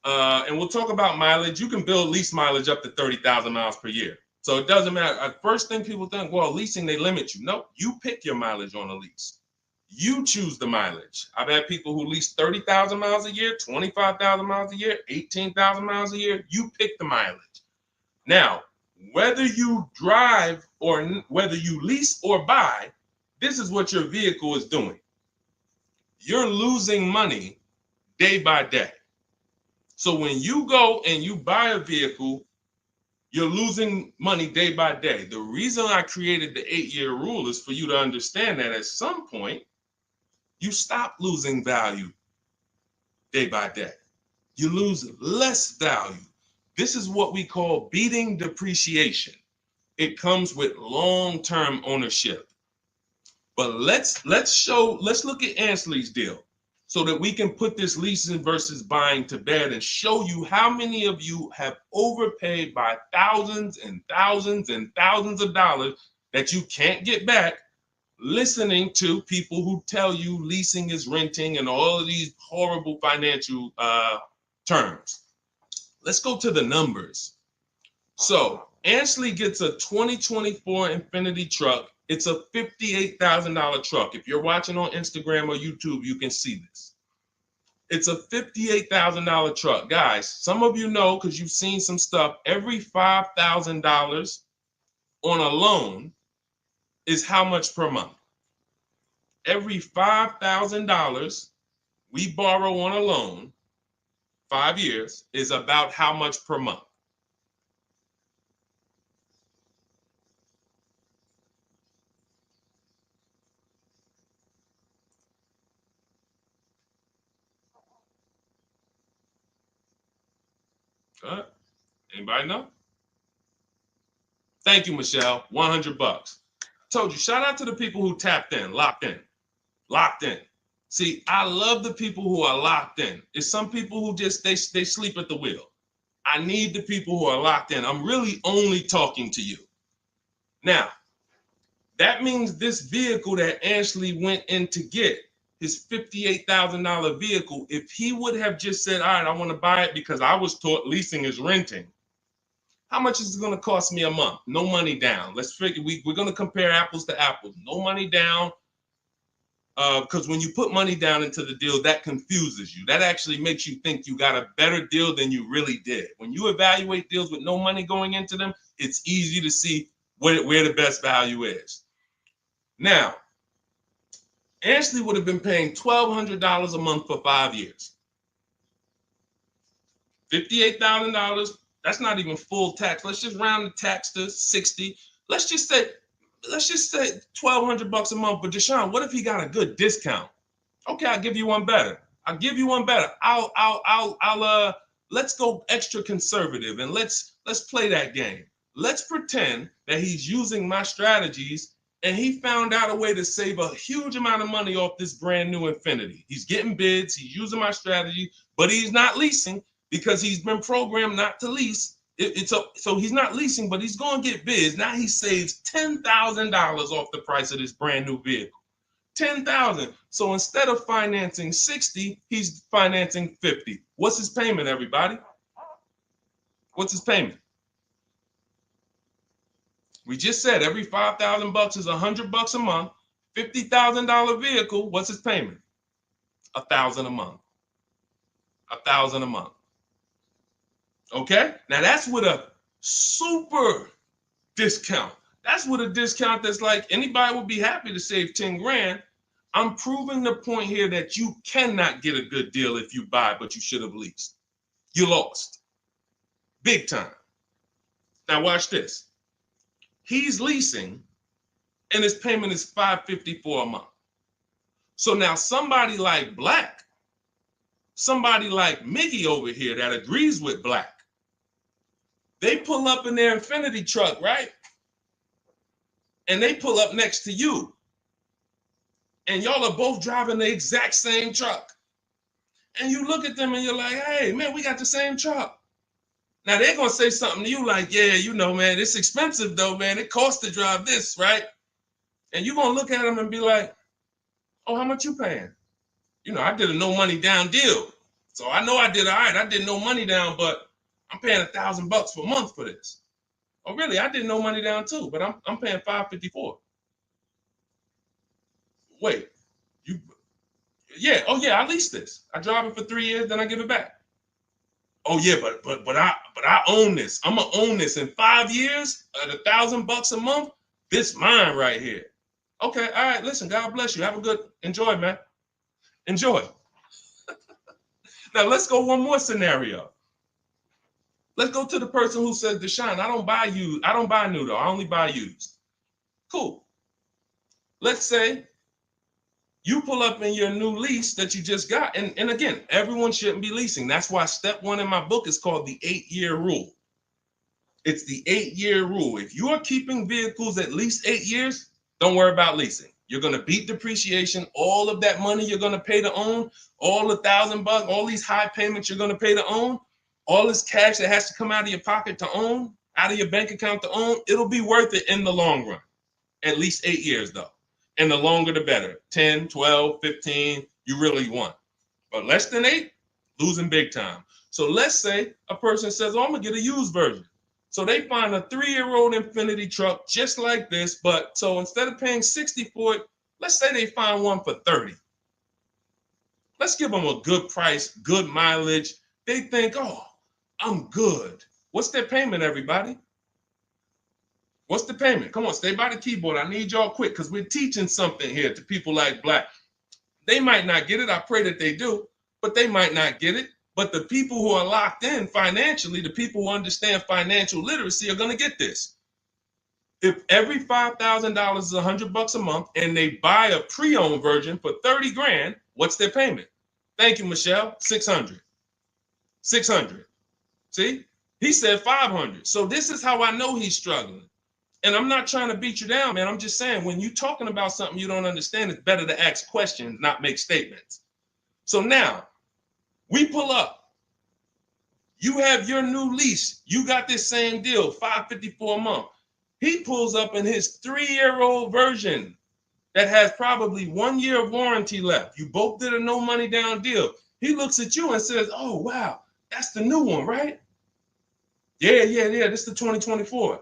And we'll talk about mileage. You can build lease mileage up to 30,000 miles per year. So it doesn't matter. First thing people think, well, leasing, they limit you. No, you pick your mileage on a lease. You choose the mileage. I've had people who lease 30,000 miles a year, 25,000 miles a year, 18,000 miles a year. You pick the mileage. Now, whether you drive or whether you lease or buy, this is what your vehicle is doing. You're losing money day by day. So when you go and you buy a vehicle, you're losing money day by day. The reason I created the 8-year rule is for you to understand that at some point, you stop losing value day by day. You lose less value. This is what we call beating depreciation. It comes with long-term ownership. But let's look at Ansley's deal so that we can put this leasing versus buying to bed and show you how many of you have overpaid by thousands and thousands and thousands of dollars that you can't get back listening to people who tell you leasing is renting and all of these horrible financial terms. Let's go to the numbers. So Ansley gets a 2024 Infiniti truck. It's a $58,000 truck. If you're watching on Instagram or YouTube, you can see this. It's a $58,000 truck. Guys, some of you know because you've seen some stuff, every $5,000 on a loan is how much per month? Every $5,000 we borrow on a loan, 5 years, is about how much per month? Anybody know? Thank you, Michelle. $100. Told you, shout out to the people who tapped in, locked in, locked in. See, I love the people who are locked in. It's some people who just, they sleep at the wheel. I need the people who are locked in. I'm really only talking to you. Now, that means this vehicle that Ashley went in to get, his $58,000 vehicle, if he would have just said, all right, I want to buy it because I was taught leasing is renting, how much is it going to cost me a month? No money down. Let's figure, we're going to compare apples to apples. No money down, because when you put money down into the deal, that confuses you. That actually makes you think you got a better deal than you really did. When you evaluate deals with no money going into them, it's easy to see where the best value is. Now, Ashley would have been paying $1,200 a month for 5 years. $58,000. That's not even full tax. Let's just round the tax to 60. Let's just say $1,200 a month. But Deshone, what if he got a good discount? Okay, I'll give you one better. Let's go extra conservative and let's play that game. Let's pretend that he's using my strategies and he found out a way to save a huge amount of money off this brand new Infiniti. He's getting bids, he's using my strategy, but he's not leasing because he's been programmed not to lease. So he's not leasing, but he's going to get bids. Now he saves $10,000 off the price of this brand new vehicle. $10,000. So instead of financing 60, he's financing 50. What's his payment, everybody? What's his payment? We just said every $5,000 is $100 a month. $50,000 vehicle. What's his payment? $1,000 a month. $1,000 a month. Okay. Now that's with a super discount. That's with a discount that's like anybody would be happy to save 10 grand. I'm proving the point here that you cannot get a good deal if you buy, but you should have leased. You lost. Big time. Now watch this. He's leasing and his payment is $554 a month. So now somebody like Black, somebody like Miggy over here that agrees with Black, they pull up in their Infiniti truck, right? And they pull up next to you. And y'all are both driving the exact same truck. And you look at them and you're like, hey, man, we got the same truck. Now they're going to say something to you like, yeah, you know, man, it's expensive though, man. It costs to drive this, right? And you're going to look at them and be like, oh, how much you paying? You know, I did a no money down deal. So I know I did all right. I did no money down, but I'm paying $1,000 per month for this. Oh, really? I did no money down too, but I'm paying $554. Wait, you? Yeah. Oh, yeah. I leased this. I drive it for 3 years, then I give it back. Oh, yeah, but I own this. I'm gonna own this in 5 years at $1,000 a month. This mine right here. Okay. All right. Listen. God bless you. Have a good enjoy, man. Enjoy. Now let's go one more scenario. Let's go to the person who says, Deshone, I don't buy used. I don't buy new though. I only buy used. Cool. Let's say you pull up in your new lease that you just got. And again, everyone shouldn't be leasing. That's why step 1 in my book is called the 8-year rule. It's the 8-year rule. If you are keeping vehicles at least 8 years, don't worry about leasing. You're going to beat depreciation. All of that money you're going to pay to own, all the $1,000, all these high payments you're going to pay to own, all this cash that has to come out of your pocket to own, out of your bank account to own, it'll be worth it in the long run. At least 8 years though. And the longer the better. 10, 12, 15, you really want. But less than 8, losing big time. So let's say a person says, oh, I'm going to get a used version. So they find a 3-year-old Infiniti truck just like this, but so instead of paying $60 for it, let's say they find one for $30. Let's give them a good price, good mileage. They think, oh, I'm good. What's their payment, everybody? What's the payment? Come on, stay by the keyboard. I need y'all quick because we're teaching something here to people like Black. They might not get it. I pray that they do, but they might not get it. But the people who are locked in financially, the people who understand financial literacy are going to get this. If every $5,000 is $100 a month and they buy a pre-owned version for 30 grand, what's their payment? Thank you, Michelle. 600. 600. See, he said 500. So this is how I know he's struggling. And I'm not trying to beat you down, man. I'm just saying when you're talking about something you don't understand, it's better to ask questions, not make statements. So now, we pull up. You have your new lease. You got this same deal, $554 a month. He pulls up in his 3-year-old version that has probably 1 year of warranty left. You both did a no money down deal. He looks at you and says, oh, wow, that's the new one, right? Yeah. This is the 2024.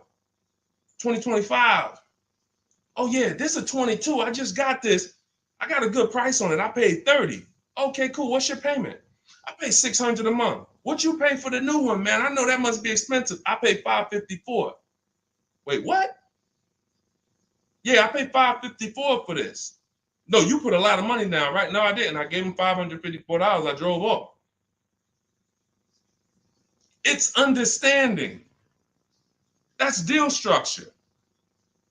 2025. Oh, yeah, this is a 22. I just got this. I got a good price on it. I paid 30. Okay, cool. What's your payment? I pay 600 a month. What you pay for the new one, man? I know that must be expensive. I pay 554. Wait, what? Yeah, I paid 554 for this. No, you put a lot of money down, right? No, I didn't. I gave him $554. I drove off. It's understanding. That's deal structure.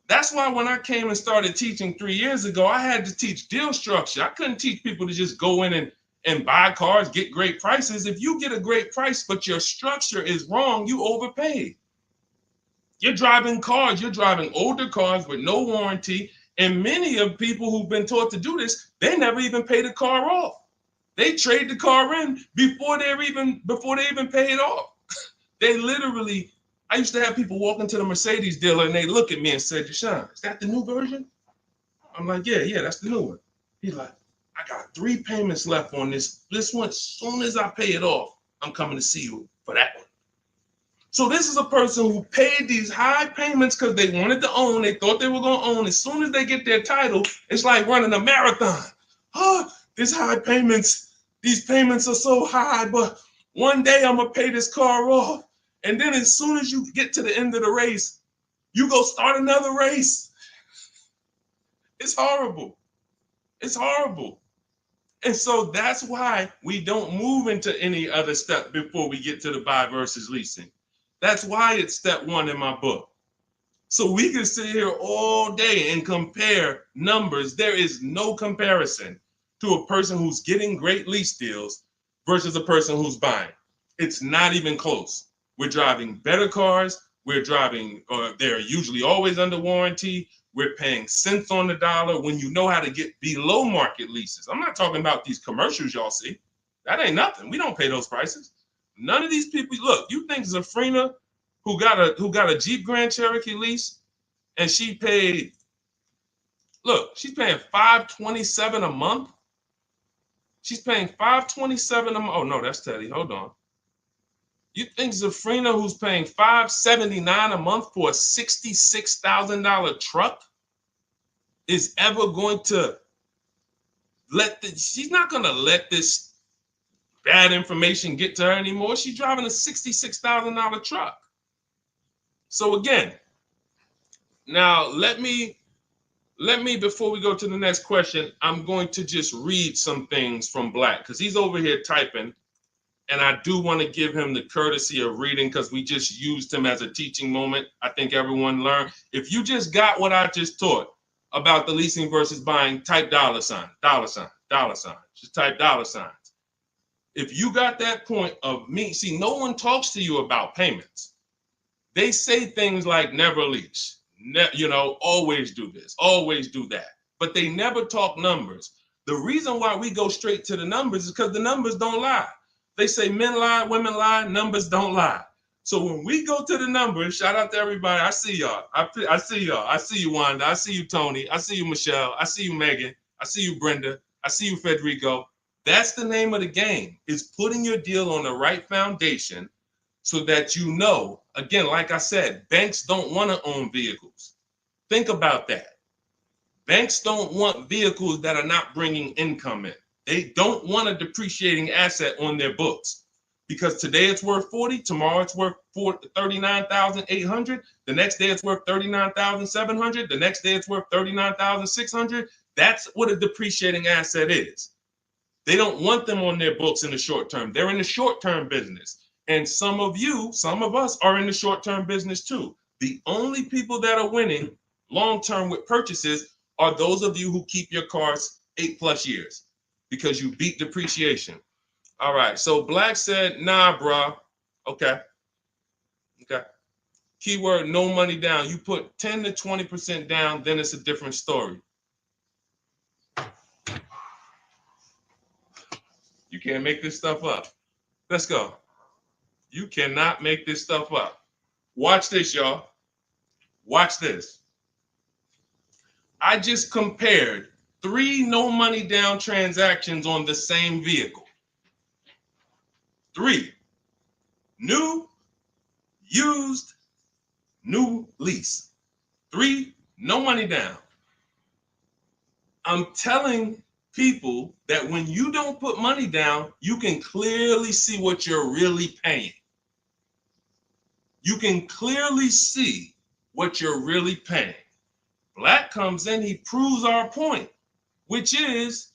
That's why when I came and started teaching 3 years ago, I had to teach deal structure. I couldn't teach people to just go in and buy cars, get great prices. If you get a great price, but your structure is wrong, you overpaid. You're driving cars, you're driving older cars with no warranty. And many of people who've been taught to do this, they never even pay the car off. They trade the car in before they even pay it off. They literally, I used to have people walk into the Mercedes dealer and they look at me and say, Deshone, is that the new version? I'm like, yeah, that's the new one. He's like, I got 3 payments left on this. This one, as soon as I pay it off, I'm coming to see you for that one. So this is a person who paid these high payments because they wanted to own. They thought they were going to own. As soon as they get their title, it's like running a marathon. Oh, these high payments, these payments are so high, but one day I'm going to pay this car off. And then as soon as you get to the end of the race, you go start another race. It's horrible. It's horrible. And so that's why we don't move into any other step before we get to the buy versus leasing. That's why it's step 1 in my book. So we can sit here all day and compare numbers. There is no comparison to a person who's getting great lease deals versus a person who's buying. It's not even close. We're driving better cars. We're driving, they're usually always under warranty. We're paying cents on the dollar when you know how to get below market leases. I'm not talking about these commercials y'all see. That ain't nothing. We don't pay those prices. None of these people, look, you think Zafrina, who got a Jeep Grand Cherokee lease, and she paid Look, she's paying $527 a month. She's paying $527 a month. Oh no, that's Teddy. Hold on. You think Zafrina, who's paying $579 a month for a $66,000 truck, is ever going to she's not going to let this bad information get to her anymore. She's driving a $66,000 truck. So again, now let me, before we go to the next question, I'm going to just read some things from Black because he's over here typing. And I do want to give him the courtesy of reading because we just used him as a teaching moment. I think everyone learned. If you just got what I just taught about the leasing versus buying, type $sign. Just type $signs. If you got that point of me, see, no one talks to you about payments. They say things like never lease, always do this, always do that. But they never talk numbers. The reason why we go straight to the numbers is because the numbers don't lie. They say men lie, women lie, numbers don't lie. So when we go to the numbers, shout out to everybody. I see y'all. I see y'all. I see you, Wanda. I see you, Tony. I see you, Michelle. I see you, Megan. I see you, Brenda. I see you, Federico. That's the name of the game, is putting your deal on the right foundation so that you know, again, like I said, banks don't want to own vehicles. Think about that. Banks don't want vehicles that are not bringing income in. They don't want a depreciating asset on their books because today it's worth 40, tomorrow it's worth 39,800, the next day it's worth 39,700, the next day it's worth 39,600. That's what a depreciating asset is. They don't want them on their books in the short term. They're in the short-term business. And some of us are in the short-term business too. The only people that are winning long-term with purchases are those of you who keep your cars 8+ years. Because you beat depreciation. All right, so Black said, nah, bro. Okay. Keyword, no money down. You put 10 to 20% down, then it's a different story. You can't make this stuff up. Let's go. You cannot make this stuff up. Watch this, y'all. Watch this. I just compared 3 no money down transactions on the same vehicle. 3. New, used, new lease. 3, no money down. I'm telling people that when you don't put money down, you can clearly see what you're really paying. You can clearly see what you're really paying. Black comes in, he proves our point, which is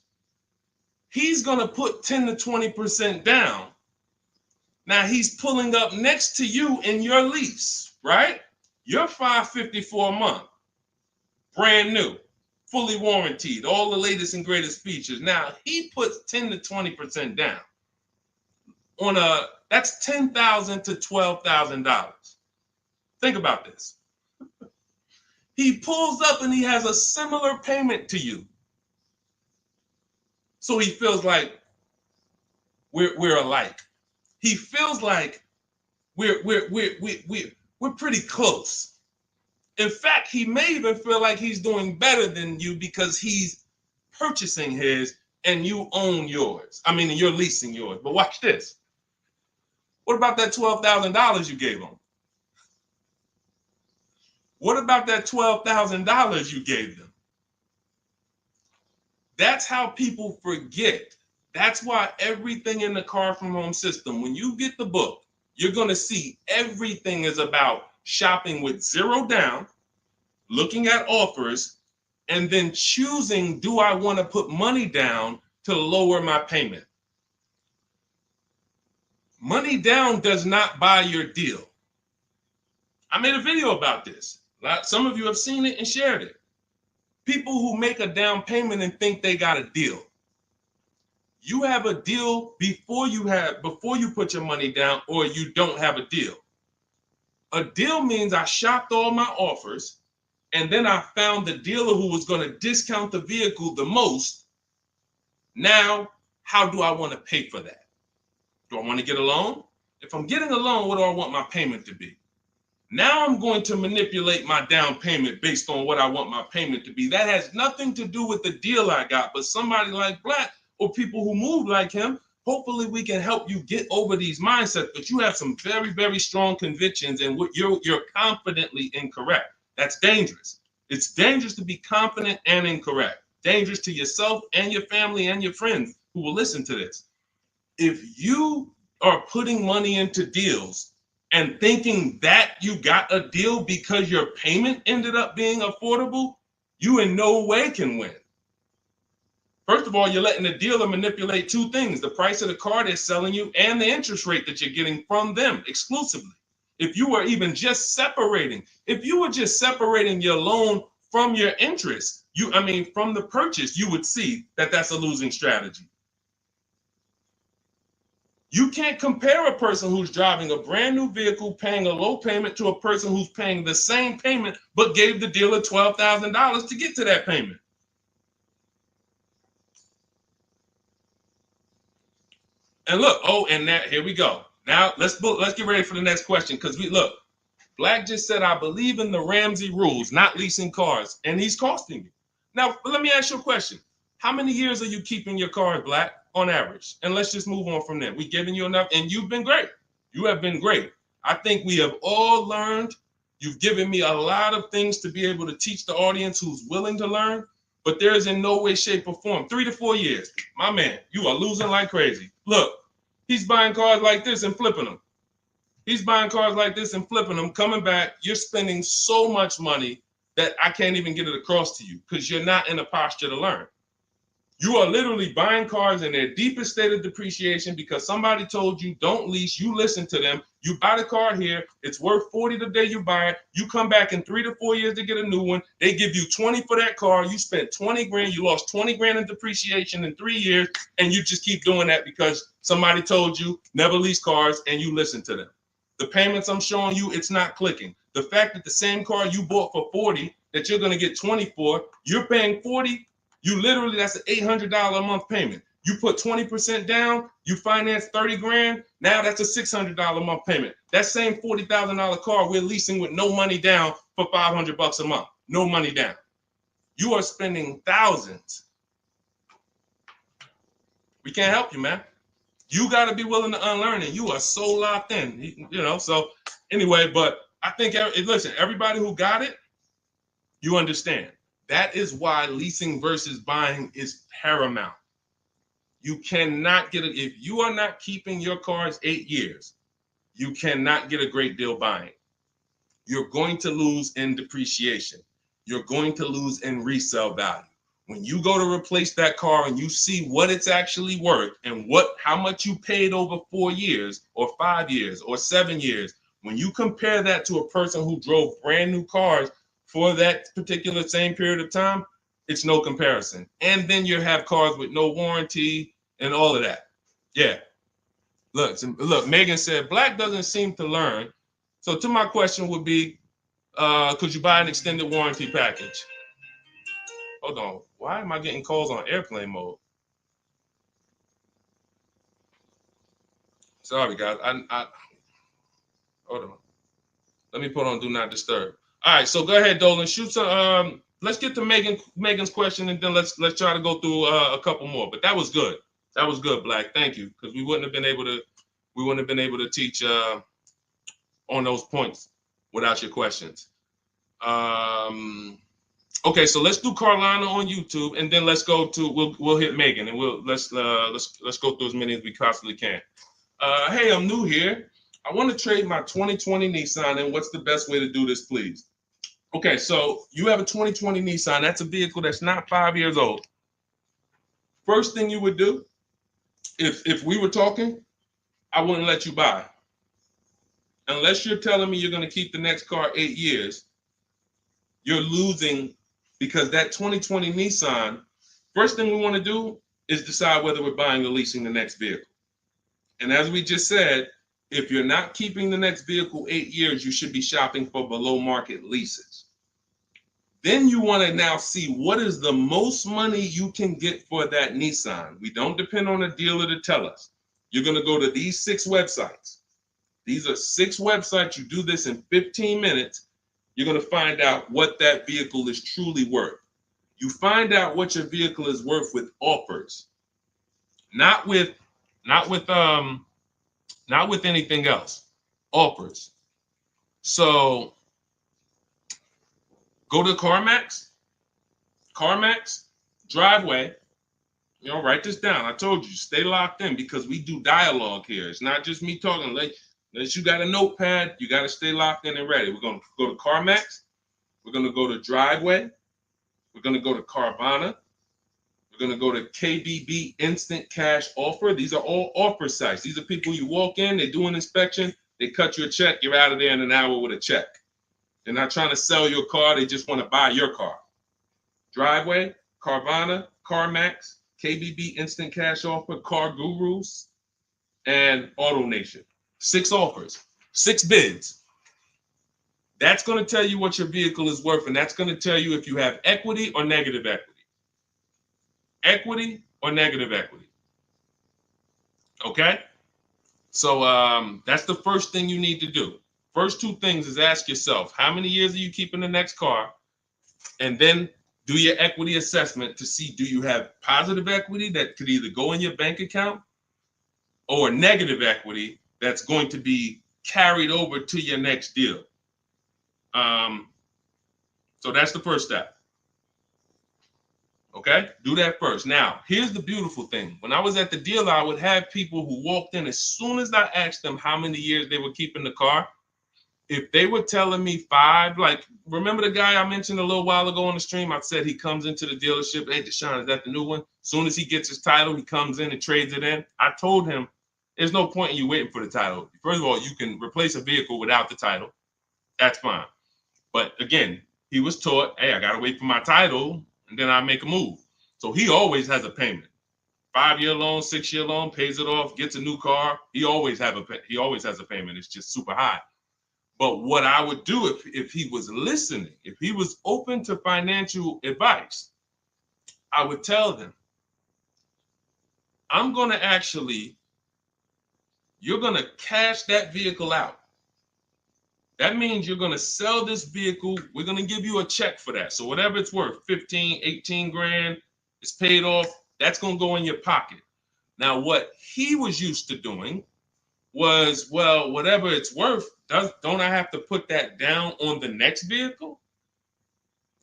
he's going to put 10 to 20% down. Now he's pulling up next to you in your lease, right? You're $554 a month, brand new, fully warranted, all the latest and greatest features. Now he puts 10 to 20% down on that's $10,000 to $12,000. Think about this. He pulls up and he has a similar payment to you. So he feels like we're alike. He feels like we're pretty close. In fact, he may even feel like he's doing better than you because he's purchasing his and you own yours. I mean, you're leasing yours. But watch this. What about that $12,000 you gave him? What about that $12,000 you gave them? That's how people forget. That's why everything in the Car From Home system, when you get the book, you're going to see everything is about shopping with zero down, looking at offers, and then choosing, do I want to put money down to lower my payment? Money down does not buy your deal. I made a video about this. Some of you have seen it and shared it. People who make a down payment and think they got a deal. You have a deal before you put your money down, or you don't have a deal. A deal means I shopped all my offers, and then I found the dealer who was going to discount the vehicle the most. Now, how do I want to pay for that? Do I want to get a loan? If I'm getting a loan, what do I want my payment to be? Now I'm going to manipulate my down payment based on what I want my payment to be. That has nothing to do with the deal I got, but somebody like Black or people who move like him, hopefully we can help you get over these mindsets. But you have some very, very strong convictions, and you're confidently incorrect. That's dangerous. It's dangerous to be confident and incorrect. Dangerous to yourself and your family and your friends who will listen to this. If you are putting money into deals and thinking that you got a deal because your payment ended up being affordable, you in no way can win. First of all, you're letting the dealer manipulate two things: the price of the car they're selling you and the interest rate that you're getting from them exclusively. If you were just separating your loan from your interest, from the purchase, you would see that that's a losing strategy. You can't compare a person who's driving a brand new vehicle paying a low payment to a person who's paying the same payment but gave the dealer $12,000 to get to that payment. And look, here we go. Now let's get ready for the next question, because Black just said, I believe in the Ramsey rules, not leasing cars, and he's costing you. Now, let me ask you a question. How many years are you keeping your car, Black, on average? And let's just move on from there. We've given you enough, and you've been great. You have been great. I think we have all learned. You've given me a lot of things to be able to teach the audience who's willing to learn, but there is in no way, shape, or form. 3 to 4 years. My man, you are losing like crazy. Look, he's buying cars like this and flipping them. He's buying cars like this and flipping them, coming back. You're spending so much money that I can't even get it across to you because you're not in a posture to learn. You are literally buying cars in their deepest state of depreciation because somebody told you don't lease. You listen to them. You buy the car here. It's worth $40 the day you buy it. You come back in 3 to 4 years to get a new one. They give you $20 for that car. You spent $20 grand. You lost $20 grand in depreciation in 3 years. And you just keep doing that because somebody told you never lease cars and you listen to them. The payments I'm showing you, it's not clicking. The fact that the same car you bought for $40 that you're going to get $20 for, you're paying $40. That's an $800 a month payment. You put 20% down, you finance 30 grand. Now that's a $600 a month payment. That same $40,000 car we're leasing with no money down for $500 a month. No money down. You are spending thousands. We can't help you, man. You got to be willing to unlearn it. You are so locked in, So anyway, but I think, listen, everybody who got it, you understand. That is why leasing versus buying is paramount. You cannot get it. If you are not keeping your cars 8 years, you cannot get a great deal buying. You're going to lose in depreciation. You're going to lose in resale value. When you go to replace that car and you see what it's actually worth and how much you paid over 4 years or 5 years or 7 years, when you compare that to a person who drove brand new cars for that particular same period of time, it's no comparison. And then you have cars with no warranty and all of that. Yeah. Look, Megan said, Black doesn't seem to learn. So to my question would be, could you buy an extended warranty package? Hold on. Why am I getting calls on airplane mode? Sorry, guys. I hold on. Let me put on Do Not Disturb. All right, so go ahead, Dolan. Shoot some. Let's get to Megan's question, and then let's try to go through a couple more. But that was good. That was good, Black. Thank you, because we wouldn't have been able to teach on those points without your questions. Okay, so let's do Carolina on YouTube, and then let's go to we'll hit Megan, and let's go through as many as we possibly can. Hey, I'm new here. I want to trade my 2020 Nissan, and what's the best way to do this, please? Okay, so you have a 2020 Nissan. That's a vehicle that's not 5 years old. First thing you would do, if we were talking, I wouldn't let you buy. Unless you're telling me you're going to keep the next car 8 years, you're losing, because that 2020 Nissan, first thing we want to do is decide whether we're buying or leasing the next vehicle. And as we just said, if you're not keeping the next vehicle 8 years, you should be shopping for below market leases. Then you want to now see what is the most money you can get for that Nissan. We don't depend on a dealer to tell us. You're going to go to these 6 websites. These are 6 websites. You do this in 15 minutes. You're going to find out what that vehicle is truly worth. You find out what your vehicle is worth with offers, not with anything else. Offers. So go to CarMax, Driveway. Write this down. I told you, stay locked in because we do dialogue here. It's not just me talking. Unless you got a notepad, you got to stay locked in and ready. We're going to go to CarMax. We're going to go to Driveway. We're going to go to Carvana. We're going to go to KBB Instant Cash Offer. These are all offer sites. These are people you walk in, they do an inspection, they cut you a check, you're out of there in an hour with a check. They're not trying to sell your car, they just want to buy your car. Driveway, Carvana, CarMax, KBB Instant Cash Offer, Car Gurus, and Auto Nation. 6 offers, 6 bids. That's going to tell you what your vehicle is worth, and that's going to tell you if you have equity or negative equity. Equity or negative equity. Okay? So that's the first thing you need to do. First 2 things is ask yourself, how many years are you keeping the next car? And then do your equity assessment to see, do you have positive equity that could either go in your bank account or negative equity that's going to be carried over to your next deal. So that's the first step. Okay, do that first. Now, here's the beautiful thing. When I was at the dealer, I would have people who walked in as soon as I asked them how many years they were keeping the car. If they were telling me 5, like, remember the guy I mentioned a little while ago on the stream? I said he comes into the dealership. Hey, Deshone, is that the new one? As soon as he gets his title, he comes in and trades it in. I told him, there's no point in you waiting for the title. First of all, you can replace a vehicle without the title. That's fine. But again, he was taught, hey, I got to wait for my title, and then I make a move. So he always has a payment. 5-year loan, 6-year loan, pays it off, gets a new car. He always has a payment. It's just super high. But what I would do if he was listening, if he was open to financial advice, I would tell them, you're going to cash that vehicle out. That means you're going to sell this vehicle. We're going to give you a check for that. So whatever it's worth, 15, 18 grand, it's paid off. That's going to go in your pocket. Now, what he was used to doing was, well, whatever it's worth, don't I have to put that down on the next vehicle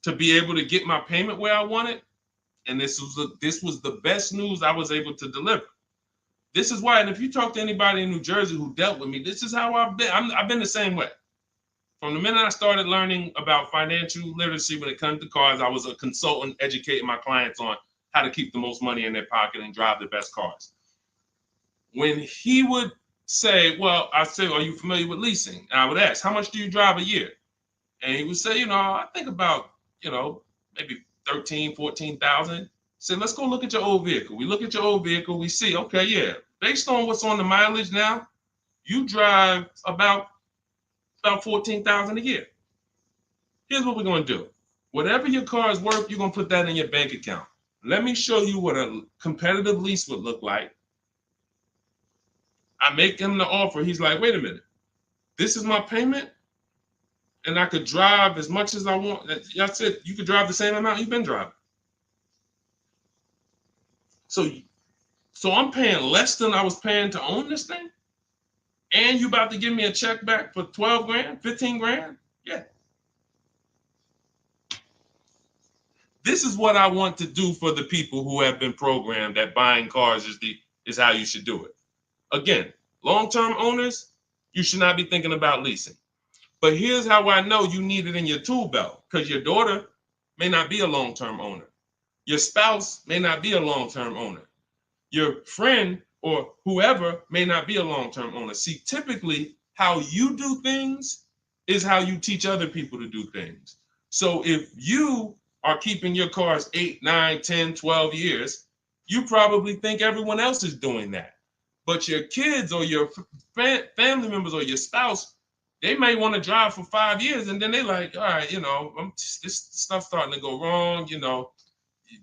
to be able to get my payment where I want it? And this was the best news I was able to deliver. This is why, and if you talk to anybody in New Jersey who dealt with me, this is how I've been. I've been the same way. From the minute I started learning about financial literacy when it comes to cars, I was a consultant educating my clients on how to keep the most money in their pocket and drive the best cars. When he would say, well, I say, are you familiar with leasing? And I would ask, how much do you drive a year? And he would say, I think about, maybe 13, 14,000. Say, let's go look at your old vehicle. We look at your old vehicle. We see, okay, yeah, based on what's on the mileage now, you drive about 14,000 a year. Here's what we're going to do. Whatever your car is worth, you're going to put that in your bank account. Let me show you what a competitive lease would look like. I make him the offer. He's like, wait a minute. This is my payment, and I could drive as much as I want. That's it. You could drive the same amount you've been driving. So I'm paying less than I was paying to own this thing? And you about to give me a check back for 12 grand, 15 grand? Yeah. This is what I want to do for the people who have been programmed that buying cars is how you should do it. Again, long-term owners, you should not be thinking about leasing. But here's how I know you need it in your tool belt, because your daughter may not be a long-term owner. Your spouse may not be a long-term owner. Your friend or whoever may not be a long-term owner. See, typically how you do things is how you teach other people to do things. So if you are keeping your cars 8, 9, 10, 12 years, you probably think everyone else is doing that. But your kids or your family members or your spouse, they may want to drive for 5 years and then they're like, all right, this stuff's starting to go wrong.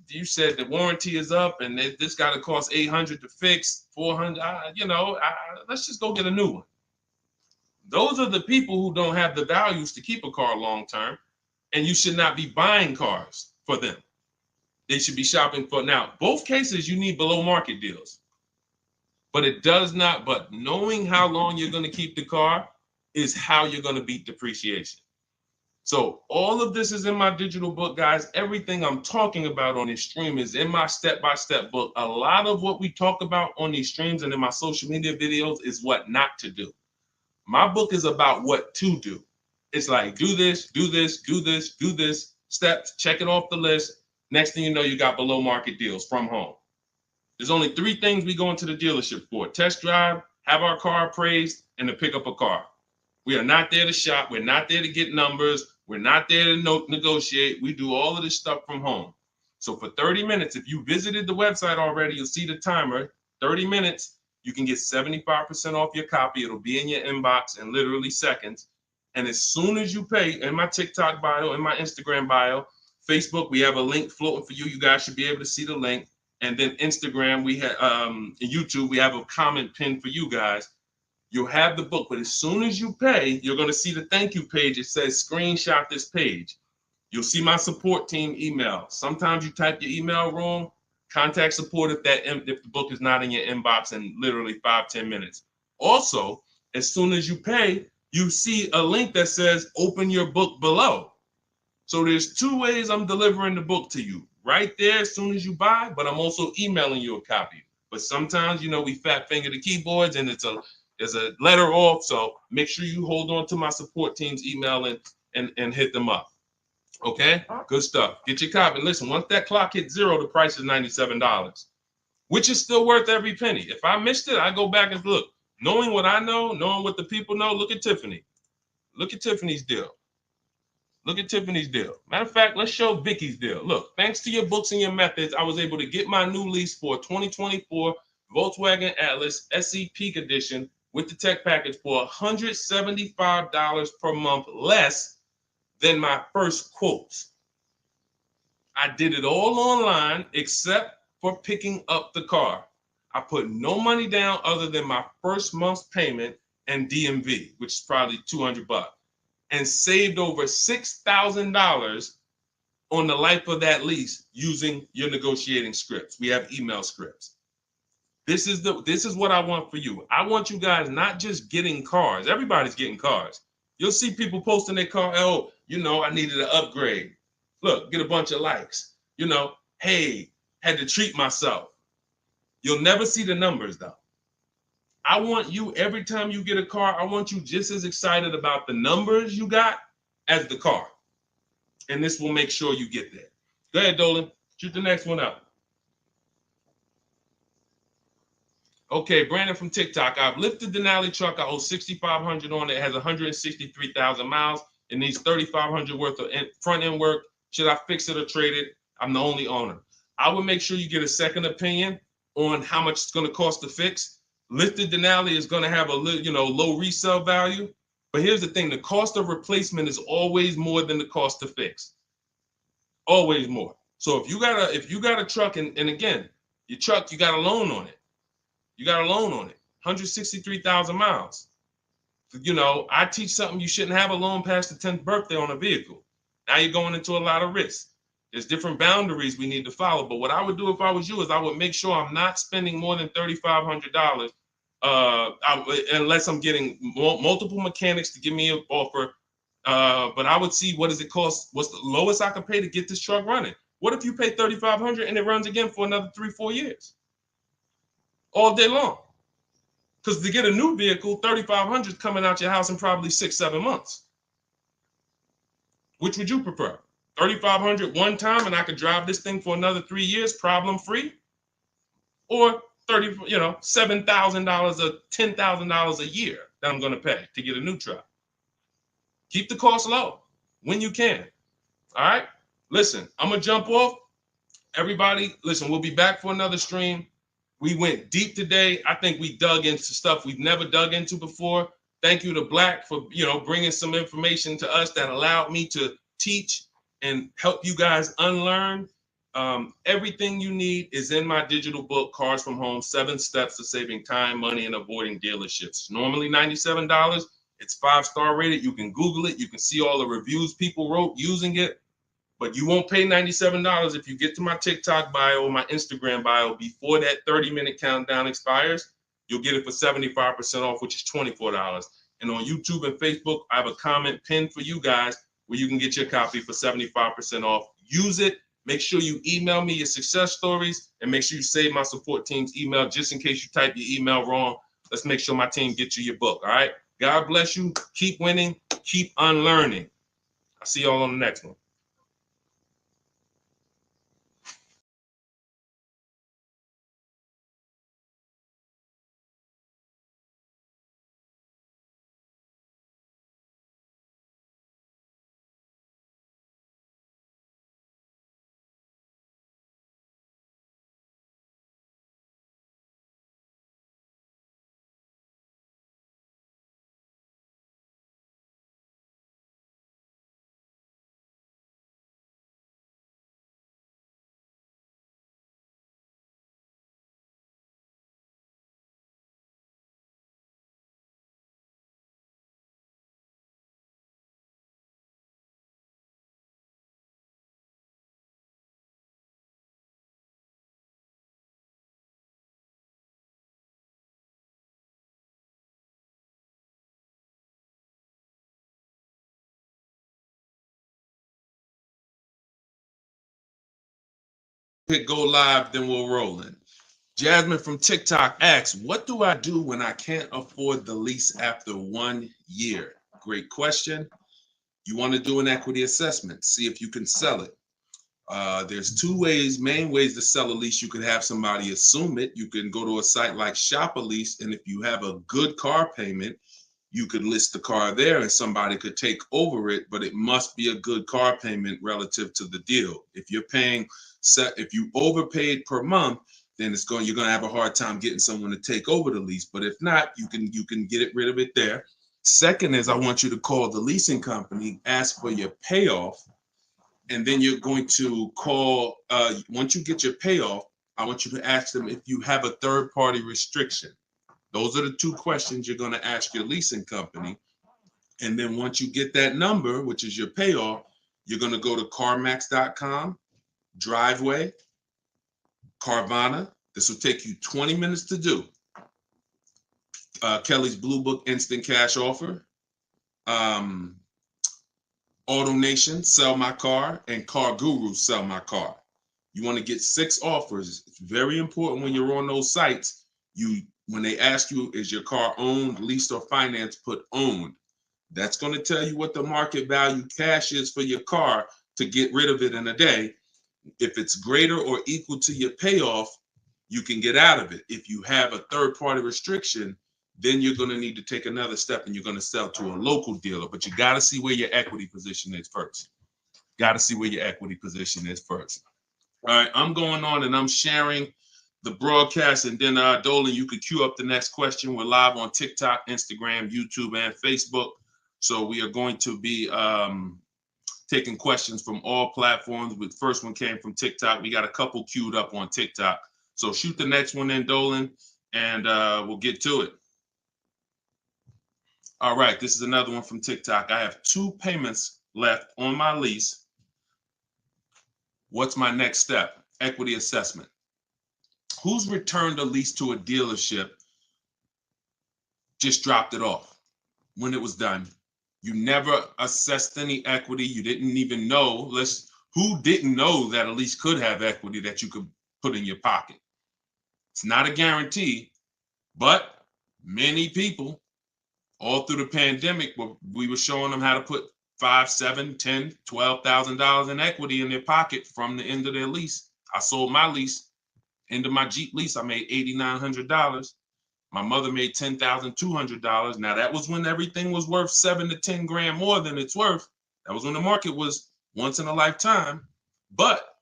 You said the warranty is up and this got to cost $800 to fix, $400. Let's just go get a new one. Those are the people who don't have the values to keep a car long term, and you should not be buying cars for them. They should be shopping for. Now, both cases, you need below market deals, but it does not. But knowing how long you're going to keep the car is how you're going to beat depreciation. So all of this is in my digital book, guys. Everything I'm talking about on this stream is in my step-by-step book. A lot of what we talk about on these streams and in my social media videos is what not to do. My book is about what to do. It's like, do this, do this, do this, do this, steps, check it off the list. Next thing you know, you got below market deals from home. There's only 3 things we go into the dealership for: test drive, have our car appraised, and to pick up a car. We are not there to shop. We're not there to get numbers. We're not there to negotiate. We do all of this stuff from home. So for 30 minutes, if you visited the website already, you'll see the timer, 30 minutes, you can get 75% off your copy. It'll be in your inbox in literally seconds. And as soon as you pay, in my TikTok bio, in my Instagram bio, Facebook, we have a link floating for you. You guys should be able to see the link. And then Instagram, we have YouTube, we have a comment pinned for you guys. You'll have the book, but as soon as you pay, you're going to see the thank you page. It says screenshot this page. You'll see my support team email. Sometimes you type your email wrong. Contact support if the book is not in your inbox in literally 5-10 minutes. Also, as soon as you pay, you see a link that says open your book below. So there's 2 ways I'm delivering the book to you. Right there as soon as you buy, but I'm also emailing you a copy. But sometimes, we fat finger the keyboards and there's a letter off. So make sure you hold on to my support team's email and hit them up. Okay, good stuff. Get your copy. Listen, once that clock hits 0, the price is $97, which is still worth every penny. If I missed it, I go back and look. Knowing what I know, knowing what the people know, look at Tiffany. Look at Tiffany's deal. Look at Tiffany's deal. Matter of fact, let's show Vicky's deal. Look, thanks to your books and your methods, I was able to get my new lease for a 2024 Volkswagen Atlas SE Peak Edition with the tech package for $175 per month less than my first quotes. I did it all online except for picking up the car. I put no money down other than my first month's payment and DMV, which is probably $200, and saved over $6,000 on the life of that lease using your negotiating scripts. We have email scripts. This is what I want for you. I want you guys not just getting cars. Everybody's getting cars. You'll see people posting their car. Oh, I needed an upgrade. Look, get a bunch of likes. Hey, had to treat myself. You'll never see the numbers though. I want you, every time you get a car, I want you just as excited about the numbers you got as the car. And this will make sure you get there. Go ahead, Dolan. Shoot the next one up. Okay, Brandon from TikTok. I've lifted the Denali truck. I owe $6,500 on it. It has 163,000 miles. It needs $3,500 worth of front end work. Should I fix it or trade it? I'm the only owner. I would make sure you get a second opinion on how much it's going to cost to fix. Lifted Denali is going to have a low resale value. But here's the thing: the cost of replacement is always more than the cost to fix. Always more. So if you got a truck, and again, your truck, you got a loan on it. You got a loan on it, 163,000 miles. I teach something: you shouldn't have a loan past the 10th birthday on a vehicle. Now you're going into a lot of risk. There's different boundaries we need to follow. But what I would do if I was you is I would make sure I'm not spending more than $3,500 unless I'm getting multiple mechanics to give me an offer. But I would see, what does it cost? What's the lowest I can pay to get this truck running? What if you pay $3,500 and it runs again for another 3-4 years? All day long. Because to get a new vehicle, $3,500 is coming out your house in probably 6-7 months. Which would you prefer? $3,500 one time and I could drive this thing for another 3 years problem free? Or $7,000 or $10,000 a year that I'm going to pay to get a new truck? Keep the cost low when you can. All right. Listen, I'm going to jump off. Everybody, listen, we'll be back for another stream. We went deep today. I think we dug into stuff we've never dug into before. Thank you to Black for, bringing some information to us that allowed me to teach and help you guys unlearn. Everything you need is in my digital book, Cars from Home, 7 Steps to Saving Time, Money, and Avoiding Dealerships. Normally $97. It's 5-star rated. You can Google it. You can see all the reviews people wrote using it. But you won't pay $97 if you get to my TikTok bio or my Instagram bio before that 30-minute countdown expires. You'll get it for 75% off, which is $24. And on YouTube and Facebook, I have a comment pinned for you guys where you can get your copy for 75% off. Use it. Make sure you email me your success stories, and make sure you save my support team's email just in case you type your email wrong. Let's make sure my team gets you your book. All right. God bless you. Keep winning. Keep unlearning. I'll see y'all on the next one. Hit go live, then we'll roll in. Jasmine from TikTok asks, what do I do when I can't afford the lease after 1 year? Great question. You want to do an equity assessment, see if you can sell it. There's two main ways to sell a lease. You could have somebody assume it. You can go to a site like Shop a Lease, and if you have a good car payment, you could list the car there and somebody could take over it, but it must be a good car payment relative to the deal. If you're paying, if you overpaid per month, then you're going to have a hard time getting someone to take over the lease. But if not, you can get rid of it there. Second is, I want you to call the leasing company, ask for your payoff, and then you're going to call, once you get your payoff, I want you to ask them if you have a third-party restriction. Those are the two questions you're going to ask your leasing company. And then once you get that number, which is your payoff, you're going to go to CarMax.com, Driveway, Carvana. This will take you 20 minutes to do. Kelly's Blue Book Instant Cash Offer, Auto Nation, Sell My Car, and Car Guru, Sell My Car. You want to get 6 offers. It's very important when you're on those sites. When they ask you, is your car owned, leased, or financed, put owned. That's going to tell you what the market value cash is for your car to get rid of it in a day. If it's greater or equal to your payoff, you can get out of it. If you have a third-party restriction, then you're going to need to take another step and you're going to sell to a local dealer. But you got to see where your equity position is first. Got to see where your equity position is first. All right, I'm going on and I'm sharing the broadcast, and then Dolan, you could queue up the next question. We're live on TikTok, Instagram, YouTube, and Facebook. So we are going to be taking questions from all platforms. The first one came from TikTok. We got a couple queued up on TikTok. So shoot the next one in, Dolan, and we'll get to it. All right, this is another one from TikTok. I have 2 payments left on my lease. What's my next step? Equity assessment. Who's returned a lease to a dealership, just dropped it off when it was done? You never assessed any equity. You didn't even know. Who didn't know that a lease could have equity that you could put in your pocket? It's not a guarantee, but many people all through the pandemic, we were showing them how to put $5,000, $10,000, $12,000 in equity in their pocket from the end of their lease. I sold my lease. End of my Jeep lease, I made $8,900. My mother made $10,200. Now that was when everything was worth 7 to 10 grand more than it's worth. That was when the market was once in a lifetime. But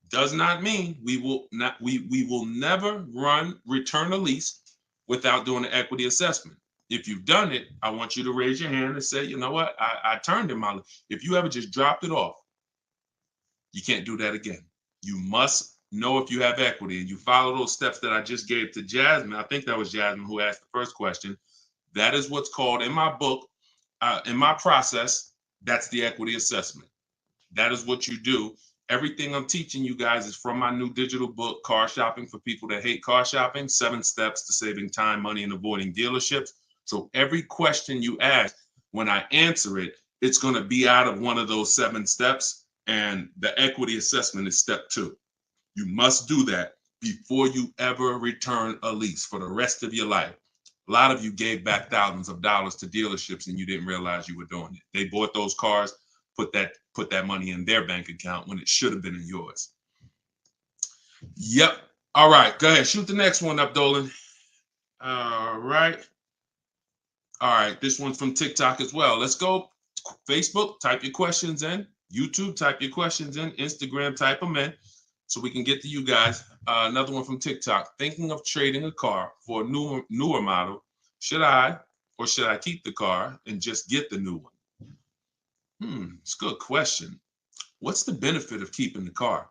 does not mean we will never return a lease without doing an equity assessment. If you've done it, I want you to raise your hand and say, you know what, I turned in my lease. If you ever just dropped it off, you can't do that again. You must know if you have equity, and you follow those steps that I just gave to Jasmine. I think that was Jasmine who asked the first question. That is what's called in my book, In my process, that's the equity assessment. That is what you do. Everything I'm teaching you guys is from my new digital book, Car Shopping for People That Hate Car Shopping, 7 Steps to Saving Time, Money, and Avoiding Dealerships. So every question you ask, when I answer it, it's going to be out of one of those 7 steps. And the equity assessment is step 2. You must do that before you ever return a lease for the rest of your life. A lot of you gave back thousands of dollars to dealerships and you didn't realize you were doing it. They bought those cars, put that money in their bank account when it should have been in yours. Yep. All right. Go ahead. Shoot the next one up, Dolan. All right. All right. This one's from TikTok as well. Let's go. Facebook, type your questions in. YouTube, type your questions in. Instagram, type them in so we can get to you guys. Another one from TikTok. Thinking of trading a car for a newer model. Should I keep the car and just get the new one? It's a good question. What's the benefit of keeping the car?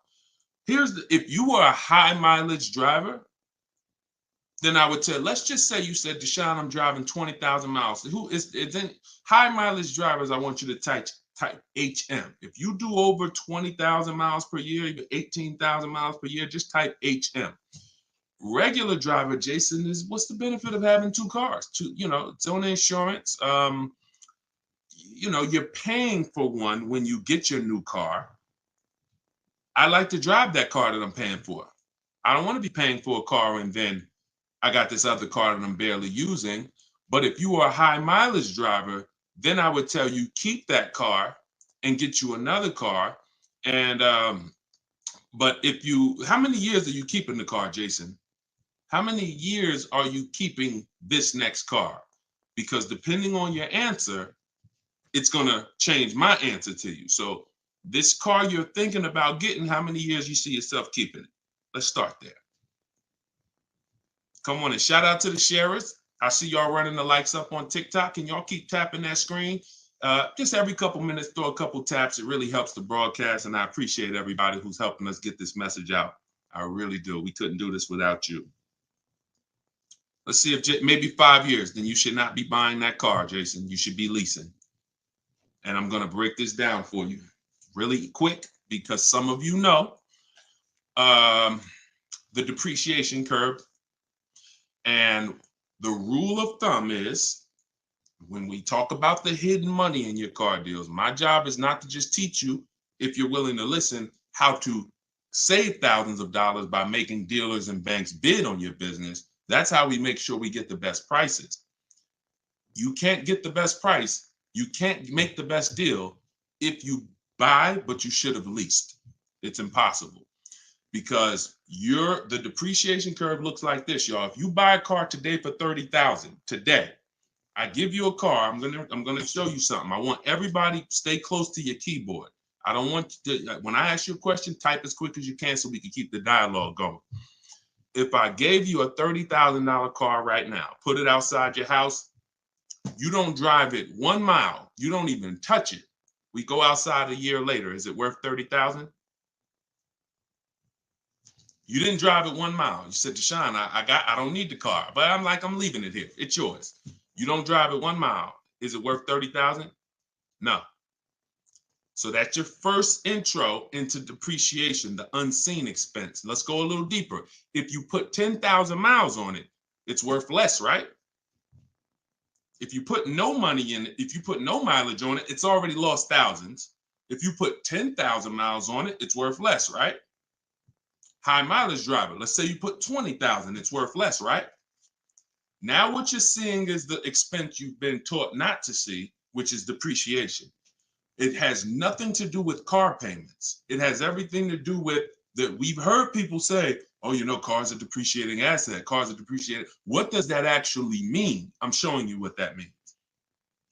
If you were a high mileage driver, then I would tell, let's just say you said, Deshone, I'm driving 20,000 miles. Then high mileage drivers, I want you to type HM. If you do over 20,000 miles per year, even 18,000 miles per year, just type HM. Regular driver, Jason, what's the benefit of having 2 cars? It's own insurance. You're paying for one when you get your new car. I like to drive that car that I'm paying for. I don't want to be paying for a car and then I got this other car that I'm barely using. But if you are a high mileage driver, then I would tell you keep that car and get you another car. And but how many years are you keeping the car, Jason? How many years are you keeping this next car? Because depending on your answer, it's going to change my answer to you. So this car you're thinking about getting, how many years you see yourself keeping it? Let's start there. Come on and shout out to the sharers. I see y'all running the likes up on TikTok and y'all keep tapping that screen. Just every couple minutes, throw a couple taps. It really helps the broadcast. And I appreciate everybody who's helping us get this message out. I really do. We couldn't do this without you. Let's see if maybe 5 years, then you should not be buying that car, Jason. You should be leasing. And I'm going to break this down for you really quick because some of you know the depreciation curve. And the rule of thumb is when we talk about the hidden money in your car deals, my job is not to just teach you, if you're willing to listen, how to save thousands of dollars by making dealers and banks bid on your business. That's how we make sure we get the best prices. You can't get the best price. You can't make the best deal if you buy, but you should have leased. It's impossible. Because the depreciation curve looks like this, y'all. If you buy a car today for $30,000 today, I give you a car. I'm gonna show you something. I want everybody stay close to your keyboard. I don't want you to, when I ask you a question, type as quick as you can so we can keep the dialogue going. If I gave you a $30,000 car right now, put it outside your house, you don't drive it 1 mile, you don't even touch it. We go outside a year later. Is it worth $30,000? You didn't drive it 1 mile. You said, Deshone, I don't need the car, but I'm leaving it here. It's yours. You don't drive it 1 mile. Is it worth $30,000? No. So that's your first intro into depreciation, the unseen expense. Let's go a little deeper. If you put 10,000 miles on it, it's worth less, right? If you put no money in it, if you put no mileage on it, it's already lost thousands. If you put 10,000 miles on it, it's worth less, right? High mileage driver, let's say you put 20,000, it's worth less, right? Now what you're seeing is the expense you've been taught not to see, which is depreciation. It has nothing to do with car payments. It has everything to do with that. We've heard people say, oh, cars are depreciating asset, cars are depreciating. What does that actually mean? I'm showing you what that means.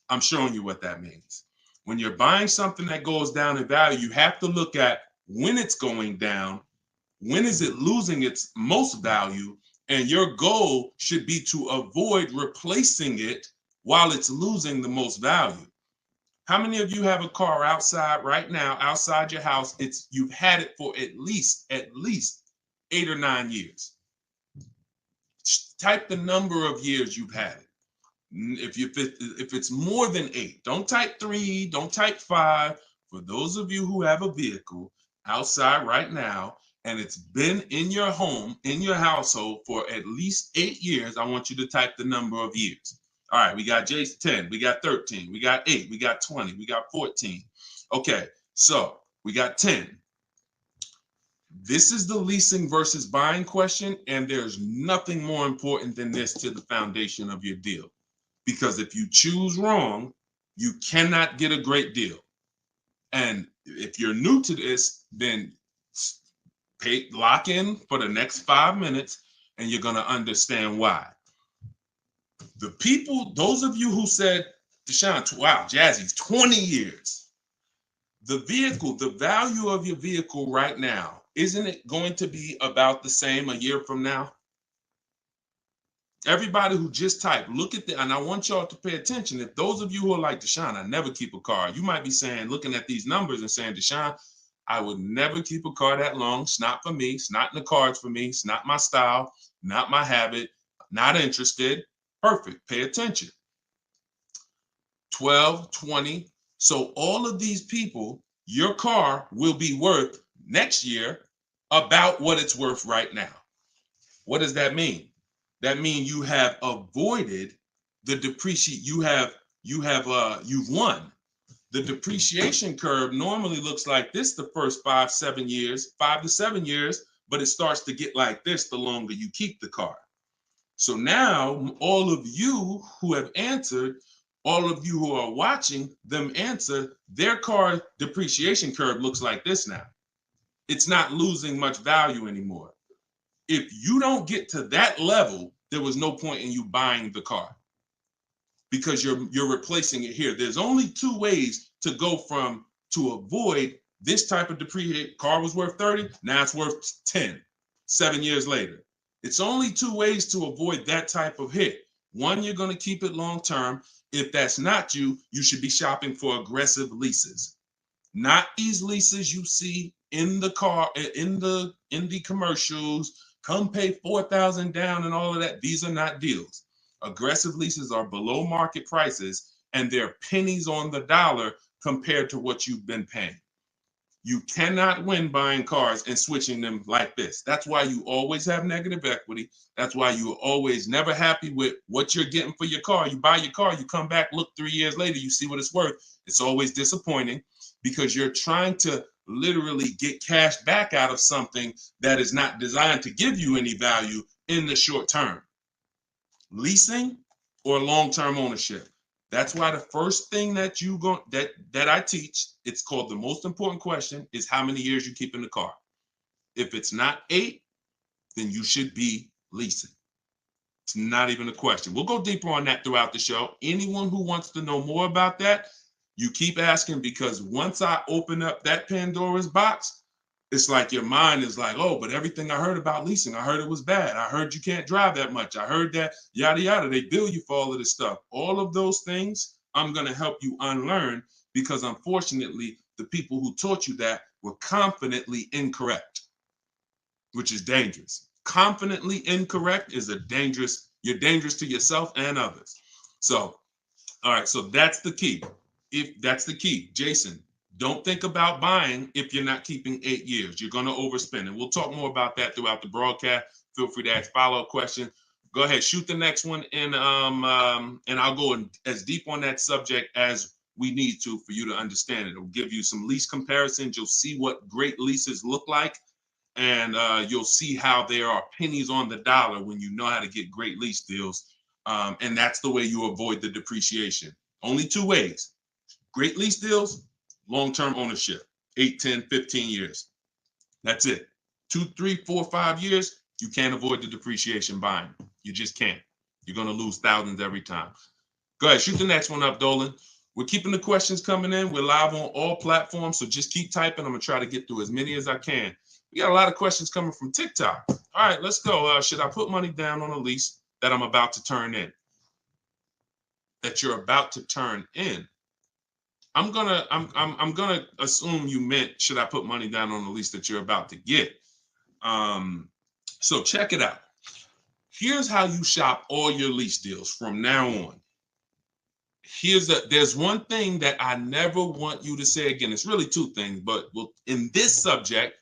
I'm showing you what that means. When you're buying something that goes down in value, you have to look at when it's going down, when is it losing its most value, and your goal should be to avoid replacing it while it's losing the most value. How many of you have a car outside right now, outside your house? You've had it for at least 8 or 9 years. Type the number of years you've had it. If it's more than 8, don't type 3, don't type 5. For those of you who have a vehicle outside right now and it's been in your home, in your household for at least 8 years, I want you to type the number of years. All right, we got Jason 10, we got 13, we got 8, we got 20, we got 14. Okay, so we got 10. This is the leasing versus buying question, and there's nothing more important than this to the foundation of your deal. Because if you choose wrong, you cannot get a great deal. And if you're new to this, then lock in for the next 5 minutes, and you're going to understand why. The people, those of you who said, Deshone, wow, Jazzy's 20 years. The vehicle, the value of your vehicle right now, isn't it going to be about the same a year from now? Everybody who just typed, look at the, and I want y'all to pay attention. If those of you who are like, Deshone, I never keep a car, you might be saying, looking at these numbers and saying, Deshone, I would never keep a car that long. It's not for me. It's not in the cards for me. It's not my style, not my habit, not interested. Perfect. Pay attention. 12, 20. So all of these people, your car will be worth next year about what it's worth right now. What does that mean? That means you have avoided the depreciation. You've won. The depreciation curve normally looks like this the first 5 to 7 years, but it starts to get like this the longer you keep the car. So now all of you who have answered, all of you who are watching them answer, their car depreciation curve looks like this now. It's not losing much value anymore. If you don't get to that level, there was no point in you buying the car because you're replacing it here. There's only 2 ways to go from to avoid this type of depreciation. Car was worth 30, now it's worth 10, 7 years later. It's only 2 ways to avoid that type of hit. One, you're going to keep it long term. If that's not you, you should be shopping for aggressive leases. Not these leases you see in the car, in the commercials, come pay $4,000 down and all of that. These are not deals. Aggressive leases are below market prices and they're pennies on the dollar compared to what you've been paying. You cannot win buying cars and switching them like this. That's why you always have negative equity. That's why you're always never happy with what you're getting for your car. You buy your car, you come back, look 3 years later, you see what it's worth. It's always disappointing because you're trying to literally get cash back out of something that is not designed to give you any value in the short term. Leasing or long-term ownership. That's why the first thing that I teach, it's called the most important question, is how many years you keep in the car. If it's not 8, then you should be leasing. It's not even a question. We'll go deeper on that throughout the show. Anyone who wants to know more about that, you keep asking, because once I open up that Pandora's box, it's like your mind is like, oh, but everything I heard about leasing, I heard it was bad. I heard you can't drive that much. I heard that yada, yada. They bill you for all of this stuff. All of those things, I'm going to help you unlearn because unfortunately, the people who taught you that were confidently incorrect, which is dangerous. Confidently incorrect is you're dangerous to yourself and others. So, all right, so that's the key. If that's the key, Jason, don't think about buying if you're not keeping 8 years. You're going to overspend. And we'll talk more about that throughout the broadcast. Feel free to ask follow-up questions. Go ahead, shoot the next one, and I'll go as deep on that subject as we need to for you to understand it. It'll give you some lease comparisons. You'll see what great leases look like, and you'll see how there are pennies on the dollar when you know how to get great lease deals. And that's the way you avoid the depreciation. Only 2 ways. Great lease deals, long-term ownership, 8, 10, 15 years. That's it. 2, 3, 4, 5 years, you can't avoid the depreciation buying. You just can't. You're going to lose thousands every time. Go ahead, shoot the next one up, Dolan. We're keeping the questions coming in. We're live on all platforms, so just keep typing. I'm going to try to get through as many as I can. We got a lot of questions coming from TikTok. All right, let's go. Should I put money down on a lease that I'm about to turn in? That you're about to turn in. I'm gonna assume you meant, should I put money down on the lease that you're about to get? So check it out. Here's how you shop all your lease deals from now on. there's one thing that I never want you to say again. It's really two things, but in this subject,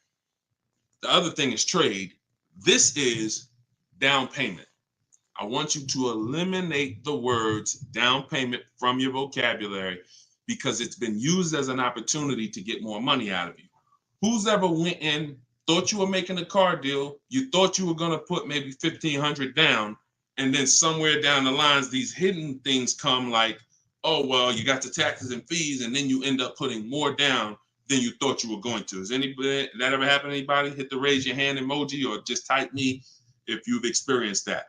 the other thing is trade. This is down payment. I want you to eliminate the words down payment from your vocabulary because it's been used as an opportunity to get more money out of you. Who's ever went in, thought you were making a car deal, you thought you were going to put maybe $1,500 down, and then somewhere down the lines, these hidden things come like, oh, well, you got the taxes and fees, and then you end up putting more down than you thought you were going to. Has anybody, that ever happened to anybody? Hit the raise your hand emoji or just type me if you've experienced that.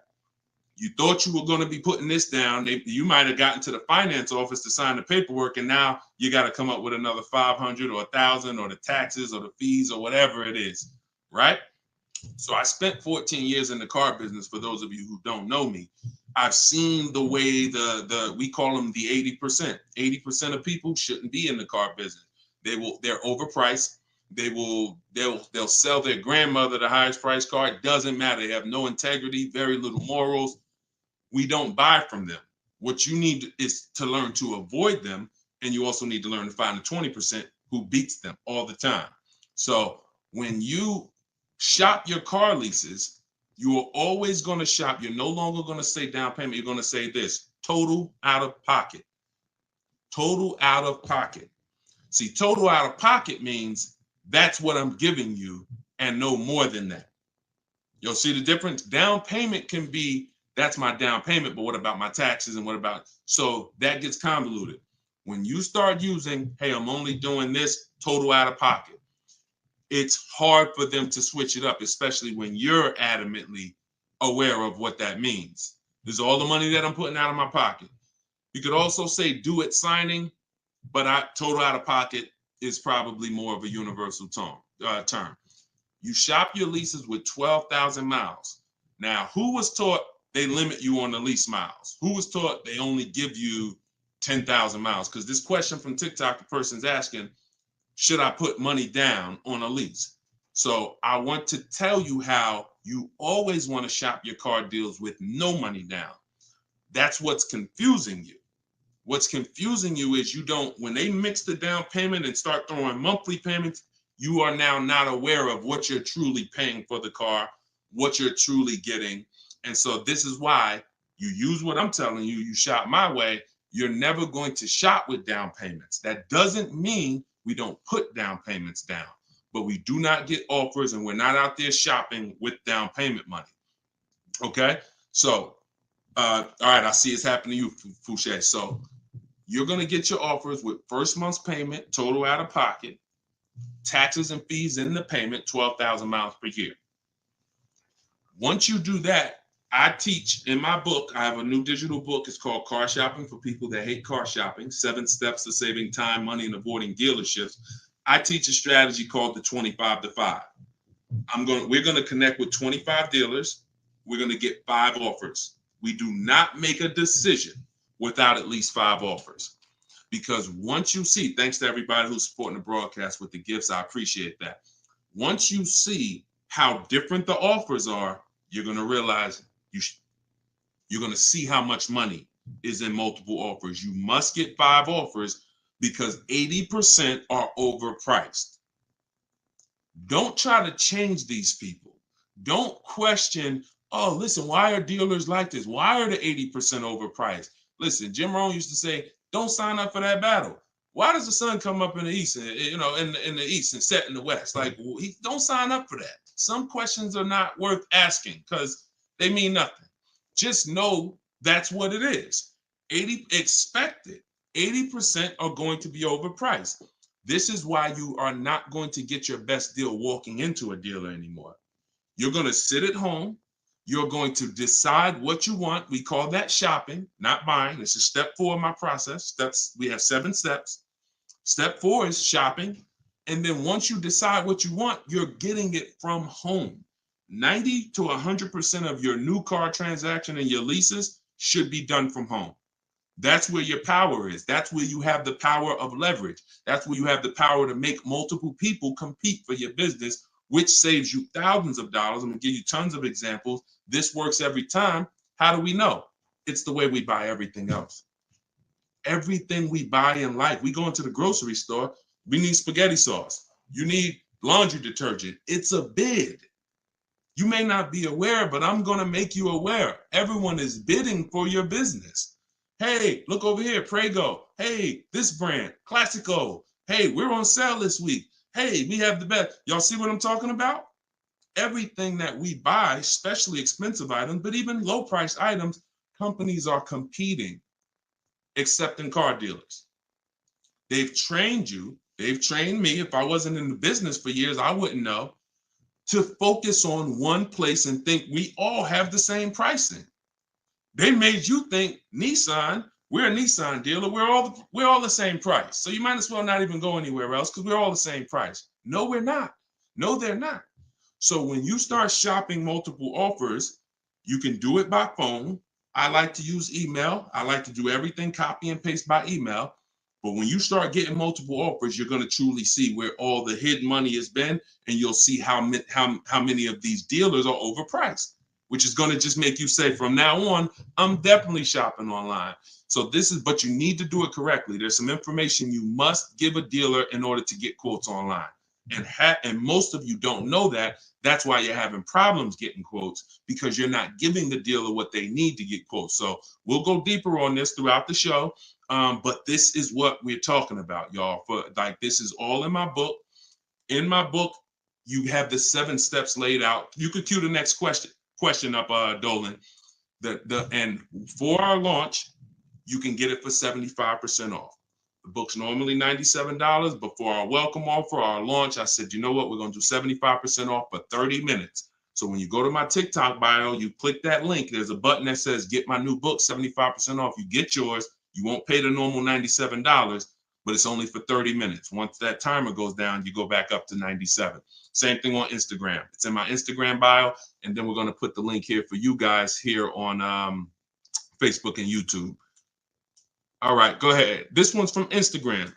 You thought you were going to be putting this down. You might have gotten to the finance office to sign the paperwork, and now you got to come up with another 500 or 1,000 or the taxes or the fees or whatever it is, right? So I spent 14 years in the car business. For those of you who don't know me, I've seen the way we call them the 80%. 80% of people shouldn't be in the car business. They're overpriced. They'll sell their grandmother the highest price car. It doesn't matter. They have no integrity, very little morals. We don't buy from them. What you need is to learn to avoid them, and you also need to learn to find the 20% who beats them all the time. So when you shop your car leases, you are always going to shop. You're no longer going to say down payment. You're going to say this: total out of pocket. Total out of pocket. See, total out of pocket means that's what I'm giving you and no more than that. You'll see the difference. Down payment can be, that's my down payment, but what about my taxes and what about, so that gets convoluted. When you start using, hey, I'm only doing this total out of pocket, it's hard for them to switch it up, especially when you're adamantly aware of what that means. This is all the money that I'm putting out of my pocket. You could also say do it signing, but total out of pocket is probably more of a universal term. You shop your leases with 12,000 miles. Now, who was taught they limit you on the lease miles? Who was taught they only give you 10,000 miles? Because this question from TikTok, the person's asking, should I put money down on a lease? So I want to tell you how you always want to shop your car deals with no money down. That's what's confusing you. What's confusing you is when they mix the down payment and start throwing monthly payments, you are now not aware of what you're truly paying for the car, what you're truly getting. And so this is why you use what I'm telling you, you shop my way. You're never going to shop with down payments. That doesn't mean we don't put down payments down, but we do not get offers and we're not out there shopping with down payment money. Okay? So, all right, I see it's happening to you, Fouché. So you're going to get your offers with first month's payment, total out of pocket, taxes and fees in the payment, 12,000 miles per year. Once you do that, I teach in my book, I have a new digital book. It's called Car Shopping for People That Hate Car Shopping, 7 Steps to Saving Time, Money, and Avoiding Dealerships. I teach a strategy called the 25 to 5. We're going to connect with 25 dealers. We're going to get 5 offers. We do not make a decision without at least 5 offers. Because once you see, thanks to everybody who's supporting the broadcast with the gifts, I appreciate that. Once you see how different the offers are, you're going to realize you're going to see how much money is in multiple offers. You must get 5 offers because 80% are overpriced. Don't try to change these people. Don't question, oh, listen, why are dealers like this? Why are the 80% overpriced? Listen, Jim Rohn used to say, don't sign up for that battle. Why does the sun come up in the east, and, in the east and set in the west? Like, don't sign up for that. Some questions are not worth asking because they mean nothing. Just know that's what it is. 80% are going to be overpriced. This is why you are not going to get your best deal walking into a dealer anymore. You're going to sit at home. You're going to decide what you want. We call that shopping, not buying. This is step 4 of my process. We have 7 steps. Step 4 is shopping. And then once you decide what you want, you're getting it from home. 90 to 100% of your new car transaction and your leases should be done from home. That's where your power is. That's where you have the power of leverage. That's where you have the power to make multiple people compete for your business, which saves you thousands of dollars. I'm going to give you tons of examples. This works every time. How do we know? It's the way we buy everything else. Everything we buy in life, we go into the grocery store, we need spaghetti sauce. You need laundry detergent. It's a bid. You may not be aware, but I'm going to make you aware. Everyone is bidding for your business. Hey, look over here, Prego. Hey, this brand, Classico. Hey, we're on sale this week. Hey, we have the best. Y'all see what I'm talking about? Everything that we buy, especially expensive items, but even low price items, companies are competing, except in car dealers. They've trained you. They've trained me. If I wasn't in the business for years, I wouldn't know, to focus on one place and think we all have the same pricing. They made you think Nissan, we're a Nissan dealer, we're all the same price. So you might as well not even go anywhere else because we're all the same price. No, we're not. No, they're not. So when you start shopping multiple offers, you can do it by phone. I like to use email. I like to do everything copy and paste by email. But when you start getting multiple offers, you're going to truly see where all the hidden money has been, and you'll see how many of these dealers are overpriced, which is going to just make you say, from now on, I'm definitely shopping online. So but you need to do it correctly. There's some information you must give a dealer in order to get quotes online. And most of you don't know that. That's why you're having problems getting quotes, because you're not giving the dealer what they need to get quotes. So we'll go deeper on this throughout the show. But this is what we're talking about, y'all. This is all in my book. In my book, you have the 7 steps laid out. You could cue the next question up, Dolan. And for our launch, you can get it for 75% off. The book's normally $97, but for our welcome offer, our launch, I said, you know what? We're going to do 75% off for 30 minutes. So when you go to my TikTok bio, you click that link. There's a button that says, get my new book, 75% off. You get yours. You won't pay the normal $97, but it's only for 30 minutes. Once that timer goes down, you go back up to 97. Same thing on Instagram. It's in my Instagram bio. And then we're going to put the link here for you guys here on Facebook and YouTube. All right, go ahead. This one's from Instagram.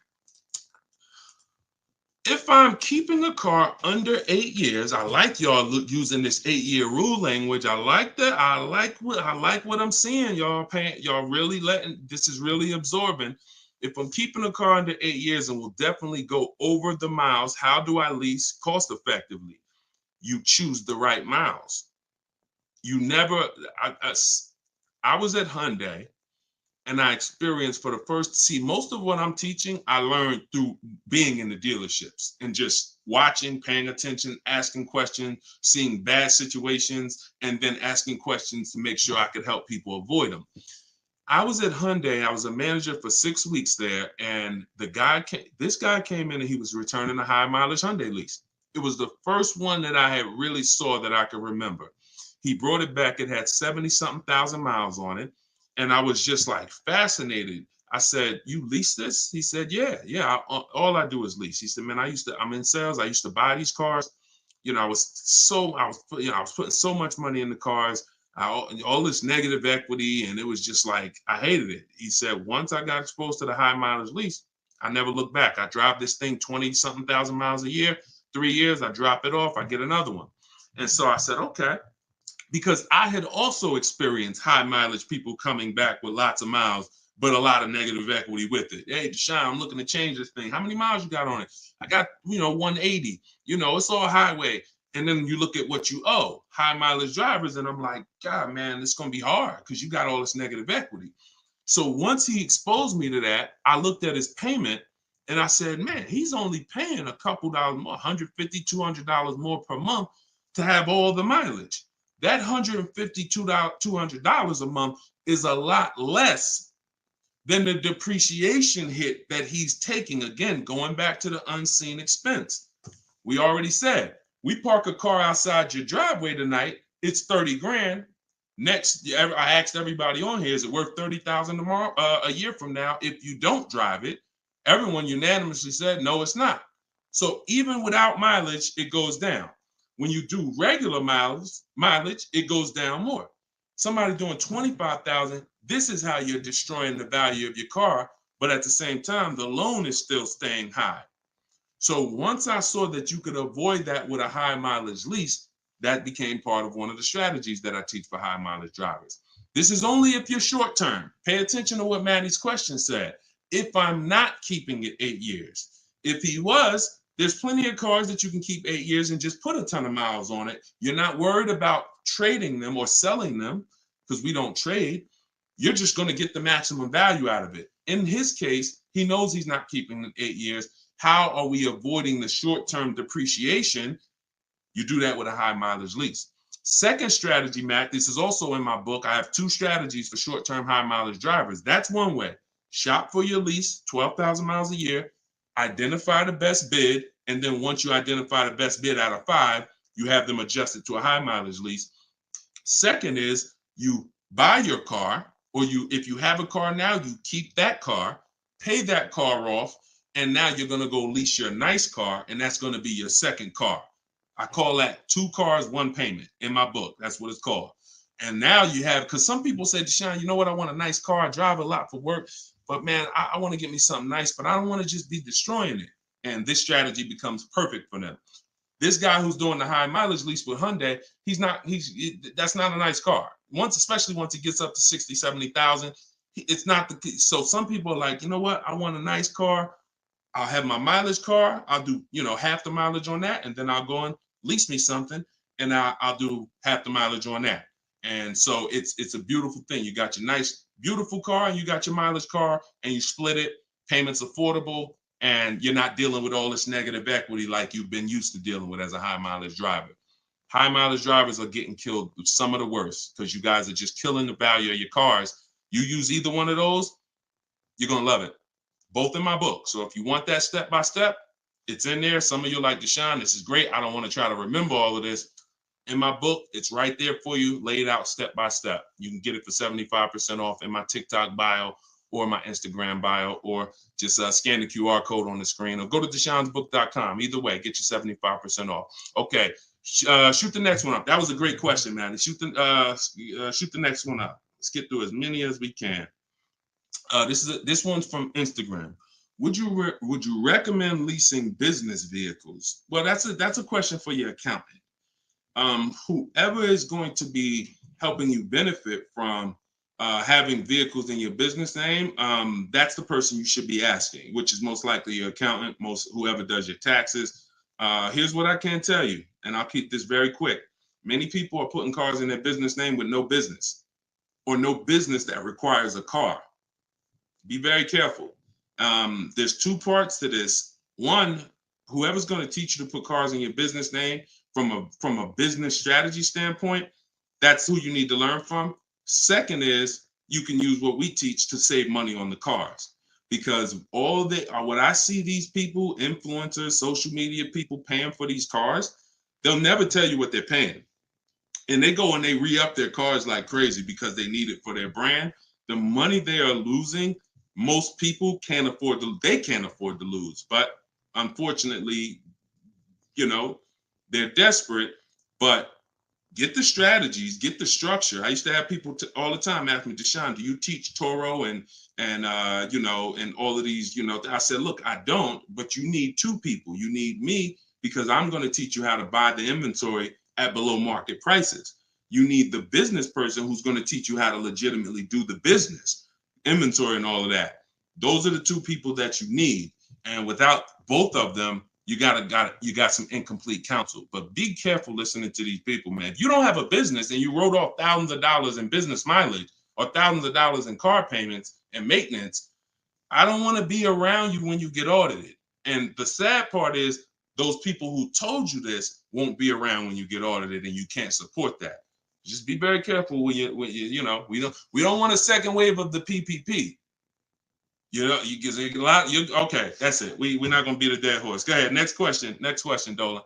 If I'm keeping a car under 8 years, I like y'all using this 8-year rule language. I like that. I like what I'm seeing, y'all. Y'all really this is really absorbing. If I'm keeping a car under 8 years and will definitely go over the miles, how do I lease cost effectively? You choose the right miles. You never. I was at Hyundai. And I experienced most of what I'm teaching, I learned through being in the dealerships and just watching, paying attention, asking questions, seeing bad situations, and then asking questions to make sure I could help people avoid them. I was at Hyundai. I was a manager for 6 weeks there. And this guy came in and he was returning a high mileage Hyundai lease. It was the first one that I had really saw that I could remember. He brought it back. It had 70-something thousand miles on it. And I was just like fascinated. I said, you lease this? He said, yeah. All I do is lease. He said, man, I'm in sales. I used to buy these cars. You know, I was putting so much money in the cars, all this negative equity. And it was just like, I hated it. He said, once I got exposed to the high mileage lease, I never looked back. I drive this thing 20-something thousand miles a year, 3 years, I drop it off, I get another one. And so I said, okay. Because I had also experienced high mileage people coming back with lots of miles, but a lot of negative equity with it. Hey, Deshone, I'm looking to change this thing. How many miles you got on it? I got, 180. It's all highway. And then you look at what you owe, high mileage drivers. And I'm like, God, man, it's going to be hard because you got all this negative equity. So once he exposed me to that, I looked at his payment and I said, man, he's only paying a couple dollars more, $150, $200 more per month to have all the mileage. That $150, $200 a month is a lot less than the depreciation hit that he's taking. Again, going back to the unseen expense. We already said, we park a car outside your driveway tonight, it's 30 grand. Next, I asked everybody on here, is it worth 30,000 tomorrow, a year from now? If you don't drive it, everyone unanimously said, no, it's not. So even without mileage, it goes down. When you do regular mileage, it goes down more. Somebody doing 25,000, this is how you're destroying the value of your car. But at the same time, the loan is still staying high. So once I saw that you could avoid that with a high mileage lease, that became part of one of the strategies that I teach for high mileage drivers. This is only if you're short term. Pay attention to what Maddie's question said. If I'm not keeping it 8 years. If he was, there's plenty of cars that you can keep 8 years and just put a ton of miles on it. You're not worried about trading them or selling them because we don't trade. You're just going to get the maximum value out of it. In his case, he knows he's not keeping it 8 years. How are we avoiding the short-term depreciation? You do that with a high mileage lease. Second strategy, Matt, this is also in my book. I have 2 strategies for short-term high mileage drivers. That's one way. Shop for your lease, 12,000 miles a year, identify the best bid, and then once you identify the best bid out of 5, you have them adjusted to a high mileage lease. Second is you buy your car, or if you have a car now, you keep that car, pay that car off, and now you're going to go lease your nice car, and that's going to be your second car. I call that 2 cars, 1 payment in my book. That's what it's called. And now you have, because some people say, Deshone, you know what? I want a nice car. I drive a lot for work, but man, I want to get me something nice, but I don't want to just be destroying it. And this strategy becomes perfect for them. This guy who's doing the high mileage lease with Hyundai, that's not a nice car. Especially once it gets up to 60, 70,000, it's not so some people are like, you know what? I want a nice car. I'll have my mileage car. I'll do, half the mileage on that. And then I'll go and lease me something and I'll do half the mileage on that. And so it's a beautiful thing. You got your nice, beautiful car and you got your mileage car and you split it, payments affordable, and you're not dealing with all this negative equity like you've been used to dealing with as a high mileage driver. High mileage drivers are getting killed with some of the worst because you guys are just killing the value of your cars. You use either one of those, you're going to love it. Both in my book. So if you want that step by step, it's in there. Some of you are like, Deshone, this is great. I don't want to try to remember all of this. In my book, it's right there for you, laid out step by step. You can get it for 75% off in my TikTok bio or my Instagram bio, or just scan the QR code on the screen, or go to deshonesbook.com. Either way, get you 75% off. Okay, shoot the next one up. That was a great question, man. Shoot the next one up. Let's get through as many as we can. This one's from Instagram. Would you recommend leasing business vehicles? Well, that's a question for your accountant. Whoever is going to be helping you benefit from having vehicles in your business name, that's the person you should be asking, which is most likely your accountant, whoever does your taxes. Here's what I can tell you, and I'll keep this very quick. Many people are putting cars in their business name with no business, or no business that requires a car. Be very careful. There's 2 parts to this. One, whoever's going to teach you to put cars in your business name from a business strategy standpoint, that's who you need to learn from. Second is you can use what we teach to save money on the cars, because what I see these people, influencers, social media people paying for these cars, they'll never tell you what they're paying. And they go and they re-up their cars like crazy because they need it for their brand. The money they are losing, most people can't afford to lose. But unfortunately, they're desperate. But get the strategies, get the structure. I used to have people all the time ask me, Deshone, do you teach Toro and all of these, I said, look, I don't, but you need 2 people. You need me, because I'm going to teach you how to buy the inventory at below market prices. You need the business person who's going to teach you how to legitimately do the business, inventory and all of that. Those are the 2 people that you need. And without both of them, you got some incomplete counsel. But be careful listening to these people, man. If you don't have a business and you wrote off thousands of dollars in business mileage or thousands of dollars in car payments and maintenance, I don't want to be around you when you get audited. And the sad part is those people who told you this won't be around when you get audited, and you can't support that. Just be very careful we don't want a second wave of the PPP. You get a lot. Okay, that's it. We're not gonna beat a dead horse. Go ahead. Next question, Dolan.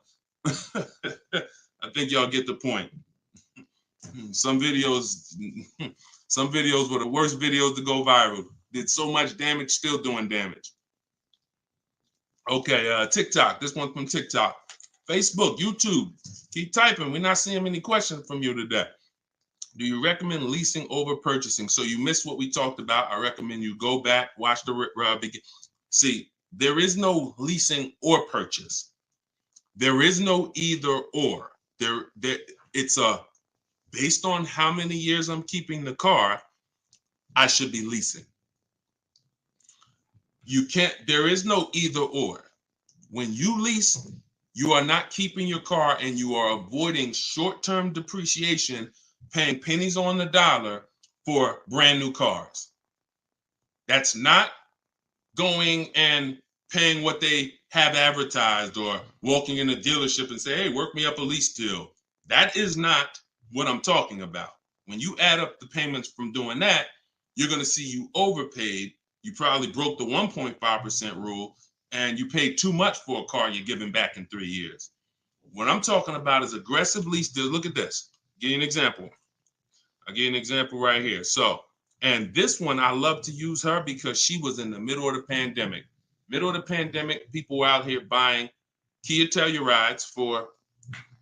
I think y'all get the point. Some videos were the worst videos to go viral. Did so much damage, still doing damage. Okay, TikTok. This one's from TikTok. Facebook, YouTube. Keep typing. We're not seeing many questions from you today. Do you recommend leasing over purchasing? So you missed what we talked about. I recommend you go back, watch the begin. See, there is no leasing or purchase. There is no either or. It's a based on how many years I'm keeping the car, I should be leasing. You can't, there is no either or. When you lease, you are not keeping your car and you are avoiding short-term depreciation, paying pennies on the dollar for brand new cars. That's not going and paying what they have advertised or walking in a dealership and say, hey, work me up a lease deal. That is not what I'm talking about. When you add up the payments from doing that, you're going to see you overpaid. You probably broke the 1.5% rule and you paid too much for a car you're giving back in 3 years. What I'm talking about is aggressive lease deal. Look at this. Give you an example. I'll give you an example right here. So, and this one, I love to use her because she was in the middle of the pandemic. Middle of the pandemic, people were out here buying Kia Tellurides for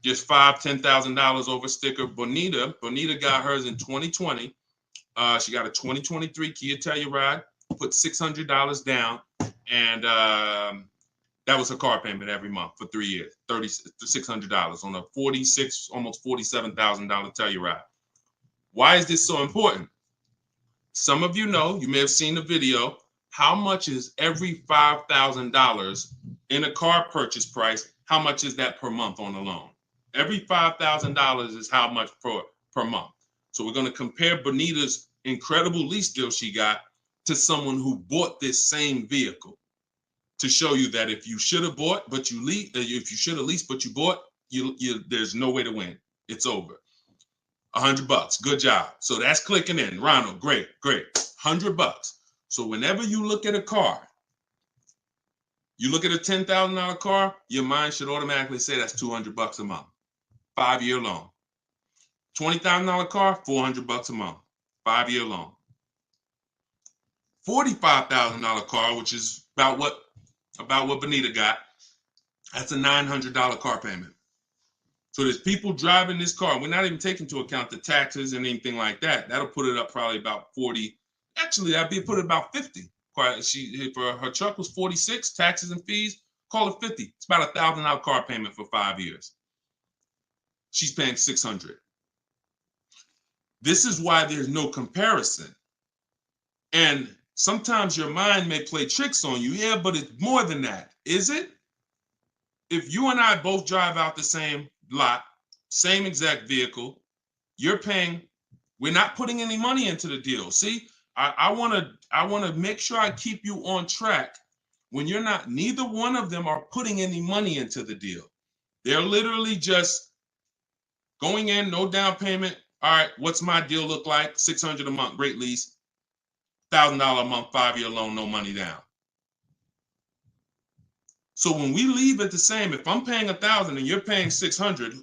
just $5,000, $10,000 over sticker. Bonita got hers in 2020. She got a 2023 Kia Telluride, put $600 down, and that was her car payment every month for 3 years, $600 on a $46,000, almost $47,000 Telluride. Why is this so important? Some of you know, you may have seen the video, how much is every $5,000 in a car purchase price? How much is that per month on a loan? Every $5,000 is how much per month. So we're going to compare Bonita's incredible lease deal she got to someone who bought this same vehicle to show you that if you should have bought, but you lease, if you should have leased, but you bought, there's no way to win. It's over. $100. Good job. So that's clicking in. Ronald, great. $100. So whenever you look at a car, you look at a $10,000 car, your mind should automatically say that's $200 a month. 5-year loan. $20,000 car, $400 a month. 5-year loan. $45,000 car, which is about what Bonita got, that's a $900 car payment. So there's people driving this car. We're not even taking into account the taxes and anything like that. That'll put it up probably about 40. Actually, that'd be put it about 50. For her truck was 46, taxes and fees, call it 50. It's about $1,000 car payment for 5 years. She's paying $600. This is why there's no comparison. And sometimes your mind may play tricks on you. Yeah, but it's more than that. Is it? If you and I both drive out the same lot, same exact vehicle, you're paying, we're not putting any money into the deal. See, I want to make sure I keep you on track when you're not, neither one of them are putting any money into the deal. They're literally just going in, no down payment. All right, what's my deal look like? $600 a month, great lease. $1,000 a month, 5-year loan, no money down. So when we leave it the same, if I'm paying $1,000 and you're paying $600,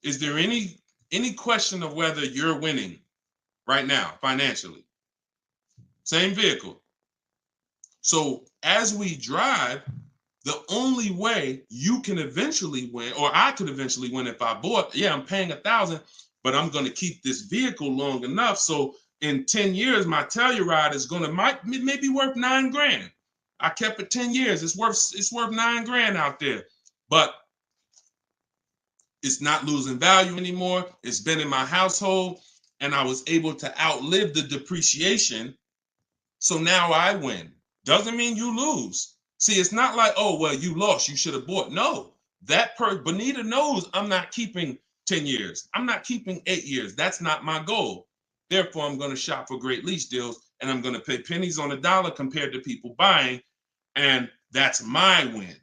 is there any question of whether you're winning right now financially? Same vehicle. So as we drive, the only way you can eventually win, or I could eventually win if I bought, yeah, I'm paying $1,000, but I'm going to keep this vehicle long enough so in 10 years my Telluride is going to maybe worth $9,000. I kept it 10 years. It's worth $9,000 out there, but it's not losing value anymore. It's been in my household and I was able to outlive the depreciation. So now I win. Doesn't mean you lose. See, it's not like, oh, well, you lost, you should have bought. No, Bonita knows I'm not keeping 10 years. I'm not keeping 8 years. That's not my goal. Therefore, I'm going to shop for great lease deals and I'm going to pay pennies on the dollar compared to people buying. And that's my win.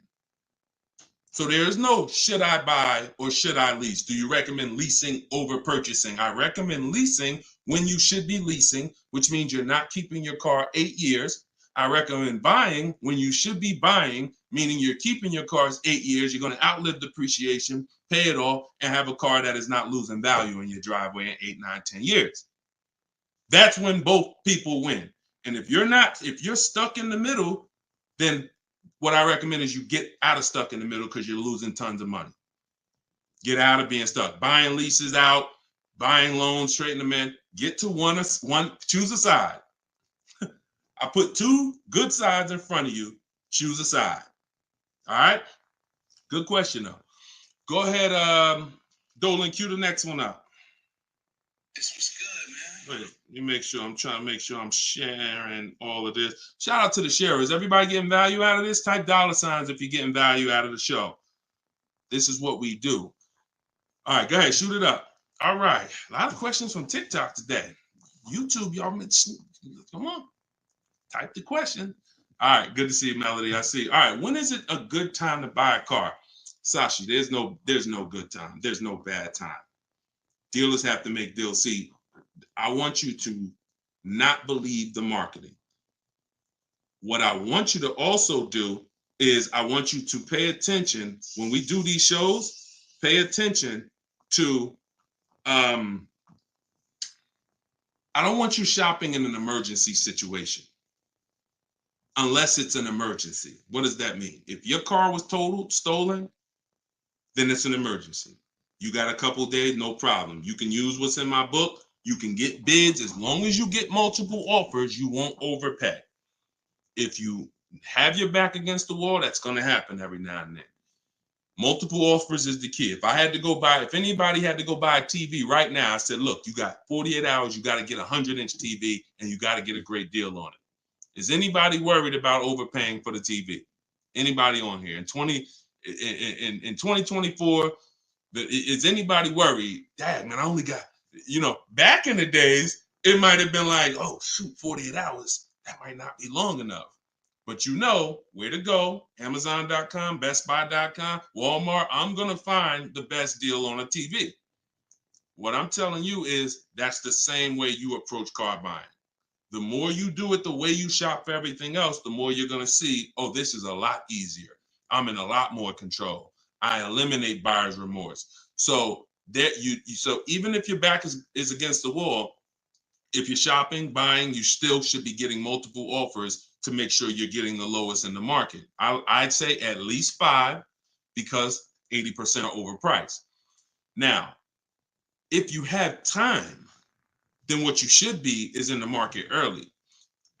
So there is no should I buy or should I lease? Do you recommend leasing over purchasing? I recommend leasing when you should be leasing, which means you're not keeping your car 8 years. I recommend buying when you should be buying, meaning you're keeping your cars 8 years. You're going to outlive depreciation, pay it off, and have a car that is not losing value in your driveway in 8, 9, 10 years. That's when both people win. And if you're stuck in the middle, then what I recommend is you get out of stuck in the middle because you're losing tons of money. Get out of being stuck. Buying leases out, buying loans, straighten them in. Get to one, choose a side. I put 2 good sides in front of you. Choose a side. All right? Good question, though. Go ahead, Dolan, cue the next one up. This was good, man. Wait, let me make sure. I'm trying to make sure I'm sharing all of this. Shout out to the sharers. Everybody getting value out of this? Type $ if you're getting value out of the show. This is what we do. All right, go ahead, shoot it up. All right, a lot of questions from TikTok today. YouTube, y'all, come on, type the question. All right, good to see you, Melody. I see. All right, when is it a good time to buy a car? Sashi, there's no good time. There's no bad time. Dealers have to make deals. See, I want you to not believe the marketing. What I want you to also do is I want you to pay attention when we do these shows. Pay attention to I don't want you shopping in an emergency situation unless it's an emergency. What does that mean? If your car was totaled, stolen, then it's an emergency. You got a couple days, no problem. You can use what's in my book. You can get bids. As long as you get multiple offers, you won't overpay. If you have your back against the wall, that's going to happen every now and then. Multiple offers is the key. If anybody had to go buy a TV right now, I said, look, you got 48 hours, you got to get a 100-inch TV, and you got to get a great deal on it. Is anybody worried about overpaying for the TV? Anybody on here? In 2024, is anybody worried? Dad, man, I only got, back in the days, it might have been like, oh, shoot, 48 hours. That might not be long enough. But you know where to go. Amazon.com, BestBuy.com, Walmart. I'm going to find the best deal on a TV. What I'm telling you is that's the same way you approach car buying. The more you do it the way you shop for everything else, the more you're going to see, oh, this is a lot easier. I'm in a lot more control. I eliminate buyer's remorse. So so even if your back is against the wall, if you're shopping, buying, you still should be getting multiple offers to make sure you're getting the lowest in the market. I'd say at least 5 because 80% are overpriced. Now, if you have time, then what you should be is in the market early.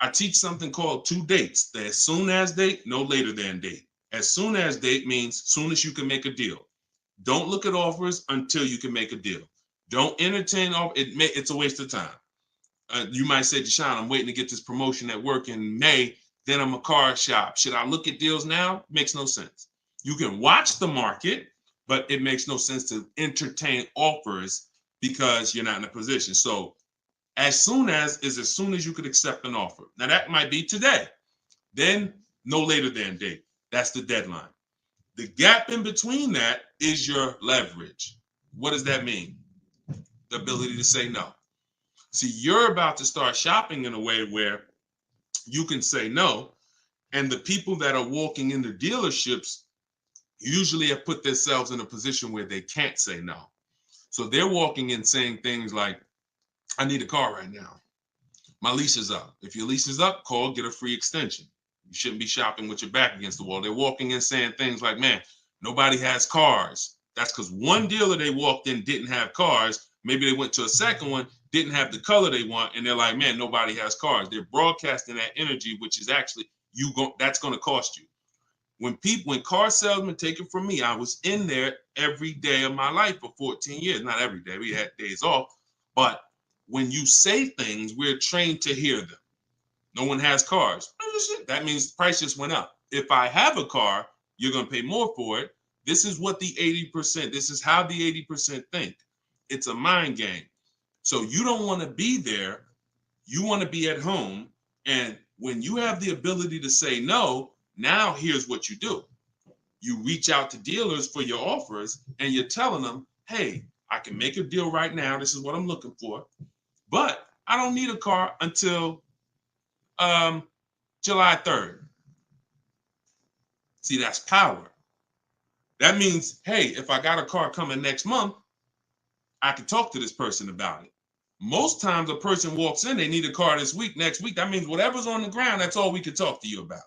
I teach something called 2 dates. The as soon as date, no later than date. As soon as date means soon as you can make a deal. Don't look at offers until you can make a deal. Don't entertain it's a waste of time. You might say, Deshone, I'm waiting to get this promotion at work in May. Then I'm a car shop. Should I look at deals now? Makes no sense. You can watch the market, but it makes no sense to entertain offers because you're not in a position. So as soon as you could accept an offer. Now that might be today. Then no later than date. That's the deadline. The gap in between that is your leverage. What does that mean? The ability to say no. See, you're about to start shopping in a way where you can say no, and the people that are walking into dealerships usually have put themselves in a position where they can't say no. So they're walking in saying things like, I need a car right now. My lease is up. If your lease is up, call, get a free extension. You shouldn't be shopping with your back against the wall. They're walking in saying things like, man, nobody has cars. That's because one dealer they walked in didn't have cars. Maybe they went to a second one, didn't have the color they want, and they're like, man, nobody has cars. They're broadcasting that energy, which is actually that's going to cost you. When car salesmen take it from me, I was in there every day of my life for 14 years. Not every day, we had days off, but when you say things, we're trained to hear them. No one has cars. That means the price just went up. If I have a car, you're going to pay more for it. This is what the 80%, this is how the 80% think. It's a mind game. So you don't want to be there. You want to be at home. And when you have the ability to say no, now here's what you do. You reach out to dealers for your offers and you're telling them, hey, I can make a deal right now. This is what I'm looking for. But I don't need a car until July 3rd. See, that's power. That means, hey, if I got a car coming next month, I can talk to this person about it. Most times a person walks in, they need a car this week, next week. That means whatever's on the ground, that's all we can talk to you about.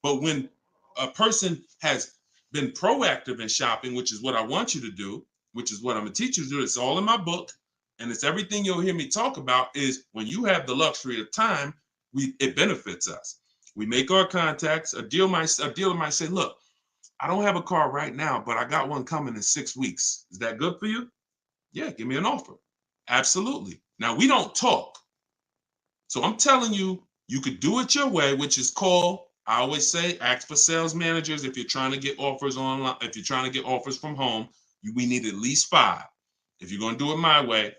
But when a person has been proactive in shopping, which is what I want you to do, which is what I'm going to teach you to do, it's all in my book, and it's everything you'll hear me talk about, is when you have the luxury of time, it benefits us. We make our contacts. A dealer might say, look, I don't have a car right now, but I got one coming in 6 weeks. Is that good for you? Yeah, give me an offer. Absolutely. Now, we don't talk. So I'm telling you, you could do it your way, which is call. I always say, ask for sales managers if you're trying to get offers online. If you're trying to get offers from home, we need at least 5. If you're going to do it my way,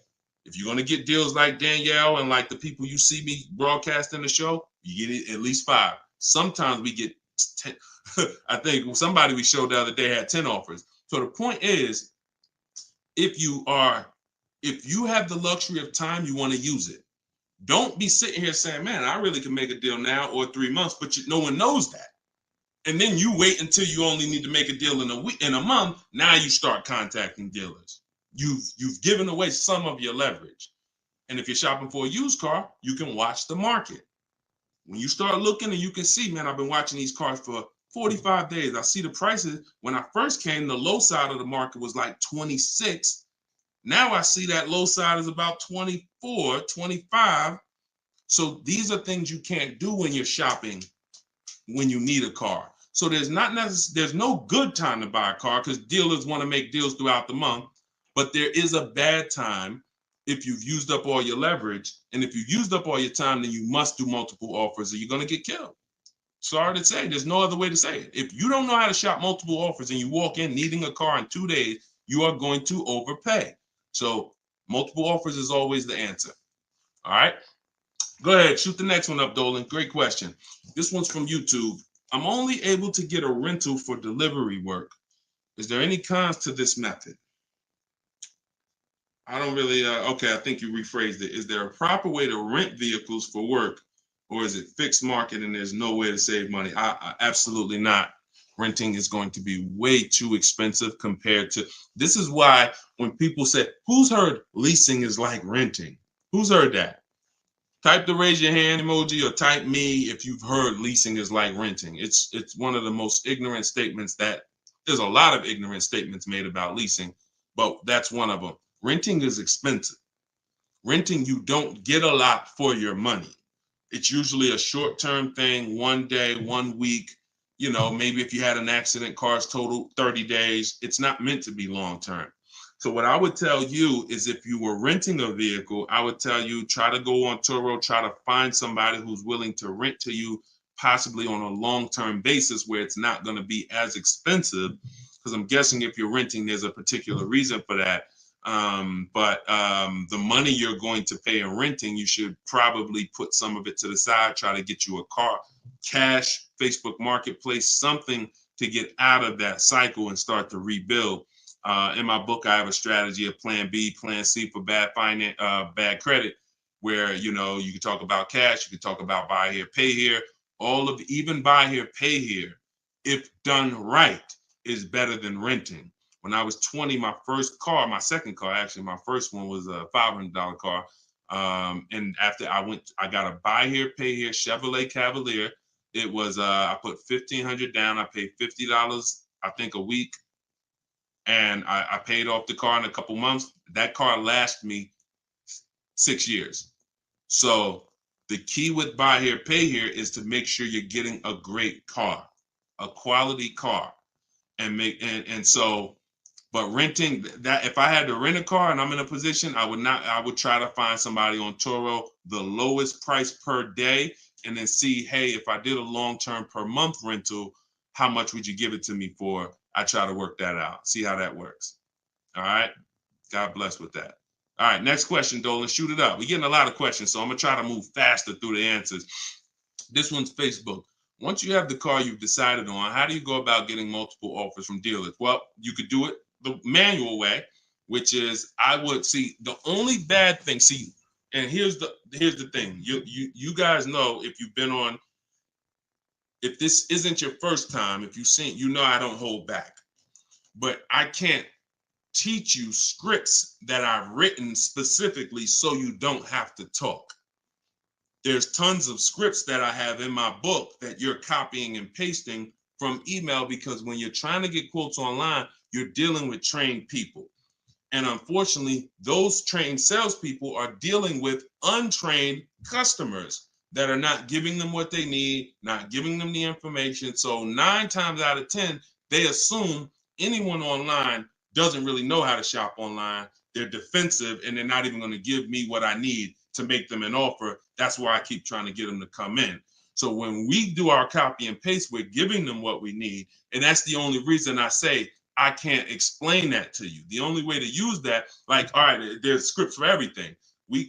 if you're going to get deals like Danielle and like the people you see me broadcasting the show, you get it at least 5. Sometimes we get 10. I think somebody we showed the other day had 10 offers. So the point is, if you have the luxury of time, you want to use it. Don't be sitting here saying, man, I really can make a deal now or 3 months, but no one knows that. And then you wait until you only need to make a deal in a month. Now you start contacting dealers. You've given away some of your leverage. And if you're shopping for a used car, you can watch the market. When you start looking and you can see, man, I've been watching these cars for 45 days. I see the prices. When I first came, the low side of the market was like 26. Now I see that low side is about 24, 25. So these are things you can't do when you're shopping when you need a car. So there's no good time to buy a car because dealers want to make deals throughout the month. But there is a bad time if you've used up all your leverage. And if you've used up all your time, then you must do multiple offers or you're going to get killed. Sorry to say, there's no other way to say it. If you don't know how to shop multiple offers and you walk in needing a car in 2 days, you are going to overpay. So multiple offers is always the answer. All right. Go ahead, shoot the next one up, Dolan. Great question. This one's from YouTube. I'm only able to get a rental for delivery work. Is there any cons to this method? I don't really, okay, I think you rephrased it. Is there a proper way to rent vehicles for work, or is it fixed market and there's no way to save money? Absolutely not. Renting is going to be way too expensive compared to, this is why when people say, who's heard leasing is like renting? Who's heard that? Type the raise your hand emoji or type me if you've heard leasing is like renting. It's one of the most ignorant statements that there's a lot of ignorant statements made about leasing, but that's one of them. Renting is expensive. Renting, you don't get a lot for your money. It's usually a short-term thing, 1 day, 1 week. You know, maybe if you had an accident, cars total 30 days. It's not meant to be long-term. So what I would tell you is if you were renting a vehicle, I would tell you try to go on Turo, try to find somebody who's willing to rent to you, possibly on a long-term basis where it's not going to be as expensive. Because I'm guessing if you're renting, there's a particular reason for that. But the money you're going to pay in renting, you should probably put some of it to the side, try to get you a car, cash, Facebook Marketplace, something to get out of that cycle and start to rebuild. In my book, I have a strategy of plan B, plan C for bad credit, where, you know, you can talk about cash, you can talk about buy here, pay here, even buy here, pay here, if done right, is better than renting. When I was 20, my second car, actually, my first one was a $500 car. And after I got a buy here, pay here Chevrolet Cavalier. It was, I put $1,500 down. I paid $50, I think, a week. And I paid off the car in a couple months. That car lasted me 6 years. So the key with buy here, pay here is to make sure you're getting a great car, a quality car, but renting, that if I had to rent a car and I'm in a position, I would try to find somebody on Turo, the lowest price per day, and then see, hey, if I did a long-term per month rental, how much would you give it to me for? I try to work that out, see how that works. All right. God bless with that. All right. Next question, Dolan. Shoot it up. We're getting a lot of questions, so I'm going to try to move faster through the answers. This one's Facebook. Once you have the car you've decided on, how do you go about getting multiple offers from dealers? Well, you could do it the manual way, which is I would see the only bad thing. See, and here's the thing. You guys know if you've been on, if this isn't your first time, if you've seen, you know I don't hold back. But I can't teach you scripts that I've written specifically so you don't have to talk. There's tons of scripts that I have in my book that you're copying and pasting from email, because when you're trying to get quotes online, you're dealing with trained people. And unfortunately, those trained salespeople are dealing with untrained customers that are not giving them what they need, not giving them the information. So 9 times out of 10, they assume anyone online doesn't really know how to shop online. they're defensive and they're not even going to give me what I need to make them an offer. That's why I keep trying to get them to come in. So when we do our copy and paste, we're giving them what we need. And that's the only reason I say I can't explain that to you. The only way to use that, like, all right, there's scripts for everything.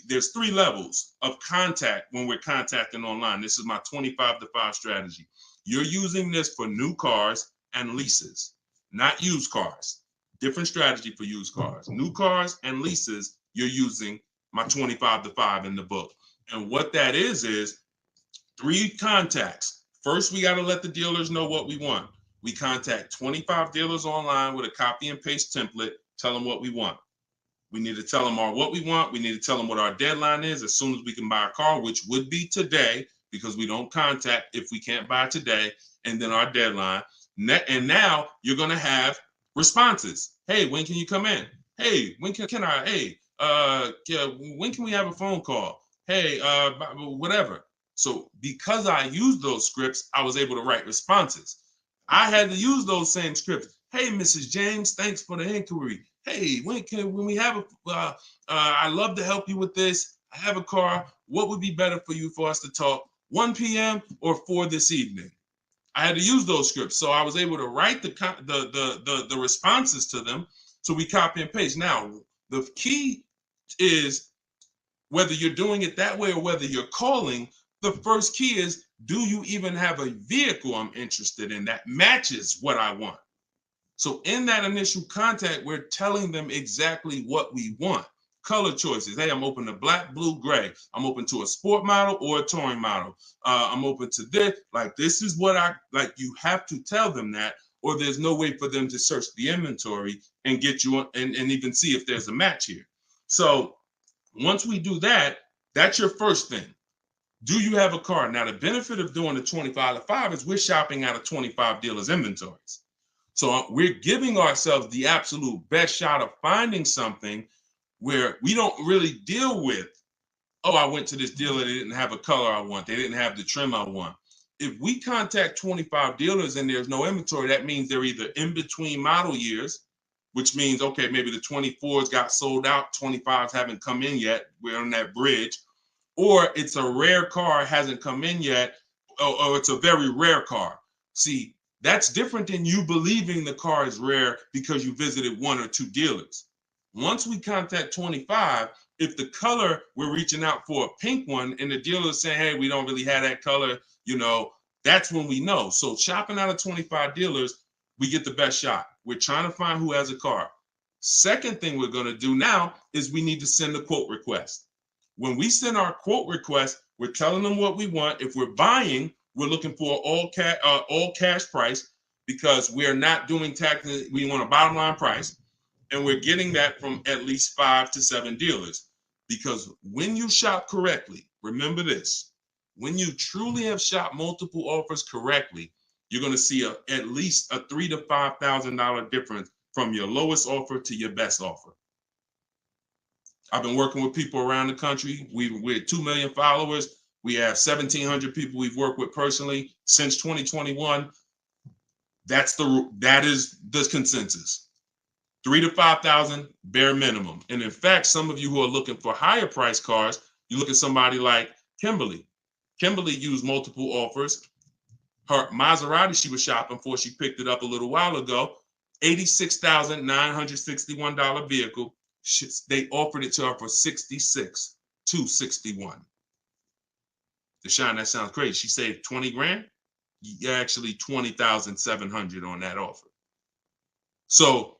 There's 3 levels of contact when we're contacting online. This is my 25-to-5 strategy. You're using this for new cars and leases, not used cars. Different strategy for used cars. New cars and leases, you're using my 25-to-5 in the book. And what that is 3 contacts. First, we got to let the dealers know what we want. We contact 25 dealers online with a copy and paste template, tell them what we want. We need to tell them what we want. We need to tell them what our deadline is as soon as we can buy a car, which would be today, because we don't contact if we can't buy today, and then our deadline. And now you're going to have responses. Hey, when can you come in? Hey, when can I? Hey, when can we have a phone call? Hey, whatever. So because I used those scripts, I was able to write responses. I had to use those same scripts. Hey, Mrs. James, thanks for the inquiry. Hey, when we have I'd love to help you with this. I have a car. What would be better for you for us to talk? 1 p.m. or 4 this evening? I had to use those scripts. So I was able to write the responses to them. So we copy and paste. Now, the key is whether you're doing it that way or whether you're calling, the first key is, do you even have a vehicle I'm interested in that matches what I want? So in that initial contact, we're telling them exactly what we want. Color choices. Hey, I'm open to black, blue, gray. I'm open to a sport model or a touring model. I'm open to this. Like, this is what I like. You have to tell them that, or there's no way for them to search the inventory and get you and even see if there's a match here. So once we do that, that's your first thing. Do you have a car? Now, the benefit of doing the 25-to-5 is we're shopping out of 25 dealers' inventories. So we're giving ourselves the absolute best shot of finding something where we don't really deal with, oh, I went to this dealer, they didn't have a color I want, they didn't have the trim I want. If we contact 25 dealers and there's no inventory, that means they're either in between model years, which means, okay, maybe the 24s got sold out, 25s haven't come in yet, we're on that bridge, or it's a rare car, hasn't come in yet, or it's a very rare car. See, that's different than you believing the car is rare because you visited 1 or 2 dealers. Once we contact 25, if the color, we're reaching out for a pink one and the dealer is saying, hey, we don't really have that color, that's when we know. So shopping out of 25 dealers, we get the best shot. We're trying to find who has a car. Second thing we're going to do now is we need to send a quote request. When we send our quote request, we're telling them what we want. If we're buying, we're looking for all cash price because we're not doing taxes. We want a bottom line price. And we're getting that from at least 5 to 7 dealers. Because when you shop correctly, remember this, when you truly have shopped multiple offers correctly, you're going to see at least a $3,000 to $5,000 difference from your lowest offer to your best offer. I've been working with people around the country. We're 2 million followers. We have 1,700 people we've worked with personally since 2021. That is the consensus. 3,000 to 5,000 bare minimum. And in fact, some of you who are looking for higher price cars, you look at somebody like Kimberly. Kimberly used multiple offers. Her Maserati she was shopping for, she picked it up a little while ago, $86,961 vehicle. They offered it to her for $66,261. Deshone, that sounds crazy. She saved 20 grand. Actually, 20,700 on that offer. So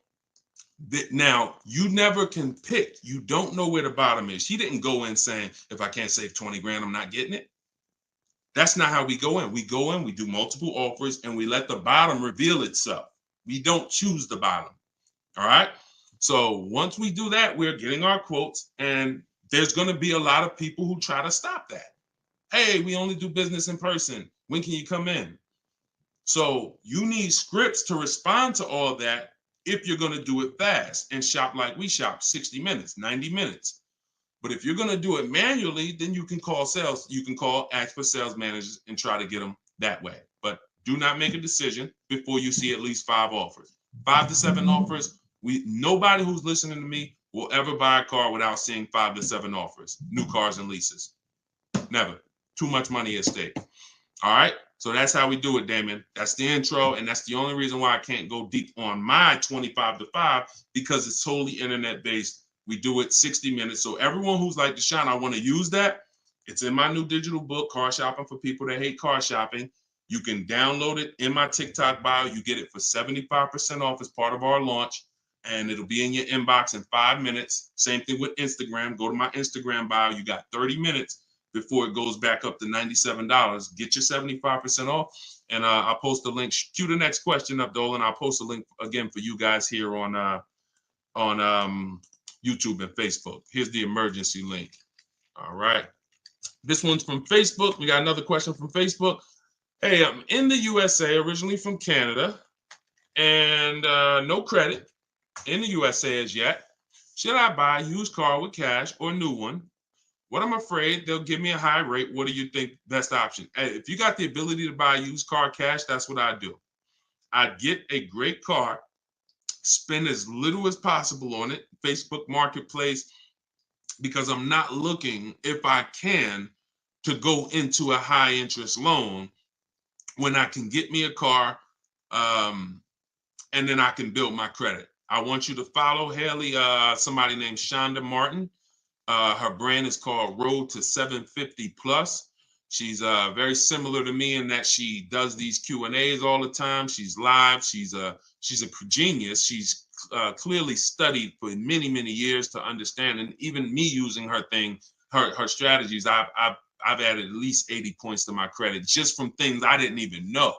now you never can pick. You don't know where the bottom is. She didn't go in saying, if I can't save 20 grand, I'm not getting it. That's not how we go in. We go in, we do multiple offers, and we let the bottom reveal itself. We don't choose the bottom. All right. So once we do that, we're getting our quotes, and there's going to be a lot of people who try to stop that. Hey, we only do business in person. When can you come in? So you need scripts to respond to all that if you're going to do it fast and shop like we shop, 60 minutes, 90 minutes. But if you're going to do it manually, then you can call sales. You can ask for sales managers and try to get them that way. But do not make a decision before you see at least 5 offers. 5 to 7 offers. Nobody who's listening to me will ever buy a car without seeing 5 to 7 offers, new cars and leases. Never. Too much money at stake. All right. So that's how we do it, Damon. That's the intro. And that's the only reason why I can't go deep on my 25 to 5, because it's totally internet based. We do it 60 minutes. So everyone who's like, Deshone, I want to use that. It's in my new digital book, Car Shopping for People That Hate Car Shopping. You can download it in my TikTok bio. You get it for 75% off as part of our launch. And it'll be in your inbox in 5 minutes. Same thing with Instagram. Go to my Instagram bio. You got 30 minutes before it goes back up to $97. Get your 75% off. And I'll post a link. Cue the next question up, Dolan. I'll post a link again for you guys here on YouTube and Facebook. Here's the emergency link. All right. This one's from Facebook. We got another question from Facebook. Hey, I'm in the USA, originally from Canada, and no credit in the USA as yet. Should I buy a used car with cash or a new one? What I'm afraid they'll give me a high rate. What do you think best option? Hey, if you got the ability to buy a used car cash, that's what I do. I'd get a great car, spend as little as possible on it, Facebook Marketplace, because I'm not looking, if I can, to go into a high interest loan when I can get me a car and then I can build my credit. I want you to follow Haley, somebody named Shonda Martin. Her brand is called Road to 750 Plus. She's very similar to me in that she does these Q&As all the time. She's live. She's a genius. She's clearly studied for many, many years to understand. And even me using her thing, her strategies, I've added at least 80 points to my credit just from things I didn't even know.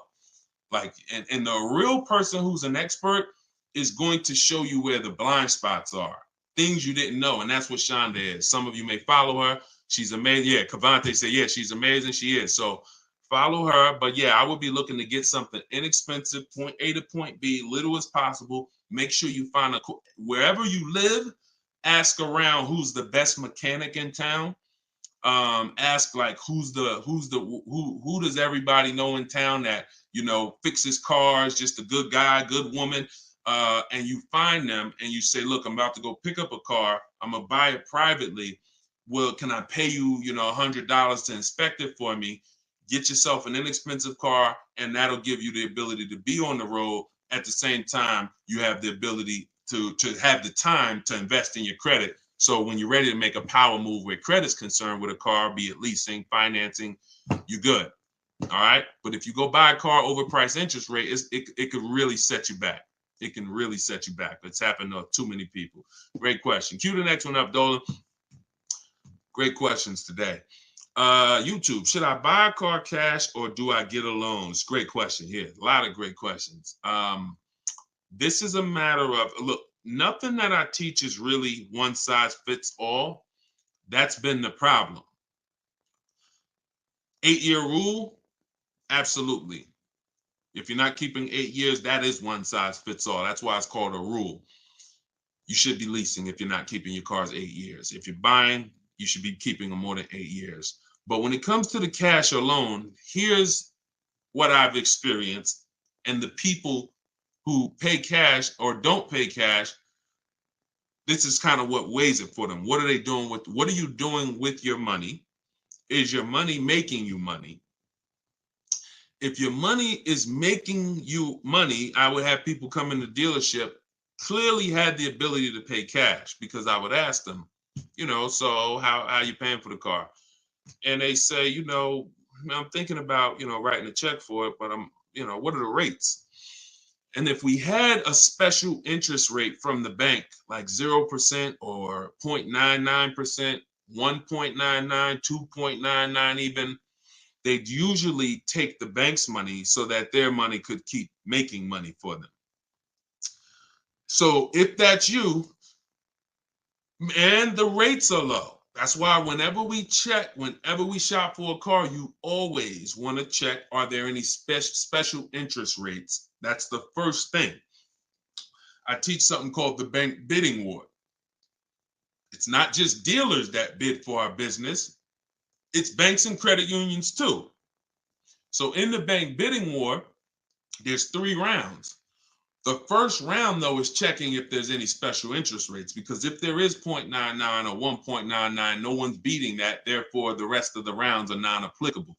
Like, and the real person who's an expert is going to show you where the blind spots are, things you didn't know. And that's what Shonda is. Some of you may follow her. She's amazing. Yeah, Cavante said, yeah, she's amazing. She is. So follow her. But yeah, I would be looking to get something inexpensive, point A to point B, little as possible. Make sure you find wherever you live, ask around who's the best mechanic in town. Ask like who does everybody know in town that, you know, fixes cars, just a good guy, good woman. And you find them and you say, look, I'm about to go pick up a car. I'm gonna buy it privately. Well, can I pay you, you know, $100 to inspect it for me? Get yourself an inexpensive car, and that'll give you the ability to be on the road. At the same time, you have the ability to have the time to invest in your credit. So when you're ready to make a power move where credit's concerned with a car, be it leasing, financing, you're good. All right. But if you go buy a car overpriced interest rate, it could really set you back. It can really set you back. It's happened to too many people. Great question. Cue the next one up, Dolan. Great questions today. YouTube, should I buy a car cash or do I get a loan? It's a great question here. A lot of great questions. This is a matter of, look, nothing that I teach is really one size fits all. That's been the problem. 8-year rule, absolutely. If you're not keeping 8 years, that is one size fits all. That's why it's called a rule. You should be leasing if you're not keeping your cars 8 years. If you're buying, you should be keeping them more than 8 years. But when it comes to the cash or loan, here's what I've experienced. And the people who pay cash or don't pay cash, this is kind of what weighs it for them. What are they doing with, what are you doing with your money? Is your money making you money? If your money is making you money, I would have people come in the dealership, clearly had the ability to pay cash, because I would ask them, you know, so how are you paying for the car? And they say, you know, I'm thinking about, you know, writing a check for it, but I'm, you know, what are the rates? And if we had a special interest rate from the bank, like 0% or 0.99%, 1.99, 2.99 even, they'd usually take the bank's money so that their money could keep making money for them. So if that's you, and the rates are low, that's why whenever we shop for a car, you always want to check, are there any special interest rates? That's the first thing. I teach something called the bank bidding war. It's not just dealers that bid for our business. It's banks and credit unions too. So in the bank bidding war, there's 3 rounds. The first round, though, is checking if there's any special interest rates, because if there is 0.99 or 1.99, no one's beating that. Therefore, the rest of the rounds are non-applicable.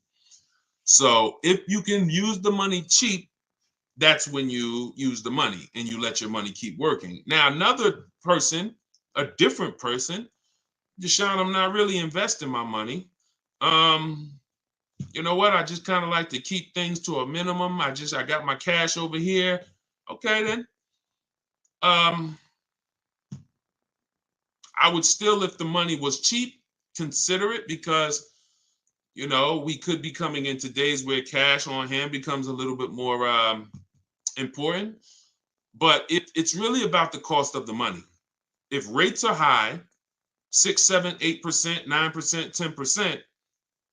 So if you can use the money cheap, that's when you use the money and you let your money keep working. Now, another person, a different person, Deshone, I'm not really investing my money. You know what? I just kind of like to keep things to a minimum. I got my cash over here. Okay, then. I would still, if the money was cheap, consider it, because we could be coming into days where cash on hand becomes a little bit more important. But it's really about the cost of the money. If rates are high, 6, 7, 8%, 9%, 10%,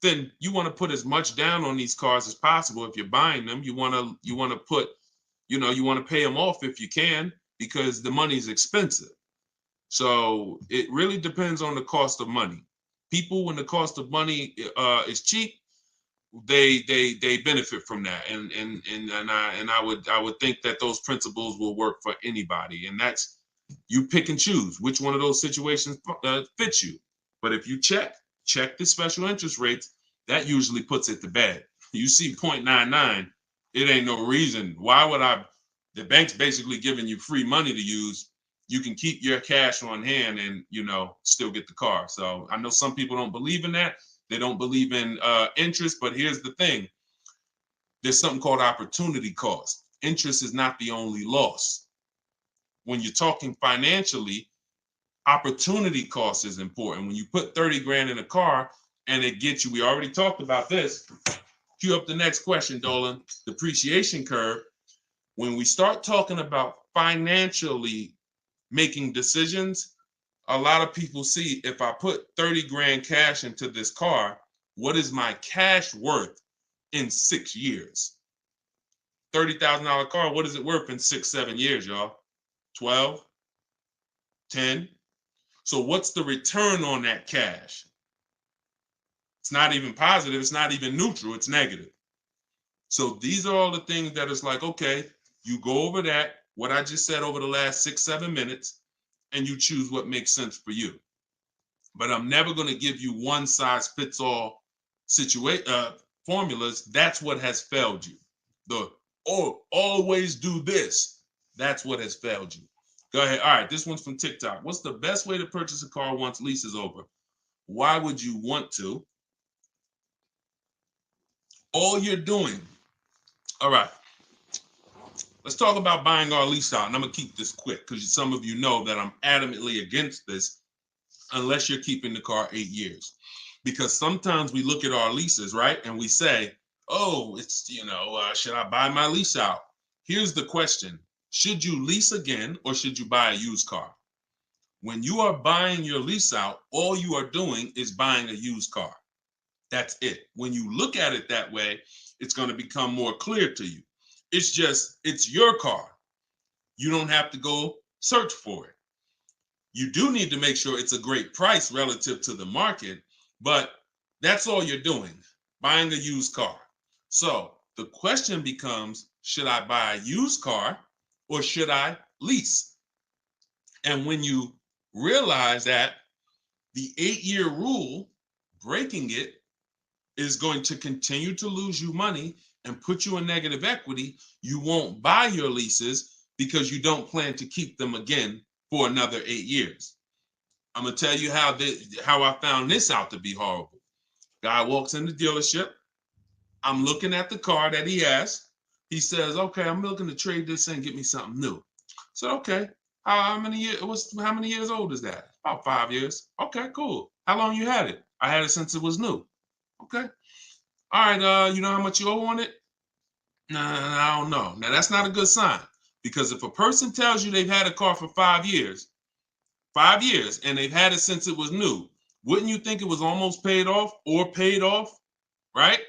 then you want to put as much down on these cars as possible. If you're buying them, you want to put, you want to pay them off if you can, because the money is expensive. So it really depends on the cost of money. People, when the cost of money is cheap, they benefit from that, and I would think that those principles will work for anybody, and that's, you pick and choose which one of those situations fits you. But if you check the special interest rates, that usually puts it to bed. You see 0.99, it ain't no reason. Why would the bank's basically giving you free money to use. You can keep your cash on hand and still get the car. So I know some people don't believe in that. They don't believe in interest, but here's the thing. There's something called opportunity cost. Interest is not the only loss. When you're talking financially, opportunity cost is important. When you put 30 grand in a car and it gets you, we already talked about this. Cue up the next question, Dolan. Depreciation curve. When we start talking about financially making decisions, a lot of people see, if I put 30 grand cash into this car, what is my cash worth in 6 years? $30,000 car, what is it worth in 6, 7 years, y'all? 12, 10. So what's the return on that cash? It's not even positive. It's not even neutral. It's negative. So these are all the things that is like, okay, you go over that, what I just said over the last 6, 7 minutes, and you choose what makes sense for you. But I'm never going to give you one size fits all formulas. That's what has failed you. Always do this. That's what has failed you. Go ahead. All right, this one's from TikTok. What's the best way to purchase a car once lease is over? Why would you want to? All you're doing. All right. Let's talk about buying our lease out. And I'm going to keep this quick because some of you know that I'm adamantly against this unless you're keeping the car 8 years. Because sometimes we look at our leases, right? And we say, oh, it's, should I buy my lease out? Here's the question. Should you lease again or should you buy a used car? When you are buying your lease out, all you are doing is buying a used car. That's it. When you look at it that way, it's going to become more clear to you. It's your car. You don't have to go search for it. You do need to make sure it's a great price relative to the market, but that's all you're doing, buying a used car. So the question becomes, should I buy a used car or should I lease? And when you realize that the 8-year rule, breaking it, is going to continue to lose you money and put you in negative equity, you won't buy your leases because you don't plan to keep them again for another 8 years. I'm going to tell you how I found this out to be horrible. Guy walks in the dealership. I'm looking at the car that he has. He says, okay, I'm looking to trade this in and get me something new. So, okay, how many years old is that? About 5 years. Okay, cool. How long you had it? I had it since it was new. Okay. All right, you know how much you owe on it? Nah, I don't know. Now, that's not a good sign, because if a person tells you they've had a car for 5 years, and they've had it since it was new, wouldn't you think it was almost paid off or paid off, right?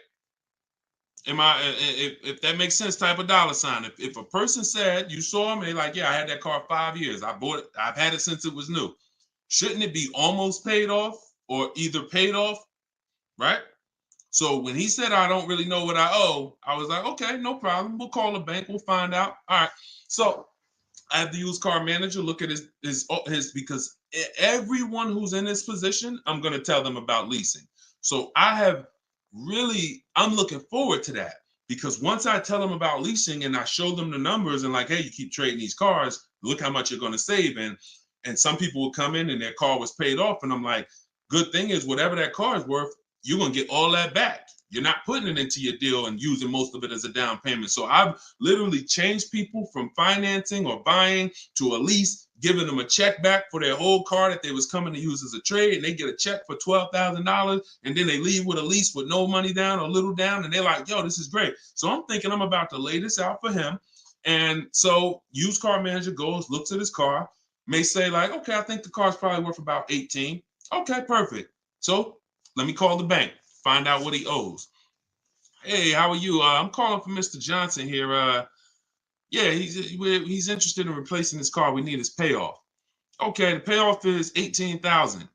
If that makes sense, type of dollar sign. If a person said, you saw me, like, yeah, I had that car 5 years. I bought it. I've had it since it was new. Shouldn't it be almost paid off or either paid off, right? So when he said, I don't really know what I owe, I was like, okay, no problem. We'll call the bank. We'll find out. All right. So I have the used car manager look at his because everyone who's in this position, I'm going to tell them about leasing. So I'm looking forward to that, because once I tell them about leasing and I show them the numbers and like, hey, you keep trading these cars, look how much you're going to save. And some people will come in and their car was paid off. And I'm like, good thing is whatever that car is worth, you're going to get all that back. You're not putting it into your deal and using most of it as a down payment. So I've literally changed people from financing or buying to a lease, giving them a check back for their whole car that they was coming to use as a trade, and they get a check for $12,000, and then they leave with a lease with no money down or little down, and they're like, yo, this is great. So I'm thinking I'm about to lay this out for him. And so used car manager goes, looks at his car, may say like, okay, I think the car's probably worth about 18. Okay, perfect. So let me call the bank, find out what he owes. Hey, how are you? I'm calling for Mr. Johnson here. Yeah, he's interested in replacing his car. We need his payoff. Okay, the payoff is 18,000.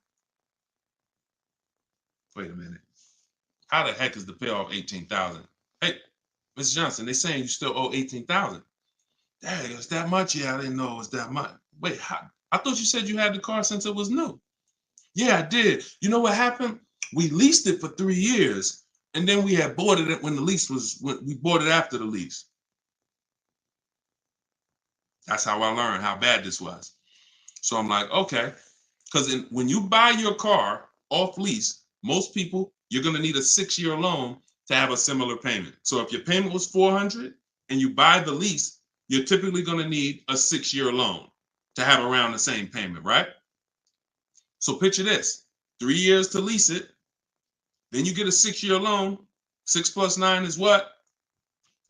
Wait a minute. How the heck is the payoff 18,000? Hey, Mr. Johnson, they're saying you still owe 18,000. Dang, it's that much? Yeah, I didn't know it was that much. Wait, I thought you said you had the car since it was new. Yeah, I did. You know what happened? We leased it for 3 years, and then we had bought it when we bought it after the lease. That's how I learned how bad this was. So I'm like, okay, because when you buy your car off lease, most people, you're going to need a 6-year loan to have a similar payment. So if your payment was $400 and you buy the lease, you're typically going to need a 6-year loan to have around the same payment, right? So picture this, 3 years to lease it, then you get a 6-year loan. 6 plus 9 is what?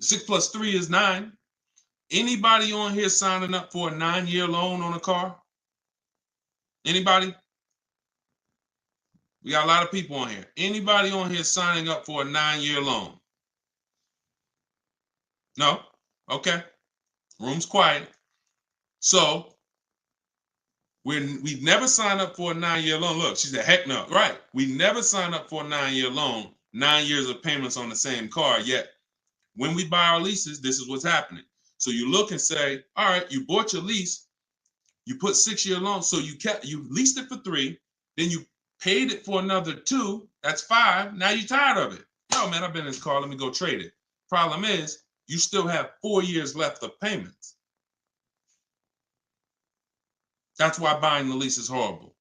6 plus 3 is 9. Anybody on here signing up for a 9-year loan on a car? Anybody? We got a lot of people on here. Anybody on here signing up for a 9-year loan? No? Okay. Room's quiet. So we've never signed up for a 9-year loan. Look, she said, heck no. Right. We never signed up for a 9-year loan, 9 years of payments on the same car. Yet when we buy our leases, this is what's happening. So you look and say, all right, you bought your lease, you put 6-year loan, so you leased it for 3, then you paid it for another 2, that's 5. Now you're tired of it. Yo, man, I've been in this car, let me go trade it. Problem is, you still have 4 years left of payments. That's why buying the lease is horrible.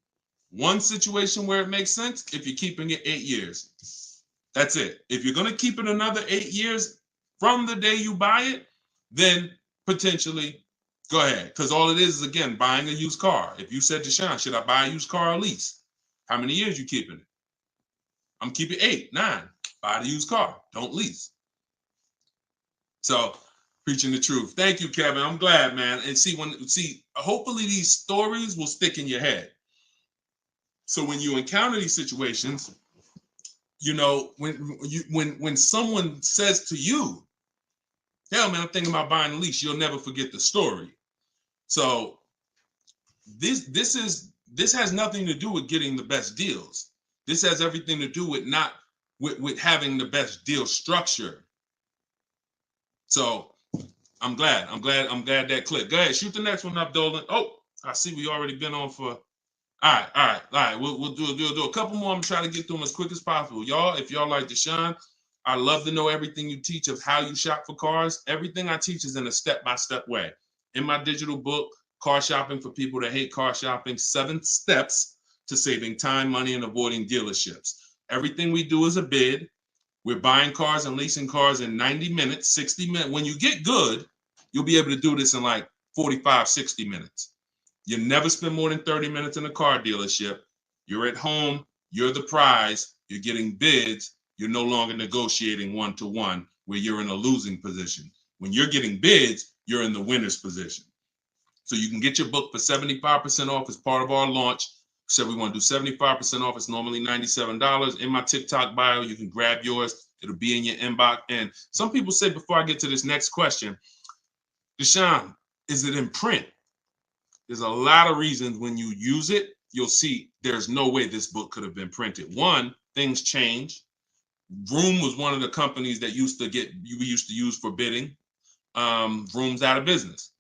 One situation where it makes sense, if you're keeping it 8 years. That's it. If you're going to keep it another 8 years from the day you buy it, then potentially go ahead. Because all it is again, buying a used car. If you said to Sean, should I buy a used car or lease? How many years you keeping it? I'm keeping 8, 9. Buy the used car. Don't lease. So preaching the truth. Thank you, Kevin. I'm glad, man. And hopefully these stories will stick in your head. So when you encounter these situations, you know, when someone says to you, hell, man, I'm thinking about buying a lease, you'll never forget the story. So this has nothing to do with getting the best deals. This has everything to do with having the best deal structure. So I'm glad that clicked. Go ahead, shoot the next one up, Dolan. Oh, I see we already been on for. All right. We'll do a couple more. I'm trying to get through them as quick as possible. Y'all, if y'all like Deshone, I love to know everything you teach of how you shop for cars. Everything I teach is in a step-by-step way. In my digital book, Car Shopping for People That Hate Car Shopping, 7 Steps to Saving Time, Money, and Avoiding Dealerships. Everything we do is a bid. We're buying cars and leasing cars in 90 minutes, 60 minutes. When you get good, you'll be able to do this in like 45, 60 minutes. You never spend more than 30 minutes in a car dealership. You're at home. You're the prize. You're getting bids. You're no longer negotiating one-to-one where you're in a losing position. When you're getting bids, you're in the winner's position. So you can get your book for 75% off as part of our launch. So we want to do 75% off. It's normally $97. In my TikTok bio, you can grab yours. It'll be in your inbox. And some people say, before I get to this next question, Deshone, is it in print? There's a lot of reasons when you use it, you'll see there's no way this book could have been printed. One, things change. Vroom was one of the companies that we used to use for bidding. Vroom's out of business.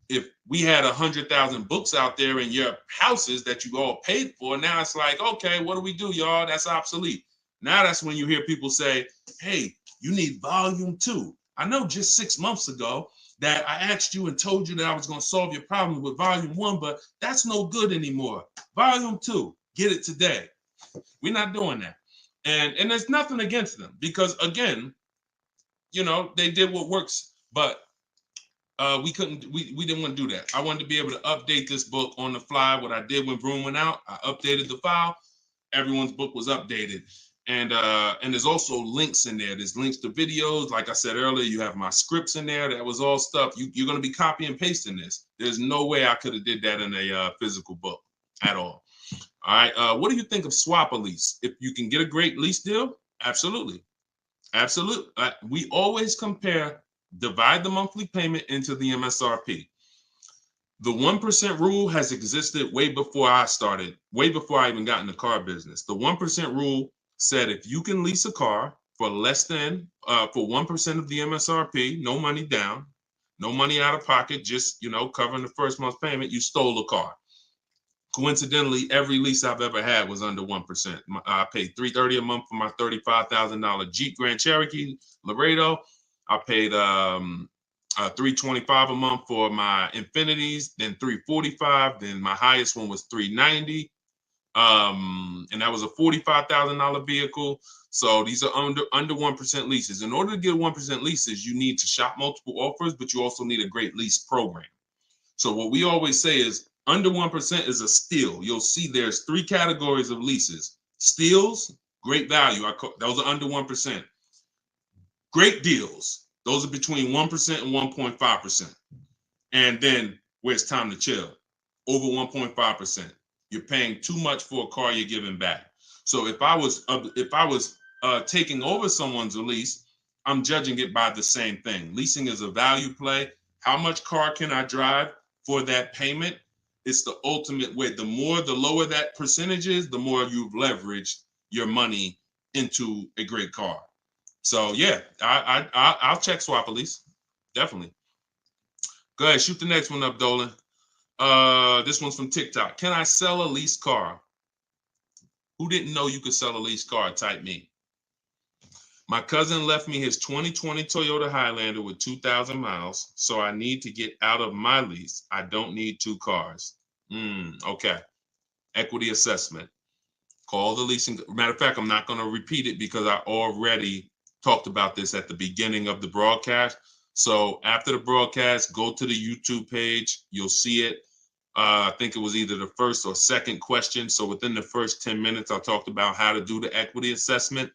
if we had 100,000 books out there in your houses that you all paid for, now it's like, okay, what do we do, y'all? That's obsolete. Now that's when you hear people say, hey, you need volume 2. I know just 6 months ago that I asked you and told you that I was going to solve your problem with volume 1, but that's no good anymore. Volume 2, get it today. We're not doing that. And there's nothing against them because, again, they did what works, but we didn't want to do that. I wanted to be able to update this book on the fly. What I did when Broom went out, I updated the file. Everyone's book was updated. And there's also links in there. There's links to videos. Like I said earlier, you have my scripts in there. That was all stuff. You're going to be copy and pasting this. There's no way I could have did that in a physical book at all. All right. What do you think of swap a lease? If you can get a great lease deal, absolutely. Absolutely. We always compare, divide the monthly payment into the MSRP. The 1% rule has existed way before I started, way before I even got in the car business. The 1% rule said if you can lease a car for less than, for 1% of the MSRP, no money down, no money out of pocket, just, covering the first month's payment, you stole a car. Coincidentally, every lease I've ever had was under 1%. I paid $330 a month for my $35,000 Jeep Grand Cherokee Laredo. I paid $325 a month for my Infinities, then $345. Then my highest one was $390. And that was a $45,000 vehicle. So these are under 1% leases. In order to get 1% leases, you need to shop multiple offers, but you also need a great lease program. So what we always say is under 1% is a steal. You'll see there's 3 categories of leases. Steals, great value. Those are under 1%. Great deals. Those are between 1% and 1.5%. And then where it's time to chill, over 1.5%. You're paying too much for a car you're giving back. So if I was taking over someone's lease, I'm judging it by the same thing. Leasing is a value play. How much car can I drive for that payment? It's the ultimate way. The lower that percentage is, the more you've leveraged your money into a great car. So yeah, I'll check swap a lease, definitely. Go ahead, shoot the next one up, Dolan. This one's from TikTok. Can I sell a leased car? Who didn't know you could sell a leased car? Type me. My cousin left me his 2020 Toyota Highlander with 2,000 miles, so I need to get out of my lease. I don't need 2 cars. Okay. Equity assessment. Call the leasing. Matter of fact, I'm not going to repeat it because I already talked about this at the beginning of the broadcast. So after the broadcast, go to the YouTube page. You'll see it. I think it was either the first or second question. So within the first 10 minutes, I talked about how to do the equity assessment.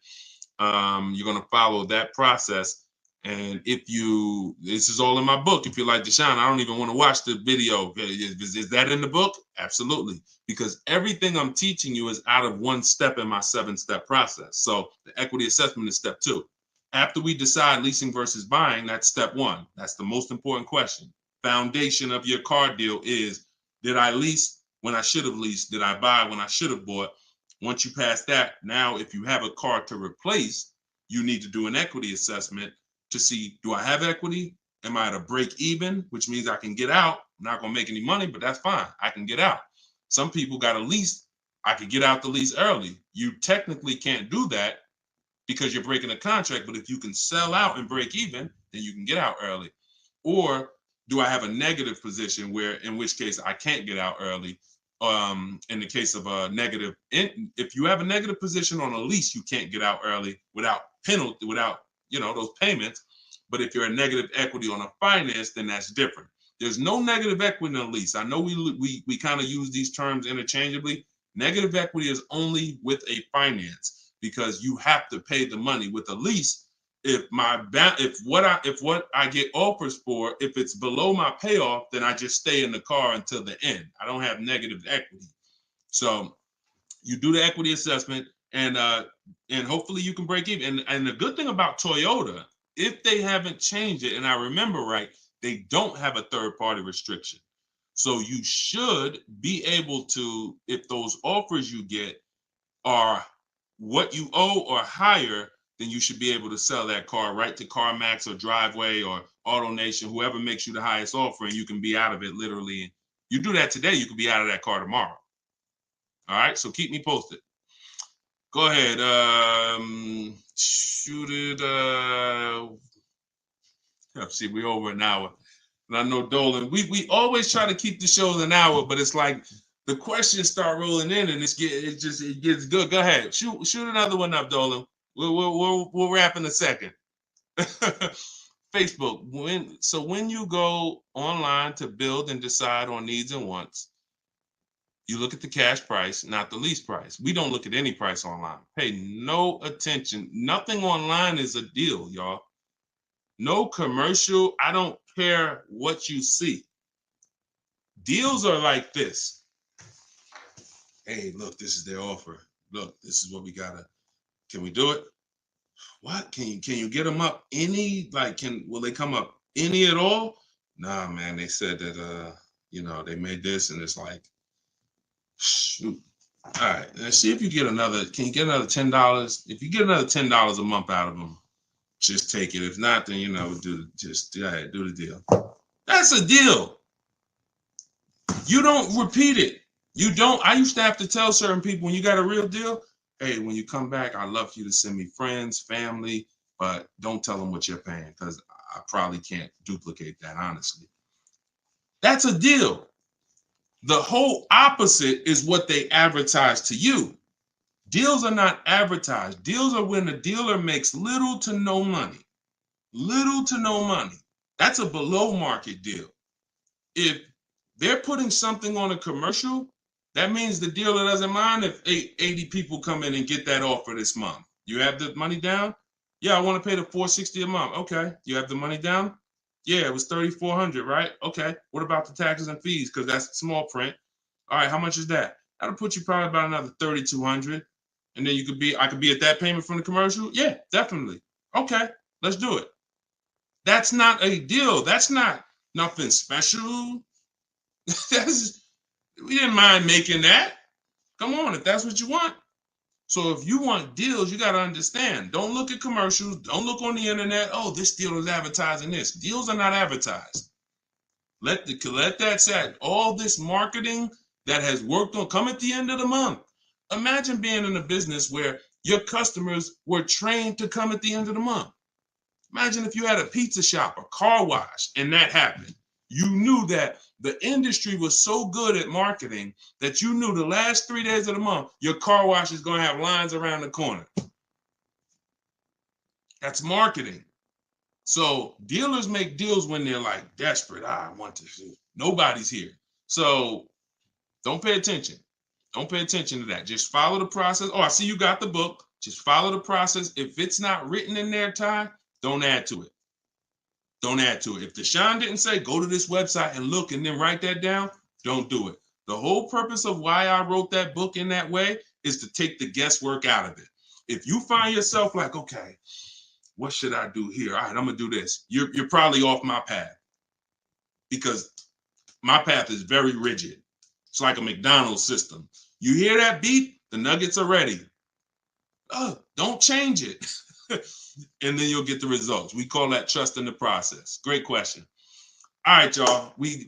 You're going to follow that process. And this is all in my book. If you're like, Deshone, I don't even want to watch the video. Is that in the book? Absolutely. Because everything I'm teaching you is out of 1 step in my 7-step process. So the equity assessment is step 2. After we decide leasing versus buying, that's step 1. That's the most important question. Foundation of your car deal is, did I lease when I should have leased? Did I buy when I should have bought? Once you pass that, now if you have a car to replace, you need to do an equity assessment to see, do I have equity? Am I at a break even, which means I can get out? I'm not going to make any money, but that's fine. I can get out. Some people got a lease. I could get out the lease early. You technically can't do that because you're breaking a contract, but if you can sell out and break even, then you can get out early. Or do I have a negative position in which case I can't get out early? In the case of a negative, if you have a negative position on a lease, you can't get out early without penalty, without those payments. But if you're a negative equity on a finance, then that's different. There's no negative equity in a lease. I know we kind of use these terms interchangeably. Negative equity is only with a finance because you have to pay the money. With a lease, if what I get offers for, if it's below my payoff, then I just stay in the car until the end. I don't have negative equity. So you do the equity assessment, and hopefully you can break even. And the good thing about Toyota, if they haven't changed it, and I remember right, they don't have a third-party restriction. So you should be able to, if those offers you get are what you owe or higher, then you should be able to sell that car right to CarMax or Driveway or AutoNation, whoever makes you the highest offer, and you can be out of it literally. You do that today, you could be out of that car tomorrow. All right, so keep me posted. Go ahead. Shoot it. See, we're over an hour. And I know Dolan, we always try to keep the shows an hour, but it's like the questions start rolling in and it gets good. Go ahead. Shoot another one up, Dolan. We'll wrap in a second. Facebook. When you go online to build and decide on needs and wants, you look at the cash price, not the lease price. We don't look at any price online. Pay no attention. Nothing online is a deal, y'all. No commercial. I don't care what you see. Deals are like this. Hey, look, this is their offer. Look, this is what we gotta. Can we do it? What? Can you get them up any? Like, will they come up any at all? Nah, man. They said that they made this, and it's like, shoot. All right, let's see if you get another. Can you get another $10? If you get another $10 a month out of them, just take it. If not, then do the deal. That's a deal. You don't repeat it. You don't. I used to have to tell certain people, when you got a real deal, hey, when you come back, I'd love for you to send me friends, family, but don't tell them what you're paying, because I probably can't duplicate that, honestly. That's a deal. The whole opposite is what they advertise to you. Deals are not advertised. Deals are when the dealer makes little to no money. Little to no money. That's a below market deal. If they're putting something on a commercial, that means the dealer doesn't mind if 80 people come in and get that offer this month. You have the money down? Yeah, I want to pay the $460 a month. Okay. You have the money down? Yeah, it was $3,400, right? Okay. What about the taxes and fees? Because that's small print. All right, how much is that? That'll put you probably about another $3,200. And then I could be at that payment from the commercial? Yeah, definitely. Okay, let's do it. That's not a deal. That's not nothing special. We didn't mind making that. Come on, if that's what you want. So if you want deals, you got to understand. Don't look at commercials. Don't look on the internet. Oh, this deal is advertising this. Deals are not advertised. Let that set. All this marketing that has worked on, come at the end of the month. Imagine being in a business where your customers were trained to come at the end of the month. Imagine if you had a pizza shop, a car wash, and that happened. You knew that the industry was so good at marketing that you knew the last 3 days of the month, your car wash is going to have lines around the corner. That's marketing. So dealers make deals when they're like desperate. I want to see. Nobody's here. So don't pay attention. Don't pay attention to that. Just follow the process. Oh, I see you got the book. Just follow the process. If it's not written in there, Ty, don't add to it. Don't add to it. If Deshone didn't say, go to this website and look and then write that down, don't do it. The whole purpose of why I wrote that book in that way is to take the guesswork out of it. If you find yourself like, okay, what should I do here? All right, I'm going to do this. You're probably off my path, because my path is very rigid. It's like a McDonald's system. You hear that beep, the nuggets are ready. Oh, don't change it. And then you'll get the results. We call that trust in the process. Great question. All right, y'all. We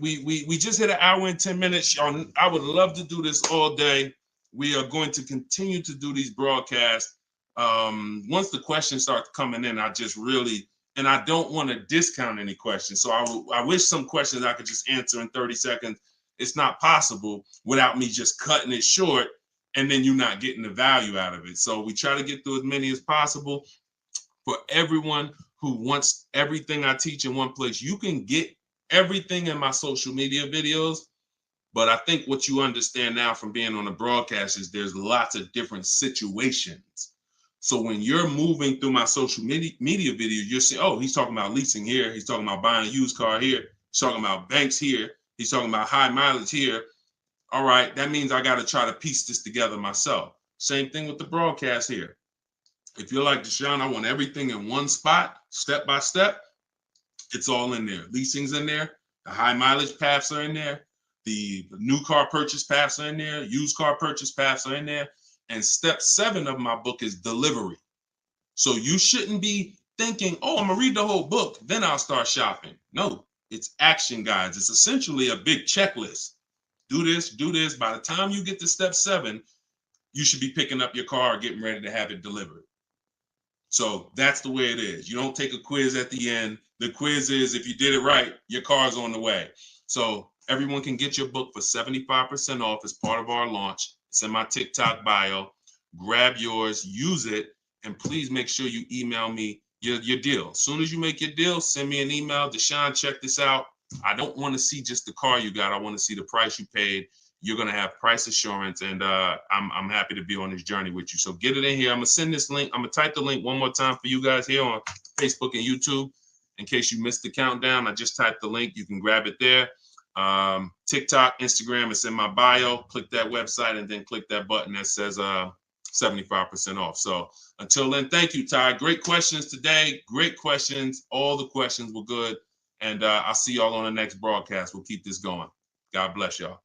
just hit an hour and 10 minutes. Y'all, I would love to do this all day. We are going to continue to do these broadcasts. Once the questions start coming in, I don't want to discount any questions. So I wish some questions I could just answer in 30 seconds. It's not possible without me just cutting it short and then you not getting the value out of it. So we try to get through as many as possible. For everyone who wants everything I teach in one place, you can get everything in my social media videos. But I think what you understand now from being on the broadcast is there's lots of different situations. So when you're moving through my social media video, you're saying, oh, he's talking about leasing here. He's talking about buying a used car here. He's talking about banks here. He's talking about high mileage here. All right, that means I got to try to piece this together myself. Same thing with the broadcast here. If you're like Deshone, I want everything in one spot, step by step. It's all in there. Leasing's in there. The high mileage paths are in there. The new car purchase paths are in there. Used car purchase paths are in there. And step 7 of my book is delivery. So you shouldn't be thinking, oh, I'm gonna read the whole book, then I'll start shopping. No, it's action guides. It's essentially a big checklist. Do this, do this. By the time you get to step 7, you should be picking up your car, getting ready to have it delivered. So that's the way it is. You don't take a quiz at the end. The quiz is, if you did it right, your car's on the way. So everyone can get your book for 75% off as part of our launch. It's in my TikTok bio. Grab yours, use it, and please make sure you email me your deal. As soon as you make your deal, send me an email. Deshone, check this out. I don't want to see just the car you got. I want to see the price you paid. You're going to have price assurance, and I'm happy to be on this journey with you. So get it in here. I'm going to send this link. I'm going to type the link one more time for you guys here on Facebook and YouTube. In case you missed the countdown, I just typed the link. You can grab it there. TikTok, Instagram, it's in my bio. Click that website and then click that button that says 75% off. So until then, thank you, Ty. Great questions today. Great questions. All the questions were good. And I'll see y'all on the next broadcast. We'll keep this going. God bless y'all.